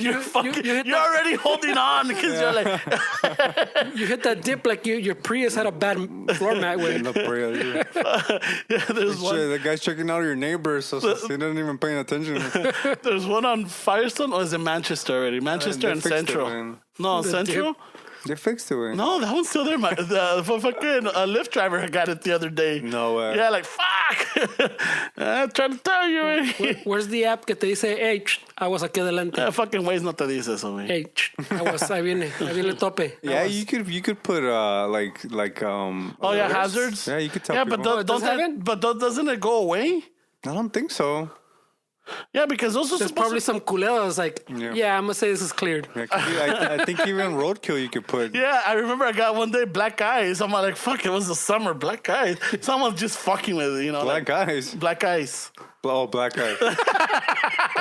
You're already holding on because you're like, You hit that dip like your Prius had a bad floor mat, güey. No, for real, yeah. yeah, there's one. Shit, the guy's checking out your neighbors, so he doesn't even paying attention. There's one on Firestone, or is it Manchester already? Manchester they and fixed it, Central. man. No, The Central? They fixed it, güey. No, that one's still there. The fucking Lyft driver got it the other day. No way. Yeah, like, fuck. I'm trying to tell you, güey. Where's the app que te dice, hey, aguas aquí adelante? Fucking Waze no te dice eso, güey. Hey, aguas, ahí viene el tope. Yeah, Aguas. you could put like Oh, yeah, alerts. hazards? Yeah, you could tell Yeah, people. but doesn't it go away? I don't think so. Yeah, because those are There's supposed probably to... some culeros like, yeah, I'm gonna say this is cleared. Yeah, I think even roadkill you could put. Yeah, I remember I got one day black eyes. I'm like, fuck, it was the summer, black eyes. Someone just fucking with it, you know. Black eyes. Black eyes. Oh, black eyes.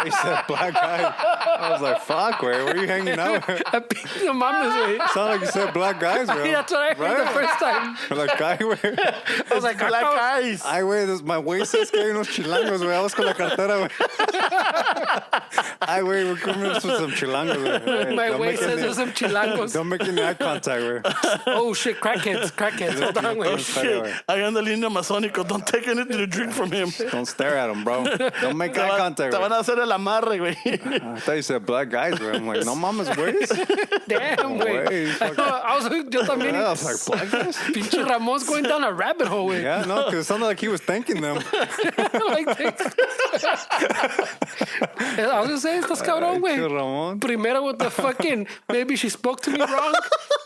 He said black eyes. I was like, fuck, where are you hanging out? No mames, güey. Sound like you said black guys, bro. Yeah, that's what I heard the first time. Like, guy, güey. I was like, Black eyes. Ay, güey, my waist es que hay unos chilangos, güey. I was con la cartera, güey. Ay, güey, we're coming with some chilangos, güey. My Don't way make says any- there's some chilangos. Don't make any eye contact, güey. Oh shit, crackheads. Hold on, güey. Shit. I am the línea masónico. Don't take anything to drink from him. Don't stare at him, bro. Don't make eye contact, Te van güey. a hacer el amarre, güey. I thought you said black guys, güey. I'm like, no mamas, waist? Damn, güey. Güey, fucking- Yo también. Yeah, I was like, black guys? Pinche Ramon's going down a rabbit hole, güey. Yeah, no, because it sounded like he was thanking them. Like, I was gonna say, estás cabrón, Pinche güey. Ramon. Primero with the fucking, maybe she spoke to me wrong,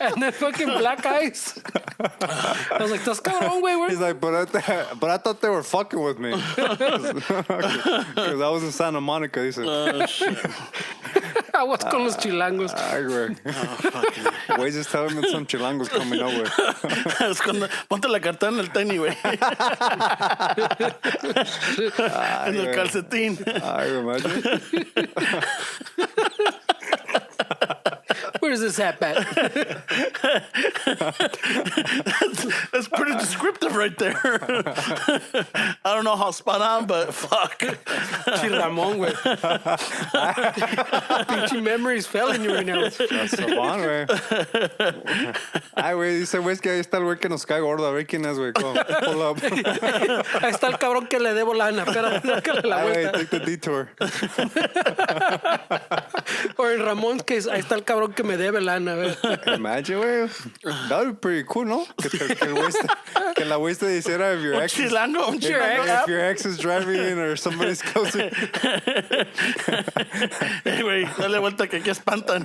and then fucking black eyes. I was like, estás cabrón, güey. He's like, but I thought they were fucking with me. Because I was in Santa Monica, he said. Aguas con los chilangos. Ay, güey. Güey, just tell him that some chilangos coming over. Es cuando ponte la cartera en el tenis, güey. En el güey. calcetín. Ay, imagine. Where's this app at? That's pretty descriptive right there. I don't know how spot on, but fuck. Pinche Ramon, güey. Pinche memories failing you right now. Sabón, güey. Ay, güey, dice, güey, es que ahí está el güey que nos cae gordo. A ver quién es, güey. Go, pull up. Ahí está el cabrón que le debo lana. Espérate, dácale la Ay, güey, vuelta. take the detour. O el Ramón, que ahí está el cabrón que me debe lana. A ver. Imagine, güey. That would be pretty cool, ¿no? Que la güey te dijera if your ex is... Chilango, un If, chilango. if your ex is driving or somebody's closing. Güey, dale vuelta que aquí espantan.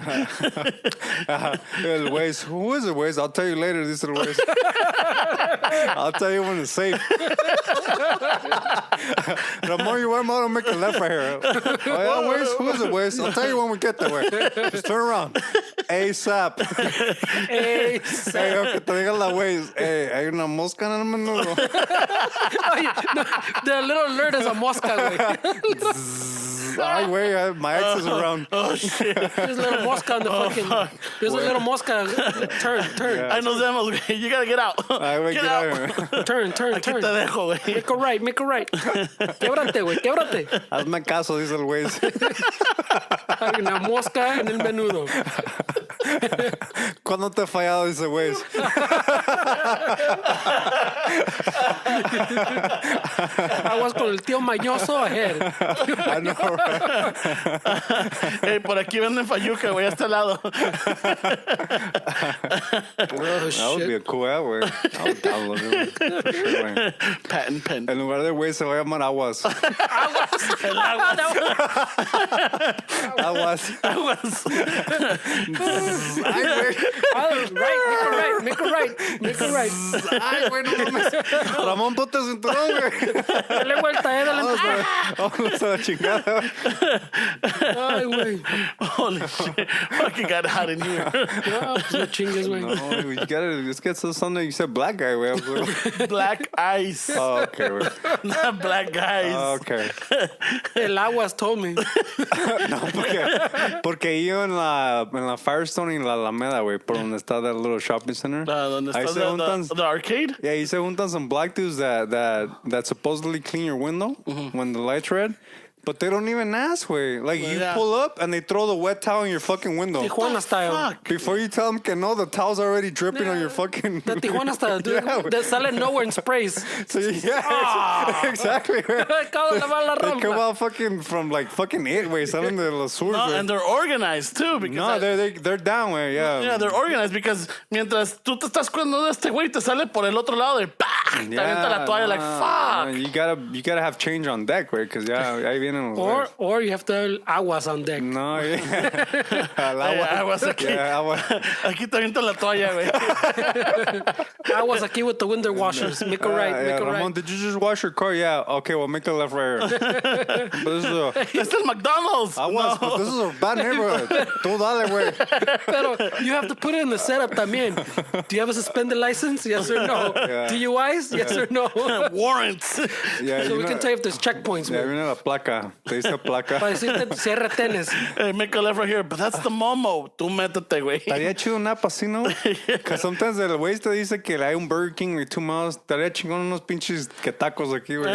El Waze. Who is it, Waze? I'll tell you later. This is the Waze. I'll tell you when it's safe. Ramon, you want to make a left right here. Oh, yeah, Waze? Who is it, Waze? I'll tell you when we get there, way. Just turn around. ASAP. Ey, Hey, yo, que te diga la Waze. Hey, hay una mosca en el menudo. Oye, no, the little alert is a mosca, güey. Ay, güey, my ex is around. Oh, shit. There's a little mosca on the fucking. There's a little mosca. Turn. I know them, güey. You gotta get out. Ay, güey, Get get out. out of here. Turn. Aquí te dejo, güey. Make a right. Québrate, güey, québrate. Hazme caso, dice el Waze. Hay una mosca en el menudo. ¿Cuándo te he fallado, dice el Waze? Aguas con el tío mañoso ahead. I know, right? Hey, por aquí venden fayuca, güey, a este lado. Oh, That would be a cool ad, güey. I would download it, güey. For sure, güey. Patent pen. En lugar de Waze se va a llamar Aguas. Aguas. Aguas. Ay, güey. Right, make a right. Ay, güey, no Ramón, ponte cinturón, güey. Dale vuelta, dale. Vamos a la chingada. Ay, güey. Holy shit. Fucking got hot in here. No, pues no chingues, güey. No, you gotta, let's get something. You said black guy, güey. Black ice. Oh, okay, güey. Not black guys. Oh, okay. El Aguas told me. No, porque yo en la Firestone y en la Alameda, güey, por donde está that little shopping center. ¿Dónde Ahí está se juntan, the arcade? yeah, ahí se juntan some black dudes that supposedly clean your window when the light's red. But they don't even ask, güey. Like, you yeah. pull up and they throw the wet towel in your fucking window. Tijuana style. Fuck. Before you tell them que no, the towel's already dripping on your fucking... The Tijuana style, dude. Yeah, güey. They sale nowhere in sprays. So, yeah, exactly, güey. Acabo de lavar la They come rampa. out fucking from, like, fucking it, güey. Salen de los surs, No, güey. and they're organized too. Because No, they're down, güey, yeah. yeah, they're organized because mientras tú te estás cuidando de este güey, te sale por el otro lado de ¡pah! Te avienta la toalla like, fuck. You gotta have change on deck, güey, because ya ahí vienen los güeyes. Or you have to have Aguas on deck. No, yeah. Al agua. Aguas aquí. Yeah, agua. Aquí te avienta la toalla, güey. Aguas aquí with the window washers. Make a right, Yeah, make a Ramon, right. did you just wash your car? Yeah. Okay, well, make a left right here. But this is a... Este es McDonald's. Aguas, but this is a bad neighborhood. Tú dale, güey. Pero you have to put it in the setup también. Do you have a suspended license? Yes or no? Yeah. DUIs? Yes or no? Warrants. Yeah, So we can tell you if there's checkpoints, Yeah, güey. viene la placa. Te dice placa. Para decirte si hay retenes. Hey, make a left right here. But that's the Momo. Tú métete, güey. Estaría chido un app así, ¿no? Because sometimes el güey te dice que hay un Burger King y 2 miles. Estaría chingón unos pinches que tacos aquí, güey.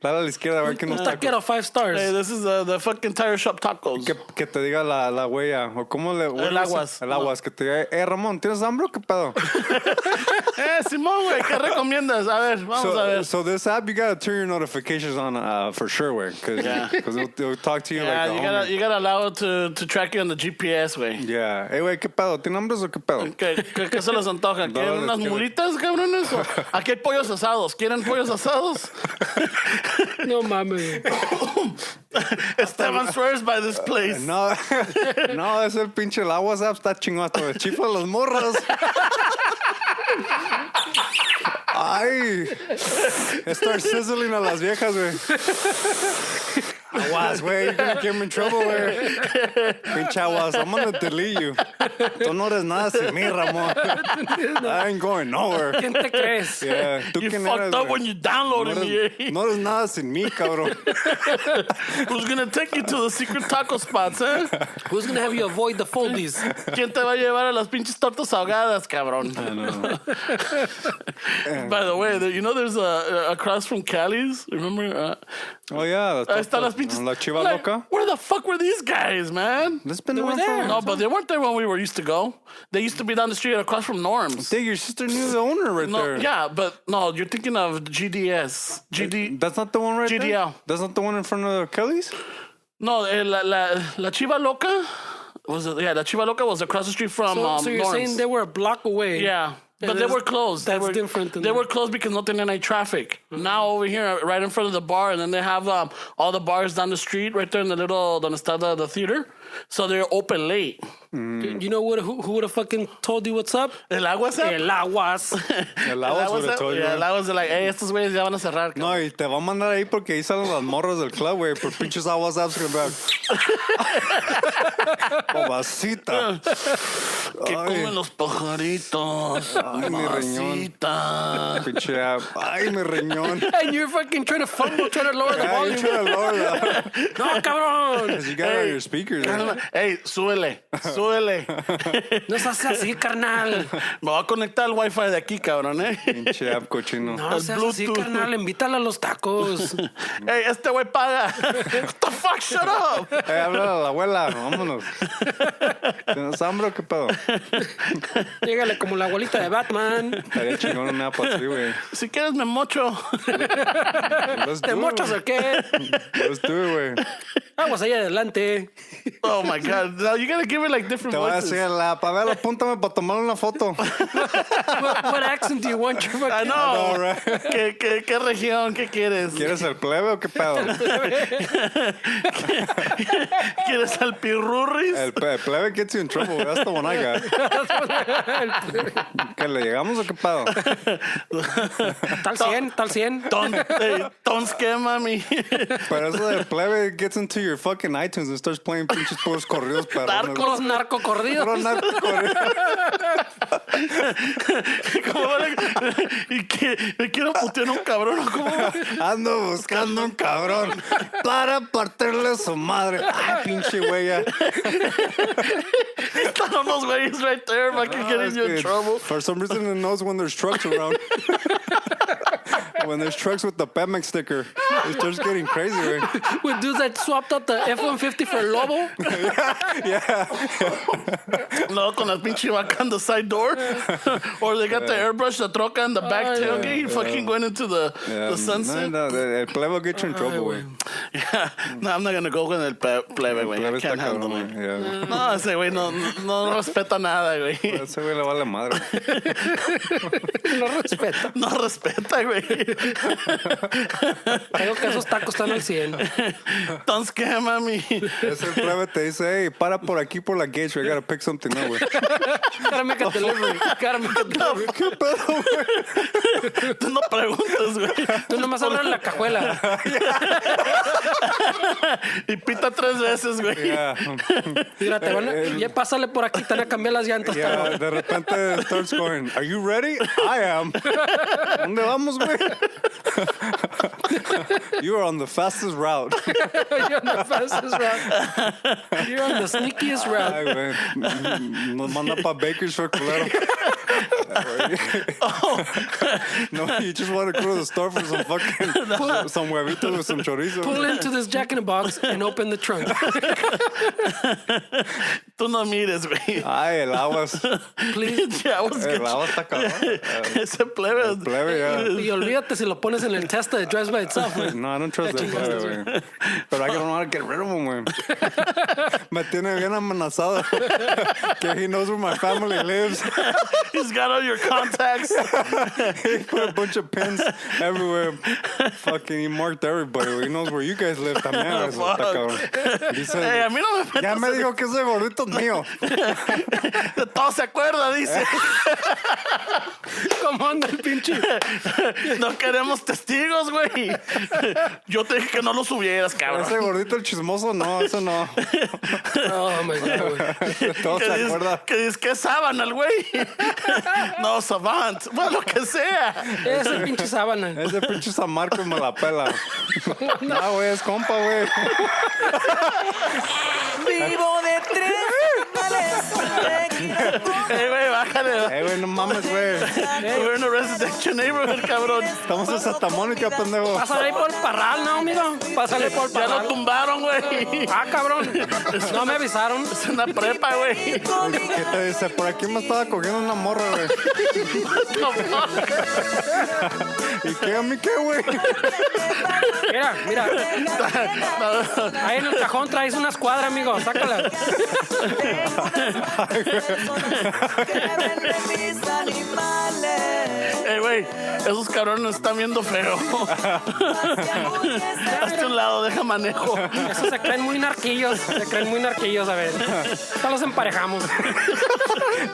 Dale a la izquierda a ver que unos Un tacos. taquero 5 stars. Hey, this is the fucking tire shop tacos. Que te diga la huella. O cómo le... El Aguas. El Aguas. Que te diga, Ramón, ¿tienes hambre o qué pedo? Simón, güey, ¿qué recomiendas? A ver, vamos a ver. So this app, you gotta turn your notifications on for sure, way, because Yeah. they'll talk to you Yeah, like the you gotta allow it to track you on the GPS, güey. Yeah. Hey, güey, ¿qué pedo? ¿Tienes hambre o qué pedo? ¿Qué se les antoja? ¿Quieren unas mulitas, cabrones? ¿O aquí hay pollos asados. ¿Quieren pollos asados? No mames. Esteban swears by this place. No, no, es el pinche el Aguas app, está chingón hasta el chifla de los morros. Ay, start sizzling a las viejas, güey. Aguas, güey, you're gonna get me in trouble, güey. Pinche Aguas, I'm gonna delete you. Tú no eres nada sin mí, Ramón. I ain't going nowhere. ¿Quién te crees? Yeah, ¿tú You quién fucked eres, up güey? when you downloaded No me. eres, no eres nada sin mí, cabrón. Who's gonna take you to the secret taco spots, eh? Who's gonna have you avoid the foldies? ¿Quién te va a llevar a las pinches tortas ahogadas, cabrón? By the way, you know there's across from Cali's, remember? Oh, yeah. Ahí están las pinches. La chiva Like, loca. where the fuck were these guys, man? This been They were around there. for... No, but they weren't there when we used to go. They used to be down the street across from Norm's. Dig, your sister knew the owner right No, there. yeah, but no, you're thinking of GDS. GD. That's not the one right there? GDL. That's not the one in front of Kelly's? No, la Chiva Loca was it? Yeah, la Chiva Loca was across the street from So you're Norm's. saying they were a block away? Yeah. But And they were closed. that's they were, different than They that. were closed because no tenían any traffic. Now over here, right in front of the bar, and then they have all the bars down the street, right there in the little donde está the theater. So they're open late. You know who would have fucking told you what's up? El Aguas. El Aguas. El Aguas would have told you. Yeah, el Aguas de like, hey, estos güeyes ya van a cerrar. No, y te va a mandar ahí porque ahí salen las morras del club, güey. Por pinches Aguas apps que vean. Pobacita. Que Ay. comen los pajaritos. Ay, mi riñón. Mamacita. Pinche app. Ay, mi riñón. And you're fucking trying to fumble, trying to lower the Yeah, you volume. try to lower that. No, cabrón. Because you got it on your speakers. Right? Hey, súbele, súbele. No seas así, carnal. Me voy a conectar al wifi de aquí, cabrón, eh. Pinche app cochino. No seas así, Bluetooth. carnal. Invítala a los tacos. Hey, este güey paga. What the fuck, shut up. Háblale a la abuela. Vámonos. ¿Tienes hambre o qué pedo? Llégale como la abuelita de Batman. Estaría chingón una app así, güey. Si quieres me mocho. Let's ¿Te do mochas it, o qué? güey. Let's do it, güey. Vamos allá adelante. Oh my god. Now you gotta give it like different Te voy a voices. decir la pavela, apúntame para tomar una foto. What accent do you want your I fucking... know. know, right? ¿Qué región? ¿Qué quieres? ¿Quieres el plebe o qué pedo? ¿Quieres al pirurris? El plebe gets you in trouble. That's the one I got. ¿Que le llegamos o qué pedo? Tal 100. Don't scare mami. Pero eso de plebe gets into your fucking iTunes and starts playing pinches puros corridos perrones. Puros narcocorridos. Puro narcocorridos. ¿Cómo vale? ¿Y qué? ¿Me quiero putear a un cabrón o cómo? Ando buscando un cabrón para partirle su madre. Ay, pinche güey. Ya. Están unos güeyes right there, I can get you in trouble. For some reason, it knows when there's trucks around. When there's trucks with the Pemex sticker, it starts getting crazy, right? With dudes that swapped out the F-150 for Lobo. No, con la pinche vaca on the side door. Or they got the airbrush, the troca, and the back tailgate. Fucking went into the sunset. No, el plebe will get you in trouble, güey. Yeah. No, I'm not going to go con el plebe, güey. I can't handle it. Yeah. No, ese güey no respeta nada, güey. Ese güey le vale madre. No respeta, güey. Creo que esos tacos están al 100. Don't scare mami. Ese plebe te dice, hey, para por aquí por la gauge, I gotta pick something up, güey. Gotta make a delivery. ¿Qué pedo, güey? Tú no preguntas, güey. Tú nomás abres la cajuela. Y pita 3 veces, güey. Yeah. Mira, ya pásale por aquí, te van a cambiar las llantas. Yeah, de repente starts going, are you ready? I am. ¿Dónde vamos, güey? You are on the fastest route. You're on the fastest route. You're on the sneakiest route. Ay, güey. Nos manda pa' Bakersfield, culero. No, you just want to go to the store for some fucking some huevitos with some chorizo. Pull into this Jack in the Box and open the trunk. Tú no mires, güey. Ay, el Aguas. Please. Yeah, I was El Aguas está cabrón. Ese plebe. Plebe, ya. Y olvídate si lo pones en el testa, it drives by itself, güey. No, I don't trust that plebe, güey. Pero I don't know how to get rid of him, güey. Me tiene bien amenazado. Que he knows where my family lives. He's got all your contacts. He put a bunch of pins everywhere. Fucking, he marked everybody. He knows where you guys live también. Eso está cabrón. Dice, Hey, a mí no me metas. ya me dijo que ese gordito es mío. De todo se acuerda, dice. ¿Cómo anda el pinche? No queremos testigos, güey. Yo te dije que no lo subieras, cabrón. Ese gordito el chismoso, no, eso no. Oh, my God, güey. Todo se acuerda. Que dice que es sábana el güey. No, savant. Bueno, lo que sea. Ese pinche sábana. Ese pinche San Marcos me la pela. No, güey, es compa, güey. Vivo de 3 Güey, bájale. Güey, no mames, güey. We're in a residential neighborhood, cabrón. Estamos en Santa Mónica, pendejo. Pásale por el parral, ¿no, amigo? Pásale por el Ya lo parral. tumbaron, güey. Ah, cabrón. No me avisaron. Es una prepa, güey. ¿Qué te dice? Por aquí me estaba cogiendo una morra, güey. ¿Y qué? ¿A mí qué, güey? Mira. Ahí en el cajón traes una escuadra, amigo. Sácala. Güey, esos cabrones nos están viendo feo. Hazte un lado, deja manejo. Esos se creen muy narquillos. A ver. Ya los emparejamos.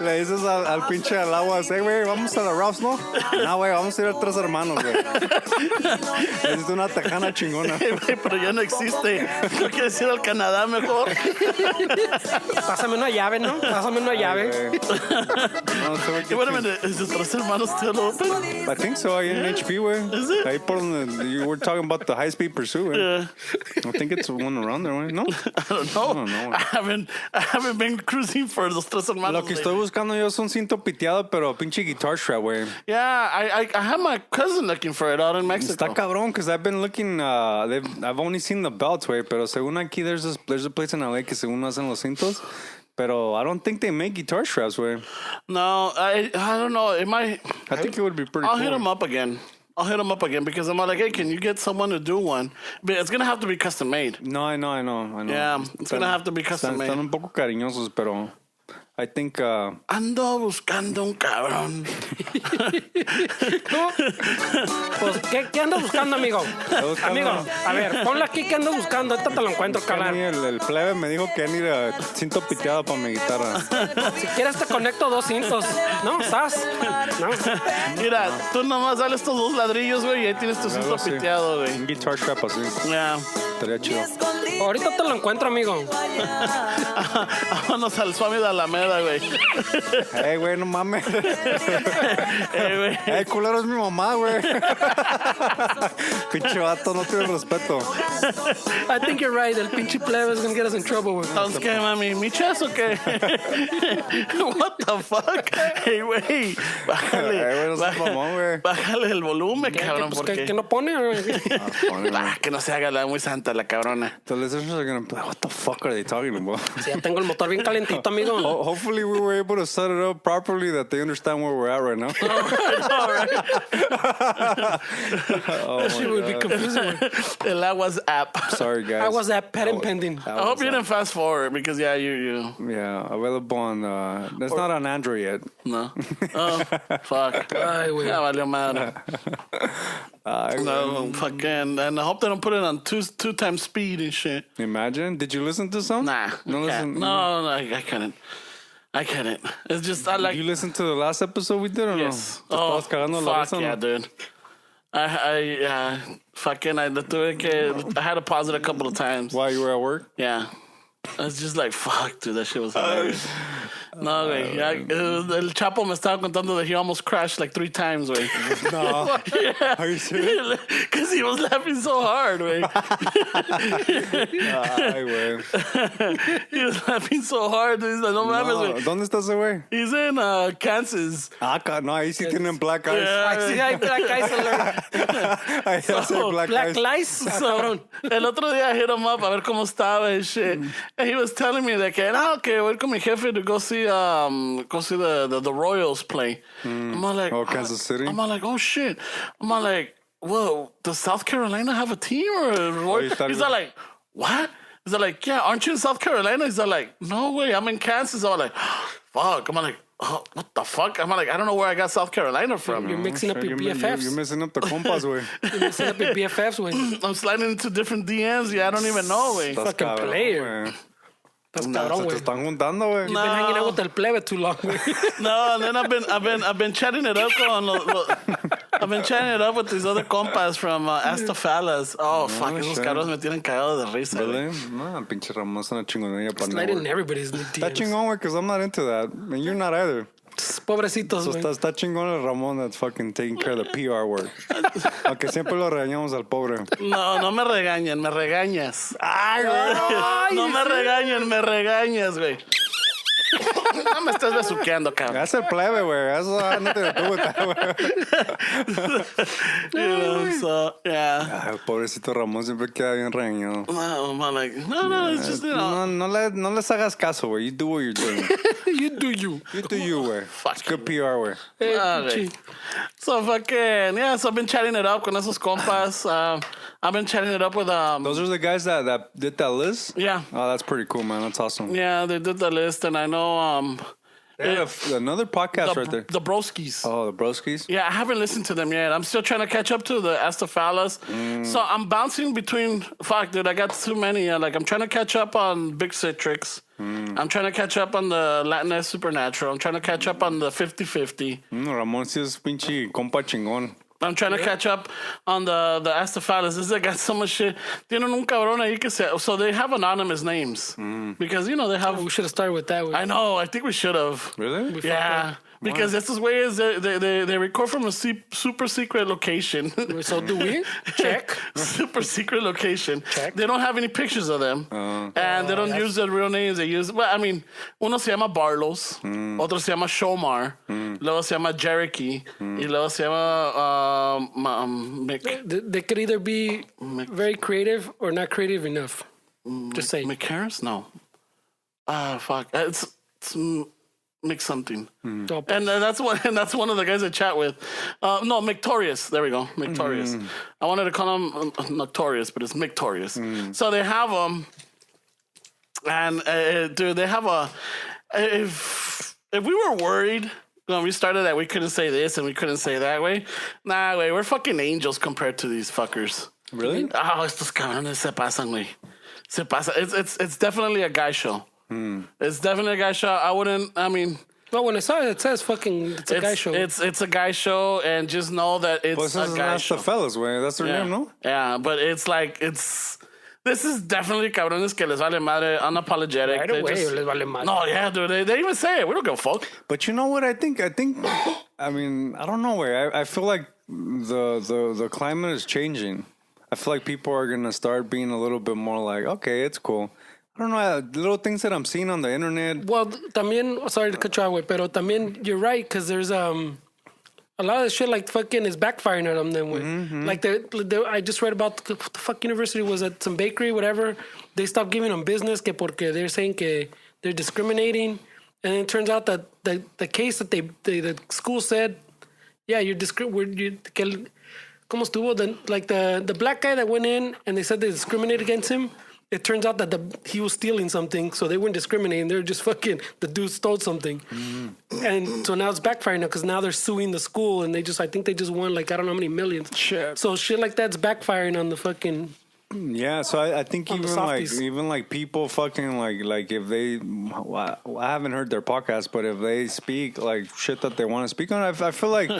Le dices al pinche al agua, güey, vamos a la Ralph's, ¿no? No, güey, vamos a ir a 3 hermanos, güey. Es una tejana chingona. Güey, pero ya no existe. ¿No quieres ir al Canadá mejor? Pásame una llave, ¿no? Pásame una llave. No, se ve Qué bueno, ¿es de 3 hermanos still open? I think so, ahí en HP, güey. Ahí por donde you were talking about the high-speed pursuit, güey. Yeah. I think it's one around there, güey. No? I don't know. I haven't been cruising for los 3 hermanos. Lo que estoy buscando yo es un cinto piteado, pero pinche guitar strap, güey. Yeah, I have my cousin looking for it out in Mexico. Está cabrón, because I've been looking, I've only seen the belts, güey, pero según aquí, there's a place in LA que según hacen los cintos, pero I don't think they make guitar straps, güey. No, I don't know. It might. I think it would be pretty I'll cool. hit him up again. Because I'm like, hey, can you get someone to do one? But it's gonna have to be custom made. No, I know. Yeah, it's gonna have to be custom made. Están un poco cariñosos, pero I think Ando buscando un cabrón. Pues, ¿qué ando buscando, amigo? Amigo, a ver, ponla aquí que ando buscando. Ahorita te lo encuentro, Kenny, carnal. el plebe me dijo que necesita cinto piteado para mi guitarra. Si quieres te conecto 2 cintos. ¿No? ¿Sas? ¿No? Mira, tú nomás dale estos 2 ladrillos, güey, y ahí tienes tu cinto Algo así. piteado, güey. Un guitar strap así. Ya. Estaría chido. Ahorita te lo encuentro, amigo. Vámonos al Swami de Alameda, güey. Güey, no mames. Güey. Culero es mi mamá, güey. Pinche vato, no tiene respeto. I think you're right. El pinche plebe is gonna get us in trouble, güey. ¿Entonces qué, mami? ¿Michas o qué? What the fuck? Hey, güey. Bájale. Güey, no seas mamón, güey. Bájale el volumen, cabrón, Pues, porque... ¿qué no pone? Güey? Que no se haga la muy santa la cabrona. The listeners are gonna be like, what the fuck are they talking about? Sí, ya tengo el motor bien calentito, amigo. Hopefully we were able to set it up properly that they understand where we're at right now. All right. That shit would be confusing, güey. El Aguas app. Sorry, guys. I was that patent pending. I hope you didn't fast forward because, yeah, you. Yeah, available on. It's not on Android yet. No. Oh, fuck. Ay, güey. Ya valió madre. No, fucking. And I hope they don't put it on two times speed and shit. Imagine. Did you listen to some? Nah. No, listen. No, I couldn't. I couldn't. It's just, I like. You listened to the last episode we did or Yes. no? Oh, Te estabas cagando la fuck risa, yeah, ¿no? dude. I fucking, I had to pause it a couple of times. While you were at work? Yeah. I was just like, fuck, dude, that shit was hilarious. No, güey. El Chapo me estaba contando that he almost crashed like 3 times, güey. No. Yeah. Are you serious? Because he was laughing so hard, güey. Ay, güey. He was laughing so hard. He's like, no mames, No, güey. ¿dónde estás, güey? He's in Kansas. No, ahí sí tienen black eyes. Ay, sí, hay black eyes alert. Ahí hace black Black eyes. lies, So, cabrón. el otro día I hit him up a ver cómo estaba and shit. And he was telling me that, que voy con mi jefe to go see the Royals play. I'm all like, Oh, Kansas City? I'm all like, oh shit. I'm all like, whoa, does South Carolina have a team or a Royals? you thought He's he all was- like, what? He's all like, yeah, aren't you in South Carolina? He's all like, no way, I'm in Kansas. I'm like, fuck. I'm like, oh, what the fuck? I'm like, I don't know where I got South Carolina from. You're mixing up your BFFs. You're messing up the compas, güey. You're mixing up your BFFs, güey. I'm sliding into different DMs. Yeah, I don't even know, güey. Estás Fucking cabrón, player. güey. Estás Se cabrón, te güey. están juntando, güey. You've been hanging out with el plebe too long, güey. No, and then I've been chatting it up I've been chatting it up with these other compas from Astafalas. Oh, fuck, esos shit. cabros me tienen cagado de risa. Really? güey. No, pinche Ramon es una chingonería para Sliding in network. everybody's Está DMs. chingón, güey, because I'm not into that. And you're not either. Pobrecitos, So güey. está chingón el Ramon that's fucking taking care of the PR work. Aunque siempre lo regañamos al pobre. No me regañan, me regañas. Ay, güey. No me regañan, me regañas, güey. No me estás besuqueando, cabrón. Es el plebe, güey. Eso no te detuvo, güey. So, yeah. Ay, pobrecito Ramón siempre queda bien regañado. No, I'm like, no, it's just, you know. No les hagas caso, güey. You do what you're doing. You do you. You do you, güey. It's good PR, güey. Eh, Okay. pinche. So fucking, yeah, so I've been chatting it up con esos compas. I've been chatting it up with, Those are the guys that did that list? yeah. Oh, that's pretty cool, man. That's awesome. Yeah, they did the list, and I know They have another podcast right there. the Broskis. Oh, the Broskis? Yeah, I haven't listened to them yet. I'm still trying to catch up to the Astafalas. So I'm bouncing between. Fuck, dude, I got too many. Like, I'm trying to catch up on Big Citrix. I'm trying to catch up on the Latinx Supernatural. I'm trying to catch up on the 50-50. Ramón sí es pinche compa chingón. I'm trying to catch up on the Astafalas. This got so much shit. Tienen un cabrón ahí que se. So they have anonymous names because you know they have. We should have started with that, güey. I know. I think we should have. Really? Yeah. Because estos güeyes, they record from a super secret location. So do we? Check. Super secret location. Check. They don't have any pictures of them. And they don't use their real names. They use, well, I mean, uno se llama Barlos, otro se llama Shomar, luego se llama Jericho, y luego se llama Mick. They could either be very creative or not creative enough. Just say. Mick Harris? No. Fuck. It's Mick something. Oh, And that's one of the guys I chat with. No, Mictorious. There we go, Mictorious. I wanted to call him Noctorious, but it's Mictorious. So they have them, and dude, they have if we were worried when we started that we couldn't say this and we couldn't say that way, nah, güey, we're fucking angels compared to these fuckers. Really? Oh, estos cabrones se pasan, güey. Se pasa. It's definitely a guy show. It's definitely a guy show. I mean... Well, when I saw it, it says fucking it's a guy show. It's a guy show, and just know that it's a guy show. That's the fellas, way. That's their name, no? Yeah, but it's like, this is definitely cabrones que les vale madre, unapologetic. Right away, les vale madre. No, yeah, dude, they even say it. We don't give a fuck. But you know what I think? I mean, I don't know, way. I feel like the climate is changing. I feel like people are going to start being a little bit more like, okay, it's cool. I don't know, little things that I'm seeing on the internet. Well, también, sorry to cut you off, güey, pero también you're right, because there's a lot of the shit like fucking is backfiring at them then, güey. Like, I just read about the fuck university was at some bakery, whatever. They stopped giving them business que porque they're saying que they're discriminating. And it turns out that the case that the school said, yeah, you're discriminating. ¿Cómo estuvo? The black guy that went in and they said they discriminated against him. It turns out that he was stealing something, so they weren't discriminating. They're just fucking, the dude stole something. And so now it's backfiring now because now they're suing the school and I think they just won like, I don't know how many millions. Shit. So shit like that's backfiring on the fucking... Yeah, so I think On the softies. even like people fucking like if they, I haven't heard their podcast, but if they speak like shit that they want to speak on, I feel like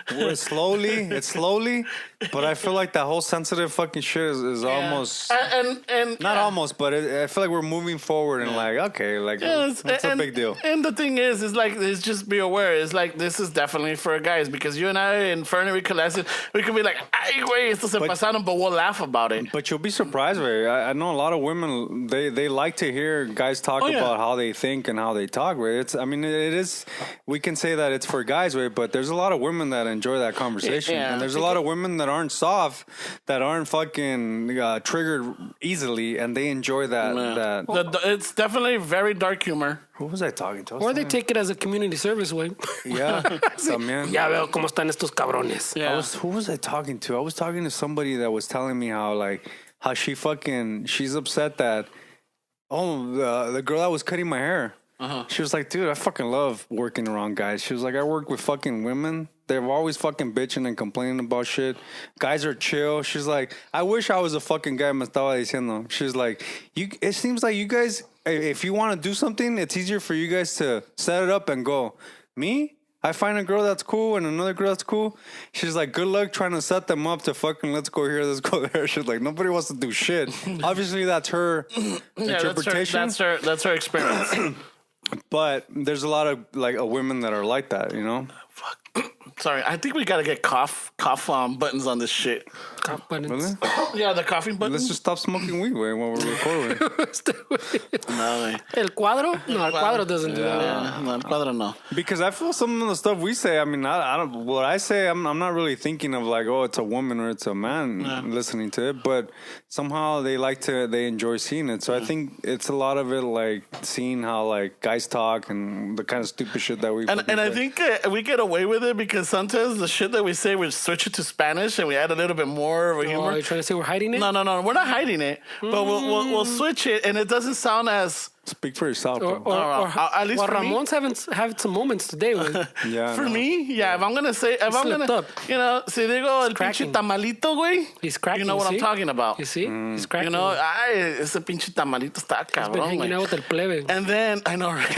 it's slowly, but I feel like that whole sensitive fucking shit is almost and not almost, but I feel like we're moving forward and like okay, like it's a big deal. And the thing is like it's just be aware. It's like this is definitely for guys because you and I and Fernie we could be like, ay güey, esto se pasaron, but we'll laugh about it. But you'll be surprised, Ray. I know a lot of women. They like to hear guys talk about how they think and how they talk. Ray. It is. We can say that it's for guys, Ray, but there's a lot of women that enjoy that conversation, and there's a lot of women that aren't soft, that aren't fucking triggered easily, and they enjoy that. It's definitely very dark humor. Who was I talking to? Or they take it as a community service way. Yeah, también. Ya veo cómo están estos cabrones. Yeah. Who was I talking to? I was talking to somebody that was telling me how she's upset that the girl that was cutting my hair. She was like, dude, I fucking love working around guys. She was like, I work with fucking women. They're always fucking bitching and complaining about shit. Guys are chill. She's like, I wish I was a fucking guy. Me estaba diciendo. She's like, it seems like you guys, if you want to do something, it's easier for you guys to set it up and go. Me? I find a girl that's cool and another girl that's cool. She's like, good luck trying to set them up to fucking let's go here, let's go there. She's like, nobody wants to do shit. Obviously, that's her interpretation. That's her experience. But there's a lot of women that are like that, you know? Fuck. Sorry, I think we gotta get cough buttons on this shit. Cough buttons. Really? Yeah, the coughing buttons. Let's just stop smoking weed while we're recording. No, El cuadro? No, el cuadro doesn't do that. no, el cuadro no. Because I feel some of the stuff we say, I mean, I don't. What I say, I'm not really thinking of like, oh, it's a woman or it's a man listening to it. But somehow they enjoy seeing it. So I think it's a lot of it like seeing how like guys talk and the kind of stupid shit that we. And I think we get away with it because sometimes the shit that we say, we switch it to Spanish and we add a little bit more of a humor. Are you trying to say we're hiding it? No, we're not hiding it. But we'll switch it and it doesn't sound as... Speak for yourself. Or at least for Ramon's had some moments today. Yeah. For me, yeah. If I'm gonna say, up. you know, si digo el pinche tamalito, güey. He's cracking. You know what I'm talking about. You see? He's cracking. You know, ese pinche tamalito está He's been cabrón, hanging out with el plebe. And then I know, right?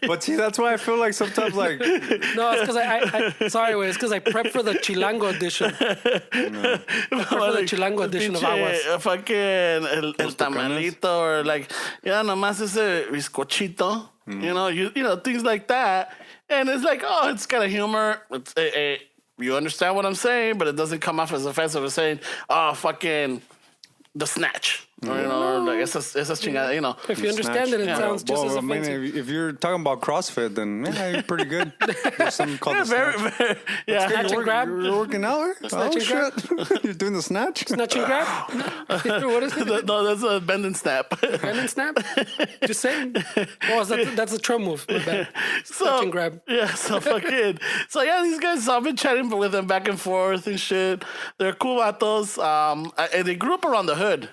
But see, that's why I feel like sometimes like No, it's because it's because I prepped for the Chilango edition. Prepped for the Chilango edition of Aguas. Fucking el tamalito or like, yeah, nomás ese bizcochito, you know, things like that. And it's like, oh, it's kind of humor. It's you understand what I'm saying, but it doesn't come off as offensive as saying, oh, fucking the snatch. Or, you know, or like, esas chingadas, you know. If you understand it, it sounds just as offensive. I mean, if you're talking about CrossFit, then you're pretty good. There's something called the very, snatch. very, yeah. Snatch and grab. You're working out? Snatch and grab. You're doing the snatch? Snatch and grab? What is it? No, that's a bend and snap. Bend and snap? Just saying. Oh, that's a Trump move. My bad. Snatch and grab. Yeah, so fucking. So yeah, these guys, I've been chatting with them back and forth and shit. They're cool vatos. And they grew up around the hood.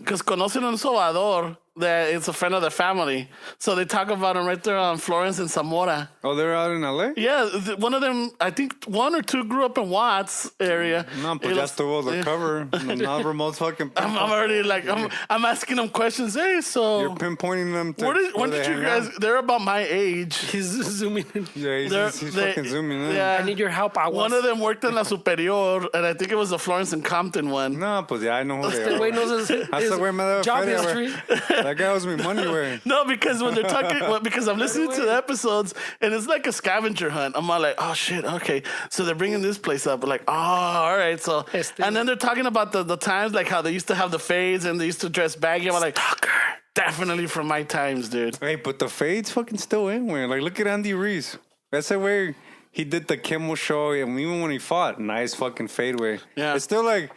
Because conocen un sobador that it's a friend of the family. So they talk about him right there on Florence and Zamora. Oh, they're out in LA? Yeah, one of them, I think one or two grew up in Watts area. No, but that's the world of cover. Not remote fucking. I'm already like, I'm asking them questions. Hey, so. You're pinpointing them to. When did you guys, they're about my age. He's zooming in. Yeah, he's fucking zooming in. Yeah. I need your help. Aguas. One of them worked in La Superior, and I think it was the Florence and Compton one. No, pues yeah, I know who they The way are. knows his That's the way me job feria, history. güey. That guy owes me money, güey. No, because when they're talking, because I'm listening to the episodes, and it's like a scavenger hunt. I'm all like, oh shit, okay. So they're bringing this place up. Like, oh, all right. So, and then they're talking about the times, like how they used to have the fades and they used to dress baggy. I'm like, definitely from my times, dude. Hey, but the fade's fucking still in, güey. Like, look at Andy Reese. That's the way he did the Kimmel show, and even when he fought, nice fucking fade way. Yeah. It's still like,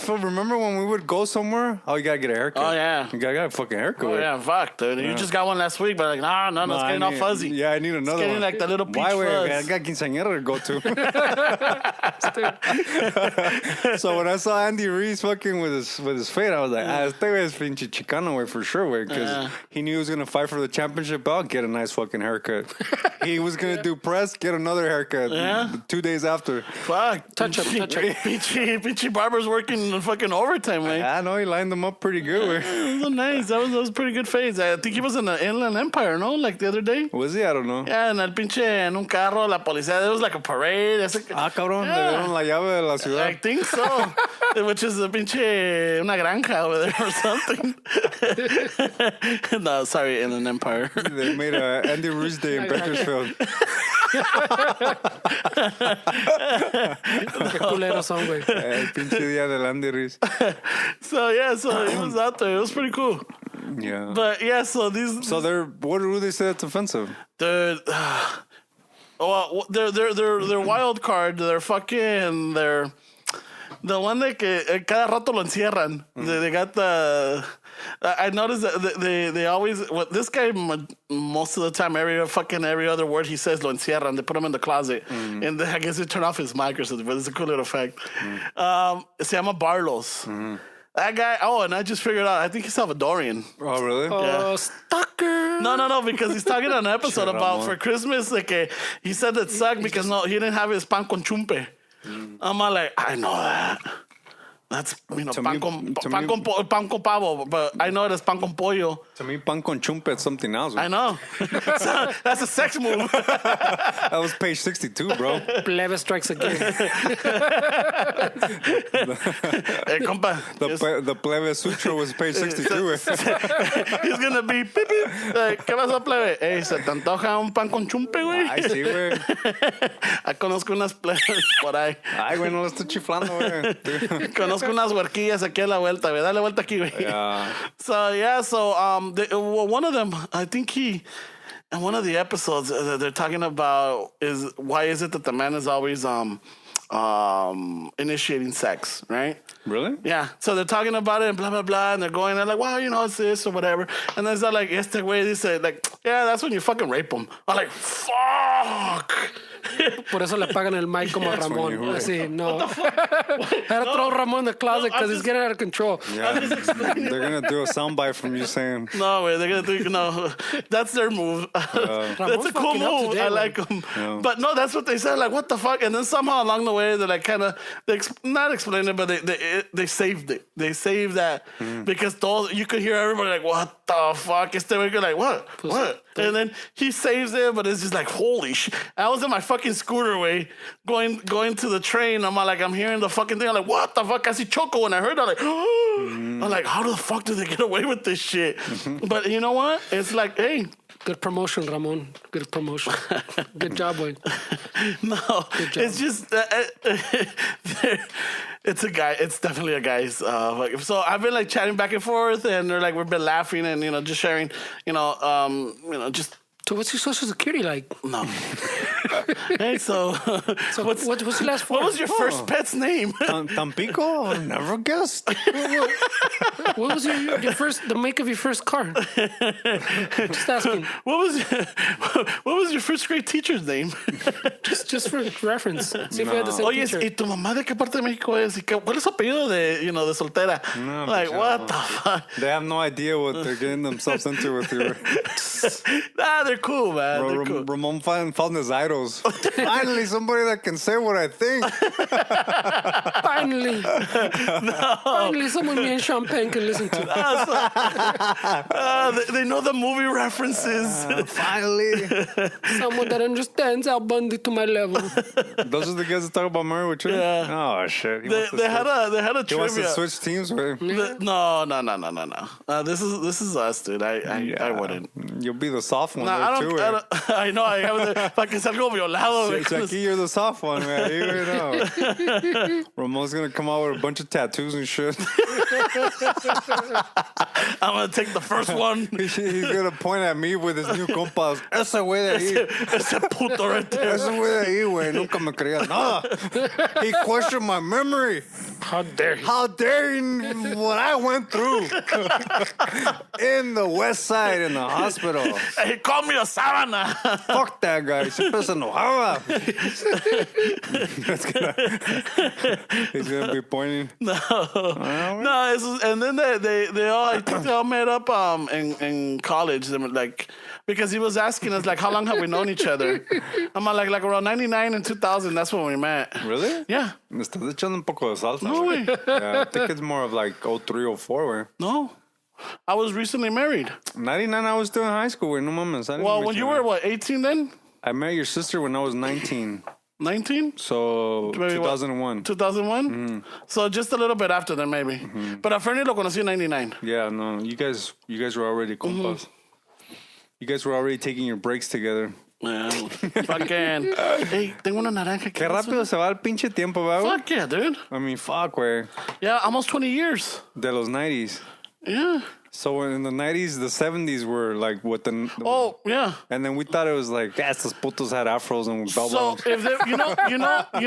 remember when we would go somewhere? Oh, you gotta get a haircut. Oh, yeah. You gotta get a fucking haircut. Oh, yeah, fuck, dude. You just got one last week, but like, no, it's getting all fuzzy. Yeah, I need another It's getting one. like the little peach Why, fuzz. I got quinceanera to go to. So when I saw Andy Reese fucking with his fade, I was like, este güey es pinche Chicano way for sure, way, because he knew he was gonna fight for the championship belt, get a nice fucking haircut. He was gonna do press, get another haircut. Yeah. 2 days after. Fuck. Touch up. Peachy Barber's working fucking overtime, man. I know he lined them up pretty good. Way. That was nice. That was pretty good phase. I think he was in the Inland Empire, no? Like the other day. Was he? I don't know. Yeah, en el pinche, en un carro, la policía. There was like a parade. Cabrón, Yeah. le dieron la llave de la I ciudad. think so. Which is a pinche, una granja over there or something. No, sorry, Inland Empire. They made a Andy Reese Day in Bakersfield. Qué culeros son, güey. El pinche día del Andy Reese. So, yeah, so he was out there. It was pretty cool. Yeah. But, yeah, so these... So what do they say that's offensive? Dude, well, they're wild card. They're fucking. They're the one that cada rato lo encierran. They got the. I noticed that they always. This guy most of the time every other word he says lo encierran. They put him in the closet, and I guess they turn off his mic or something. But it's a cool little fact. Se llama Barlos. That guy. Oh, and I just figured out. I think he's Salvadorian. Oh, really? Oh, stalker. No, because he's talking on an episode Shit, about Ramon. for Christmas, like he said it sucked because he didn't have his pan con chumpe. I'm all like, I know that. That's, pan con pavo, but I know it as pan con pollo. To me, pan con chumpe is something else. I know. That's a sex move. That was page 62, bro. Plebe strikes again. Hey, compa. The plebe sutra was page 62. He's gonna be beep, beep. Like, ¿qué pasó, plebe? Hey, ¿se te antoja un pan con chumpe, güey? Ay, sí, güey. Conozco unas plebes por ahí. Ay, güey, no lo estoy chiflando, güey. Conozco unas huerquillas aquí a la vuelta, güey. Dale vuelta aquí, güey. Yeah. So one of them, I think in one of the episodes, they're talking about is why is it that the man is always initiating sex, right? Really? Yeah. So they're talking about it and blah, blah, blah. And they're well, it's this or whatever. And then it's like, este güey dice, like, yeah, that's when you fucking rape them. I'm like, fuck. Por eso le pagan el mic como a Ramon. you- Así, no. Had to throw Ramon in the closet because he's getting out of control. Yeah. They're going to do a soundbite from you saying, No, way. They're going to do, no. That's their move. That's a Ramon's cool fucking up to move. date, I man. like them. Yeah. But no, that's what they said. Like, what the fuck? And then somehow along the way, they're like kind of, not explaining it, but they saved it. They saved that because you could hear everybody like, what the fuck? It's like, what? What? And then he saves it, but it's just like, holy shit. I was in my fucking scooter way going to the train. I'm hearing the fucking thing. I'm like, what the fuck? I see Choco when I heard that. I'm like, how the fuck do they get away with this shit? But you know what? It's like, hey. Good promotion, Ramon. Good promotion. Good job, boy. No, it's just it's a guy. It's definitely a guy's. So I've been like chatting back and forth, and they're like we've been laughing and just sharing, just So what's your social security like? No. Hey, so What's your last four? what was your first pet's name? Tampico? I never guessed. What was your first? The make of your first car? Just asking. What was your first grade teacher's name? Just for reference. See if we had the same Oye, teacher. ¿y tu mamá de qué parte de México es? ¿Y cuál es su apellido de soltera? No, Like, but what the fuck? They have no idea what they're getting themselves into with you. Nah, they're cool, man. They're cool. Ramon found his idols. Finally, somebody that can say what I think. Finally. Finally, someone me and Champagne can listen to. They know the movie references. Finally. Someone that understands Al Bundy to my level. Those are the guys that talk about Murray with you? Yeah. Oh, shit. They had a He wants to trivia. switch teams with him. No. This is us, dude. I wouldn't. You'll be the soft one Nah, there, too. Eh? I know. I have para que salgo violado. Shaky, you're the soft one, man. You already know. Ramon's gonna come out with a bunch of tattoos and shit. I'm gonna take the first one. He's gonna point at me with his new compas. Ese güey de ahí. Ese puto right there. Ese güey de ahí, güey. Nunca me creía nada. He questioned my memory. How dare he? How dare you what I went through in the West Side in the hospital. He called me a sábana. Fuck that guy. Siempre se enojaba. He's gonna be pointing. No, and then they all, I think they all met up in college. They were like, because he was asking us like, how long have we known each other? I'm like around 99 and 2000. That's when we met. Really? Yeah. Me estás echando un poco de salsa. No, güey. güey. Yeah, I think it's more of like 03, 04, güey. No, I was recently married. 99, I was still in high school, güey. No mames. I didn't Well, meet when you were what, 18 then? I met your sister when I was 19. 19? So, Maybe what, 2001. 2001? So just a little bit after then, maybe. But a Fernie lo conocí en 99. Yeah, no, you guys were already compas. You guys were already taking your breaks together. Yeah, fucking. Hey, tengo una naranja. Qué rápido se va el pinche tiempo, ¿verdad, güey? Fuck yeah, dude. I mean, fuck, güey. Yeah, almost 20 years. De los 90s. Yeah. So in the 90s, the 70s were like what the... Oh, yeah. And then we thought it was like, estos putos had afros and bell So bottoms. if they, you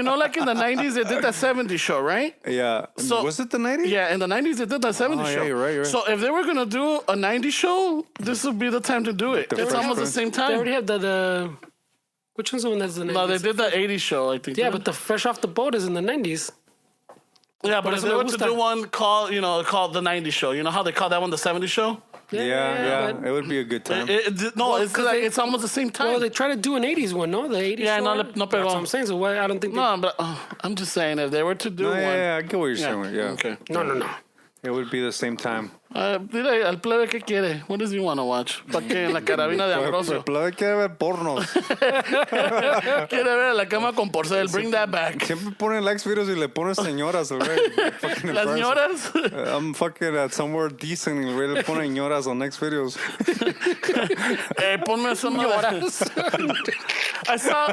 know, like in the 90s, they did that 70s show, right? Yeah. So- was it the 90s? Yeah, in the 90s, they did that 70s Oh, yeah, show. you're right. So if they were going to do a 90s show, this would be the time to do it. the It's Fresh almost the Prince. same They time. already have the which one's the one that's the 90s? No, they did the 80s show, I think. Yeah, but the Fresh Off the Boat is in the 90s. Yeah, but if eso they me were to gusta. do one called the 90s show, you know how they call that one the 70s show? Yeah. but- It would be a good time. No, it's 'cause like they- it's almost the same time. Well, they try to do an 80s one, no? The 80s Yeah, show? no pegó. That's what I'm saying. So why, I don't think they... No, but I'm just saying if they were to do No, one. yeah, I get what you're saying. Yeah. Okay. No. It would be the same time. Dile al plebe que quiere. What does he want to watch? ¿Para qué? En la carabina de Ambrosio. Pero quiere ver pornos. Quiere ver la cama con porcel. Bring that back. Siempre ponen likes videos y le ponen señoras, güey. Fucking Las embarrassing. señoras. I'm fucking at somewhere decent y güey le ponen señoras on next videos. Ponme some I saw,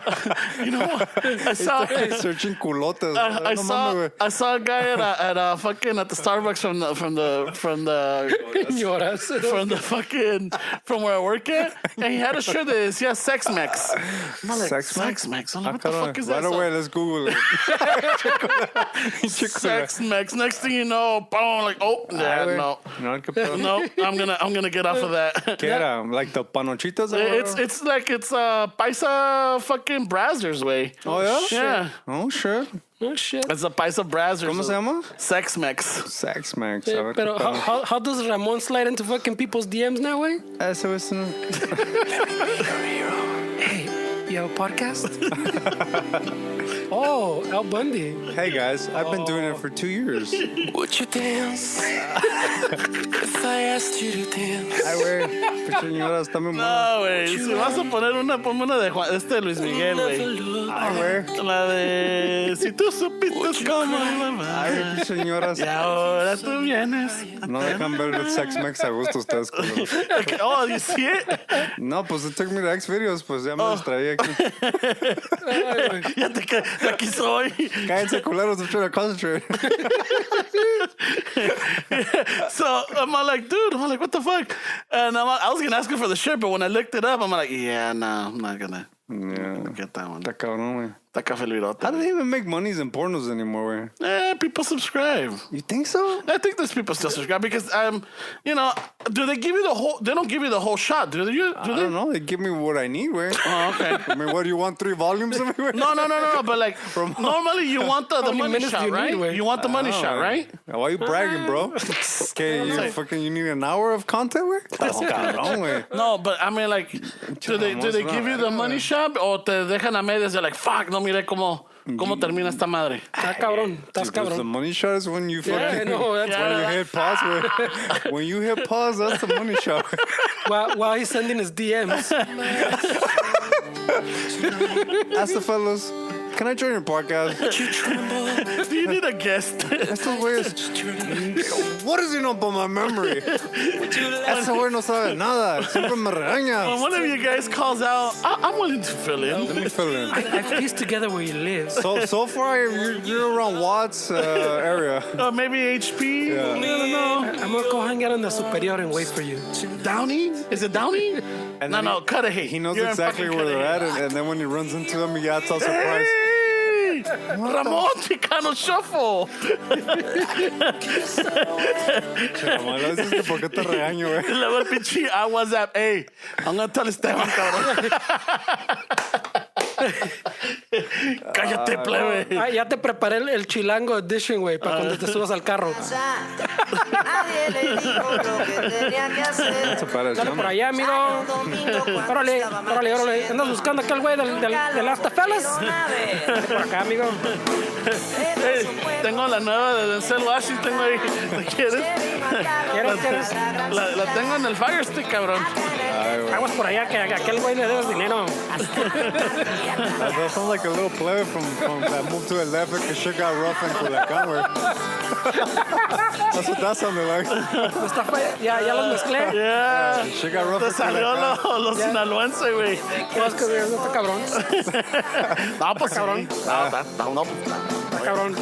you know what? I saw Searching culotes. I No saw mames, güey. I saw a guy at a fucking at the Starbucks from where I work at, and he had a shirt that decía Sex Mex. I'm like, Sex Mex. I'm like, what the fuck is that? Right away, let's Google it. Sex Mex. Next thing you know, boom, like, oh, yeah, no. No, qué pedo. No, I'm gonna get off of that. ¿Qué era? Like the panochitas? It's like paisa fucking brazzers way. Oh, yeah? Yeah. Oh, shit. Oh, shit. It's a paisa brazzers. ¿Cómo se llama? Sex Mex. Sex Max. Hey, A ver, pero qué pedo. how does Ramon slide into fucking people's DMs now, güey? Eso es... Hey, you have a podcast? Oh, Al Bundy. Hey, guys. I've been doing it for 2 years. Would you dance if I asked you to dance? Ay, güey. Señoras, también buenas. No, güey. Si vas a poner una, ponme una de Luis Miguel, güey. Ay, güey. La de Si tú supiste cómo Ay, señoras. y ahora tú vienes. No dejan ver el Sex Mex a gusto ustedes. culeros. Oh, you see it? No, pues it took me to X videos, pues ya me distraí aquí. Ya te aquí soy. Cállense, culeros, I'm trying to concentrate. So I'm like, dude, what the fuck? And I was gonna ask her for the shirt, but when I looked it up, I'm like, yeah, no, I'm not gonna get that one. Está cabrón, güey. Está café lirote. How do they even make monies in pornos anymore, güey? People subscribe. You think so? I think there's people still subscribe because do they give you the whole? They don't give you the whole shot, do they? I don't know. They give me what I need, güey. Oh, okay. I mean, what do you want? 3 volumes of it? Güey? No. But like, normally you want the money minutes shot, do you right? need, You want the money shot, right? Why you bragging, bro? Okay, you need an hour of content, güey? That's cabrón, güey. No, but I mean, like, do they give you the money shot or te dejan a medias? They're like, fuck, no mire cómo termina esta madre. Está cabrón. Estás The cabrón. money shot is when you Yeah, fucking... no, that's when you hit pause, güey. When you hit pause, that's the money shot. while he's sending his DMs. Ask the fellas, can I join your podcast? Do you need a guest? Estos güeyes... What does he know about my memory? Ese güey no sabe nada. Siempre me regaña. When one of you guys calls out, I'm willing to fill in. Let me fill in. I've pieced together where you live. So far, you're around Watts area. Maybe HP. Yeah. I don't know. I'm gonna go hang out on the Superior and wait for you. Downey? Is it Downey? And No, then Cudahy. He knows You're in exactly fucking where they're at, Cudahy. and then when he runs into them, he gets all surprised. Hey! Ramon, Chicano Shuffle. Chamala, es que ¿por qué te regaño, güey? Y luego el pinche Aguas app. Hey, I'm gonna tell Esteban, cabrón. Cállate, plebe. Ah, ya te preparé el chilango edition, güey, para cuando te subas al carro. Nadie le dijo lo que tenía que hacer. Dale por allá, amigo. Órale. ¿Andas buscando aquel güey del Hasta Fellas? Dale por acá, amigo. Hey, tengo la nueva de Denzel Washington, güey. ¿La quieres? ¿Quieres? La tengo en el Fire Stick, cabrón. Aguas por allá, que a aquel güey le debes dinero. That sounds like a little play from that move to 11 que shit got rough in Culiacán, güey. That's what that sounded like. Ya los mezclé. Yeah. Shit got rough Te in salió Culiacán. los sinaloenses, güey. Pues que está cabrón. No, pues cabrón. No. Está cabrón.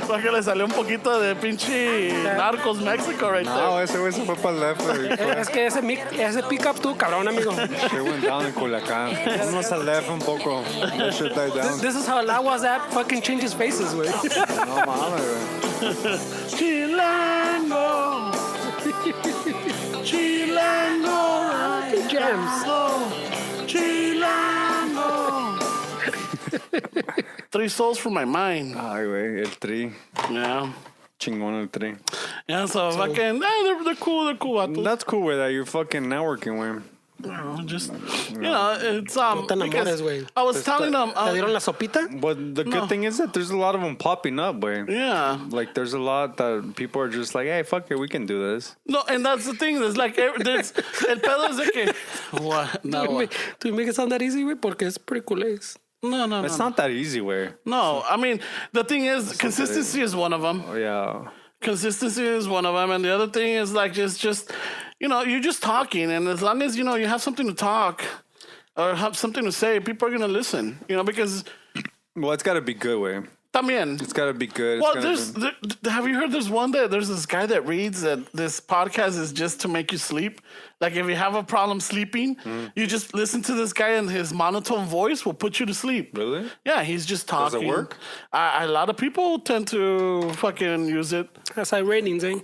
Porque le salió un poquito de pinche Narcos México right No, there. ese güey se fue para el left, güey. Es que ese pick-up tú, cabrón, amigo. Shit went down in Culiacán. Vámonos al left un poco. That shit died down. This is how el Aguas app fucking changes faces, güey. No mames, güey. Chilango. Chilango. Jams. Chilango. 3 souls for my mind. Ay, güey, el tri. Yeah. Chingón el tri. Yeah, so fucking, they're cool, vatos. That's cool, güey, that you're fucking networking, güey. Just, it's, No te because enamores, güey. I was telling them, ¿Te dieron la sopita? But the good thing is that there's a lot of them popping up, güey. yeah. Like, there's a lot that people are just like, hey, fuck it, we can do this. No, and that's the thing, there's like, there's, el pedo es de que, what? No, Do you make it sound that easy, güey? Porque es pretty culés. no. It's not that easy, güey. No, I mean, the thing is, consistency is one of them. Oh, yeah. Consistency is one of them, and the other thing is like just you're just talking, and as long as you have something to talk or have something to say, people are gonna listen. Because Well, it's got to be good, güey. también. It's got to be good. Well, It's gotta have you heard there's this guy that reads that this podcast is just to make you sleep. Like if you have a problem sleeping, you just listen to this guy and his monotone voice will put you to sleep. Really? Yeah, he's just Does talking. it work? A lot of people tend to fucking use it. That's high ratings, eh?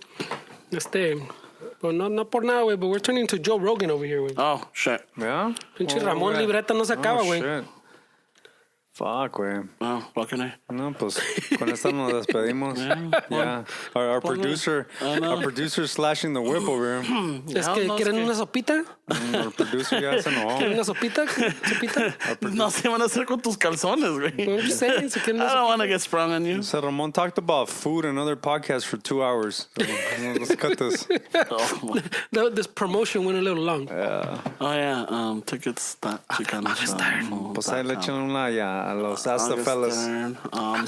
But no por nada, güey, but we're turning to Joe Rogan over here, güey. Oh, shit. Yeah? Pinche Ramon libreta no se acaba, güey. Shit. Fuck, güey. Oh, fucking A. No, pues con esta nos despedimos. Yeah. Our producer slashing the whip over here. Es que quieren una sopita. Our producer ya se ¿Quieren enojó. una sopita? No se van a hacer con tus calzones, güey. I'm just saying, si quieren I una don't want to get sprung on you. So Ramon talked about food and other podcasts for 2 hours. So, let's cut this. sopita. This promotion went a little long. Oh, yeah. Tickets. Chicano. Pues ahí le echan una ya a los Hasta Fellas.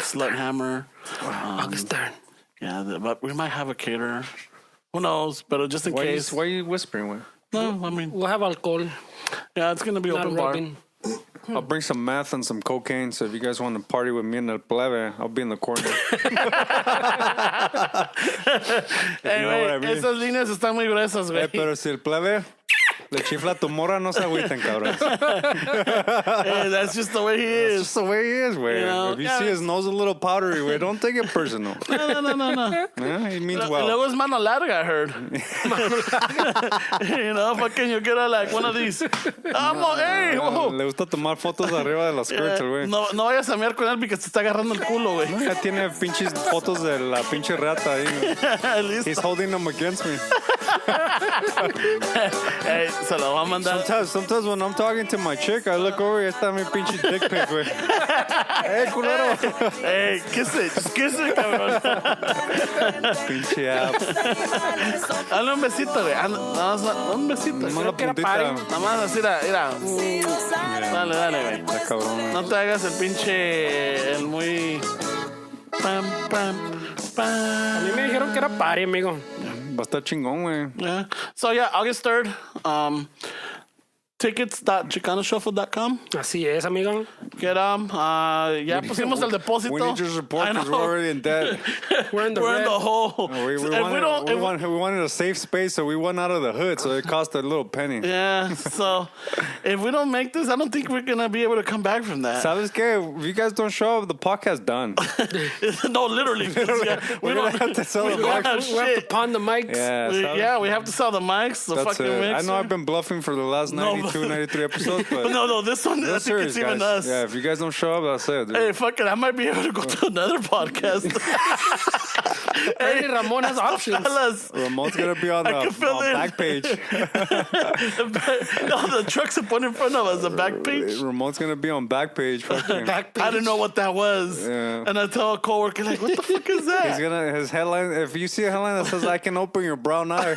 Sluthammer. August Stern. Yeah, but we might have a caterer. Who knows? But just in case. Why are you whispering, güey? No, I mean, We'll have alcohol, yeah, it's going to be not open bar. rubbing. I'll bring some meth and some cocaine. So if you guys want to party with me in el plebe, I'll be in the corner. Hey, güey, esas líneas están muy gruesas, güey. Pero si el plebe le chifla tu morra, no se agüiten, cabrón. Hey, that's just the way he is. That's just the way he is, güey. You know, If you see his nose a little powdery, güey, don't take it personal. No. Yeah, he means Y well. luego es mano larga, I heard. You know, fucking you get like one of these. Hey, whoa. Le gusta tomar fotos arriba de las skirts, güey. No vayas a mear con él porque te está agarrando el culo, güey. Ya tiene pinches fotos de la pinche rata ahí. Listo. He's holding them against me. Hey, se lo va a mandar. Sometimes when I'm talking to my chick, I look over y está mi pinche dick pic, güey. Culero. Hey, kiss it, cabrón. Pinche app. Dale un besito, güey. Nada más, un besito. Una puntita. Nada más así, mira. Dale, güey. Está cabrón, güey. No te hagas el pinche, el muy... Pam. A mí me dijeron que era pari, amigo. Va a estar chingón, güey. Yeah. So yeah, August 3rd. Tickets.chicanoshuffle.com. Así es, amigo. Get them. Ya pusimos el depósito. We need your support I because know. we're already in debt. We're in the We're in red. the hole. We If wanted a safe space, so we went out of the hood, so it cost a little penny. Yeah, so if we don't make this, I don't think we're gonna be able to come back from that. ¿Sabes qué? If you guys don't show up, the podcast's done. No, literally. Yeah, we We're don't gonna have to sell the we don't box. have We have to shit. pawn the mics. Yeah, We have to sell the mics, the that's fucking it. mixer. I know I've been bluffing for the last 92, 93 episodes, but No, this one, I that's think serious, it's even guys. us. Yeah, if you guys don't show up, that's it, dude. Hey, fuck it, I might be able to go to another podcast. Hey, Ramon has options. Fellas. Ramon's gonna be on I can fill the in. back page. No, the trucks are put in front of us, the back page. Ramon's gonna be on back page. Fucking. Back page. I didn't know what that was. Yeah. And I tell a coworker, like, what the fuck is He's that? gonna his headline. If you see a headline that says "I can open your brown eye,"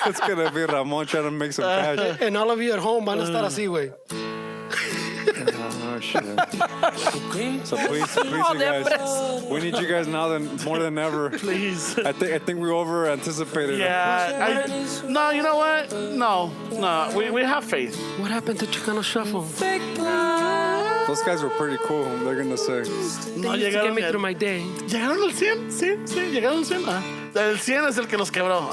it's gonna be Ramon trying to make some cash. And all of you at home van a estar así, güey. Oh shit! So please, you guys, we need you guys now more than ever. Please. I think we over anticipated. Yeah. No, you know what? No. We have faith. What happened to Chicano Shuffle? Those guys were pretty cool. They're gonna say. No Used to get llegaron me al- through my day. ¿Llegaron al 100? Sí, llegaron al 100. El 100 es el que los quebró.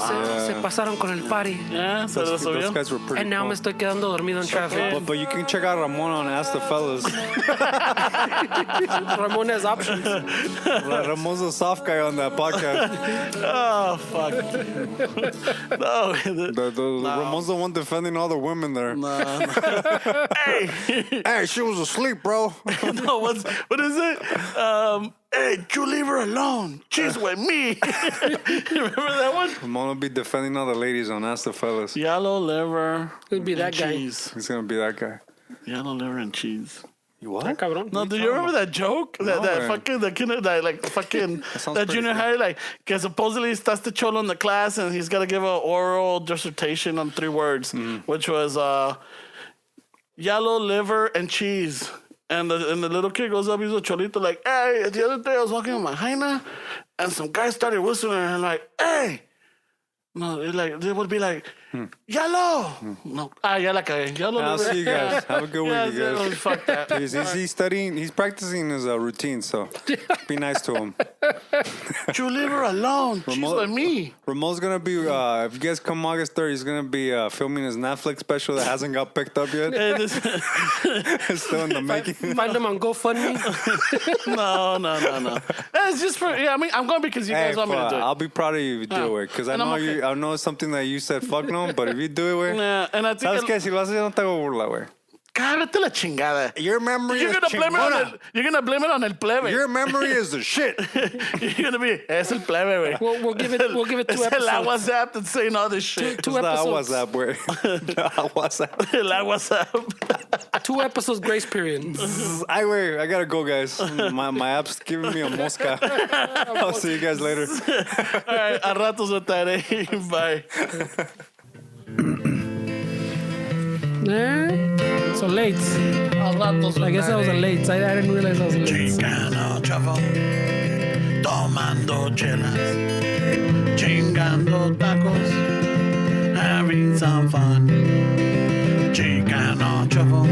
Se pasaron con el party. Ya, se lo Those subió. guys were pretty And now cool. me estoy quedando dormido en traffic. But you can check out Ramon on Ask the Fellas. Ramon has options. Ramon's a soft guy on that podcast. Oh, fuck. No. Ramon's the one defending all the women there. Hey. Hey, she was asleep, bro. No, what is it? Hey, you leave her alone. She's with me. You remember that one? Ramon will be defending all the ladies on Ask the Fellas. Yellow liver. Could be that and guy. cheese. He's gonna be that guy. Yellow liver and cheese. You what? Cabrón. No, do you remember that joke? That man. fucking, that fucking, sounds that pretty junior cool. high, like, que supposedly está este cholo in the class and he's got to give an oral dissertation on 3 words, which was yellow liver and cheese. And the little kid goes up, he's a cholito, like, hey, the other day I was walking with my hyena and some guy started whistling and I'm like, hey. No, they would be like, yellow. No, ya la cagué. Yellow I'll liver. see you guys. Have a good week, you guys. Fuck that. He's studying. He's practicing his routine, so be nice to him. You leave her alone. She's with me. Ramon's gonna be. If you guys come August 3rd, he's gonna be filming his Netflix special that hasn't got picked up yet. It's still in the making. Find them on GoFundMe. No. It's just for. Yeah, I mean, I'm going because you guys want me to do it. I'll be proud of you if you do it, because I And I'm know okay. I know it's something that you said fuck no, but if you do it, güey. Yeah, and I think. ¿Sabes qué? Si lo haces, yo no te hago burla, güey. Cállate la chingada. Your memory You're is gonna blame it on chingona. el. You're gonna blame it on el plebe. Your memory is the shit. You're gonna be. Es el plebe, güey. We'll give it 2 Es el episodes. Aguas app that's saying all this shit. Two It's the episodes. WhatsApp, güey. The WhatsApp. El Aguas app. 2 episodes grace period. Ay, güey, I gotta go, guys. My app's giving me a mosca. I'll see you guys later. All right, a ratos estaré. Bye. So late. A ratos I guess I was a late. I didn't realize I was late. Chicano shuffle, tomando chelas, chingando tacos, having some fun. Chicano shuffle.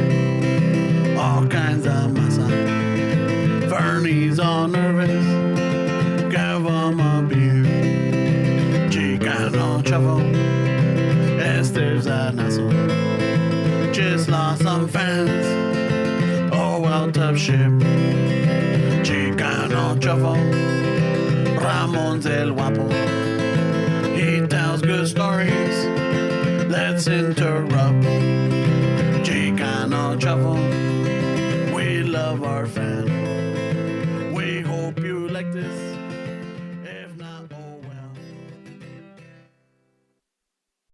he's all nervous, give him a beer. Chicano Shuffle, Esther's an asshole. Just lost some fans, oh well, tough shit. Chicano Shuffle, Ramon's el guapo. He tells good stories, let's interrupt. Chicano Shuffle, we love our fan. We hope you like this.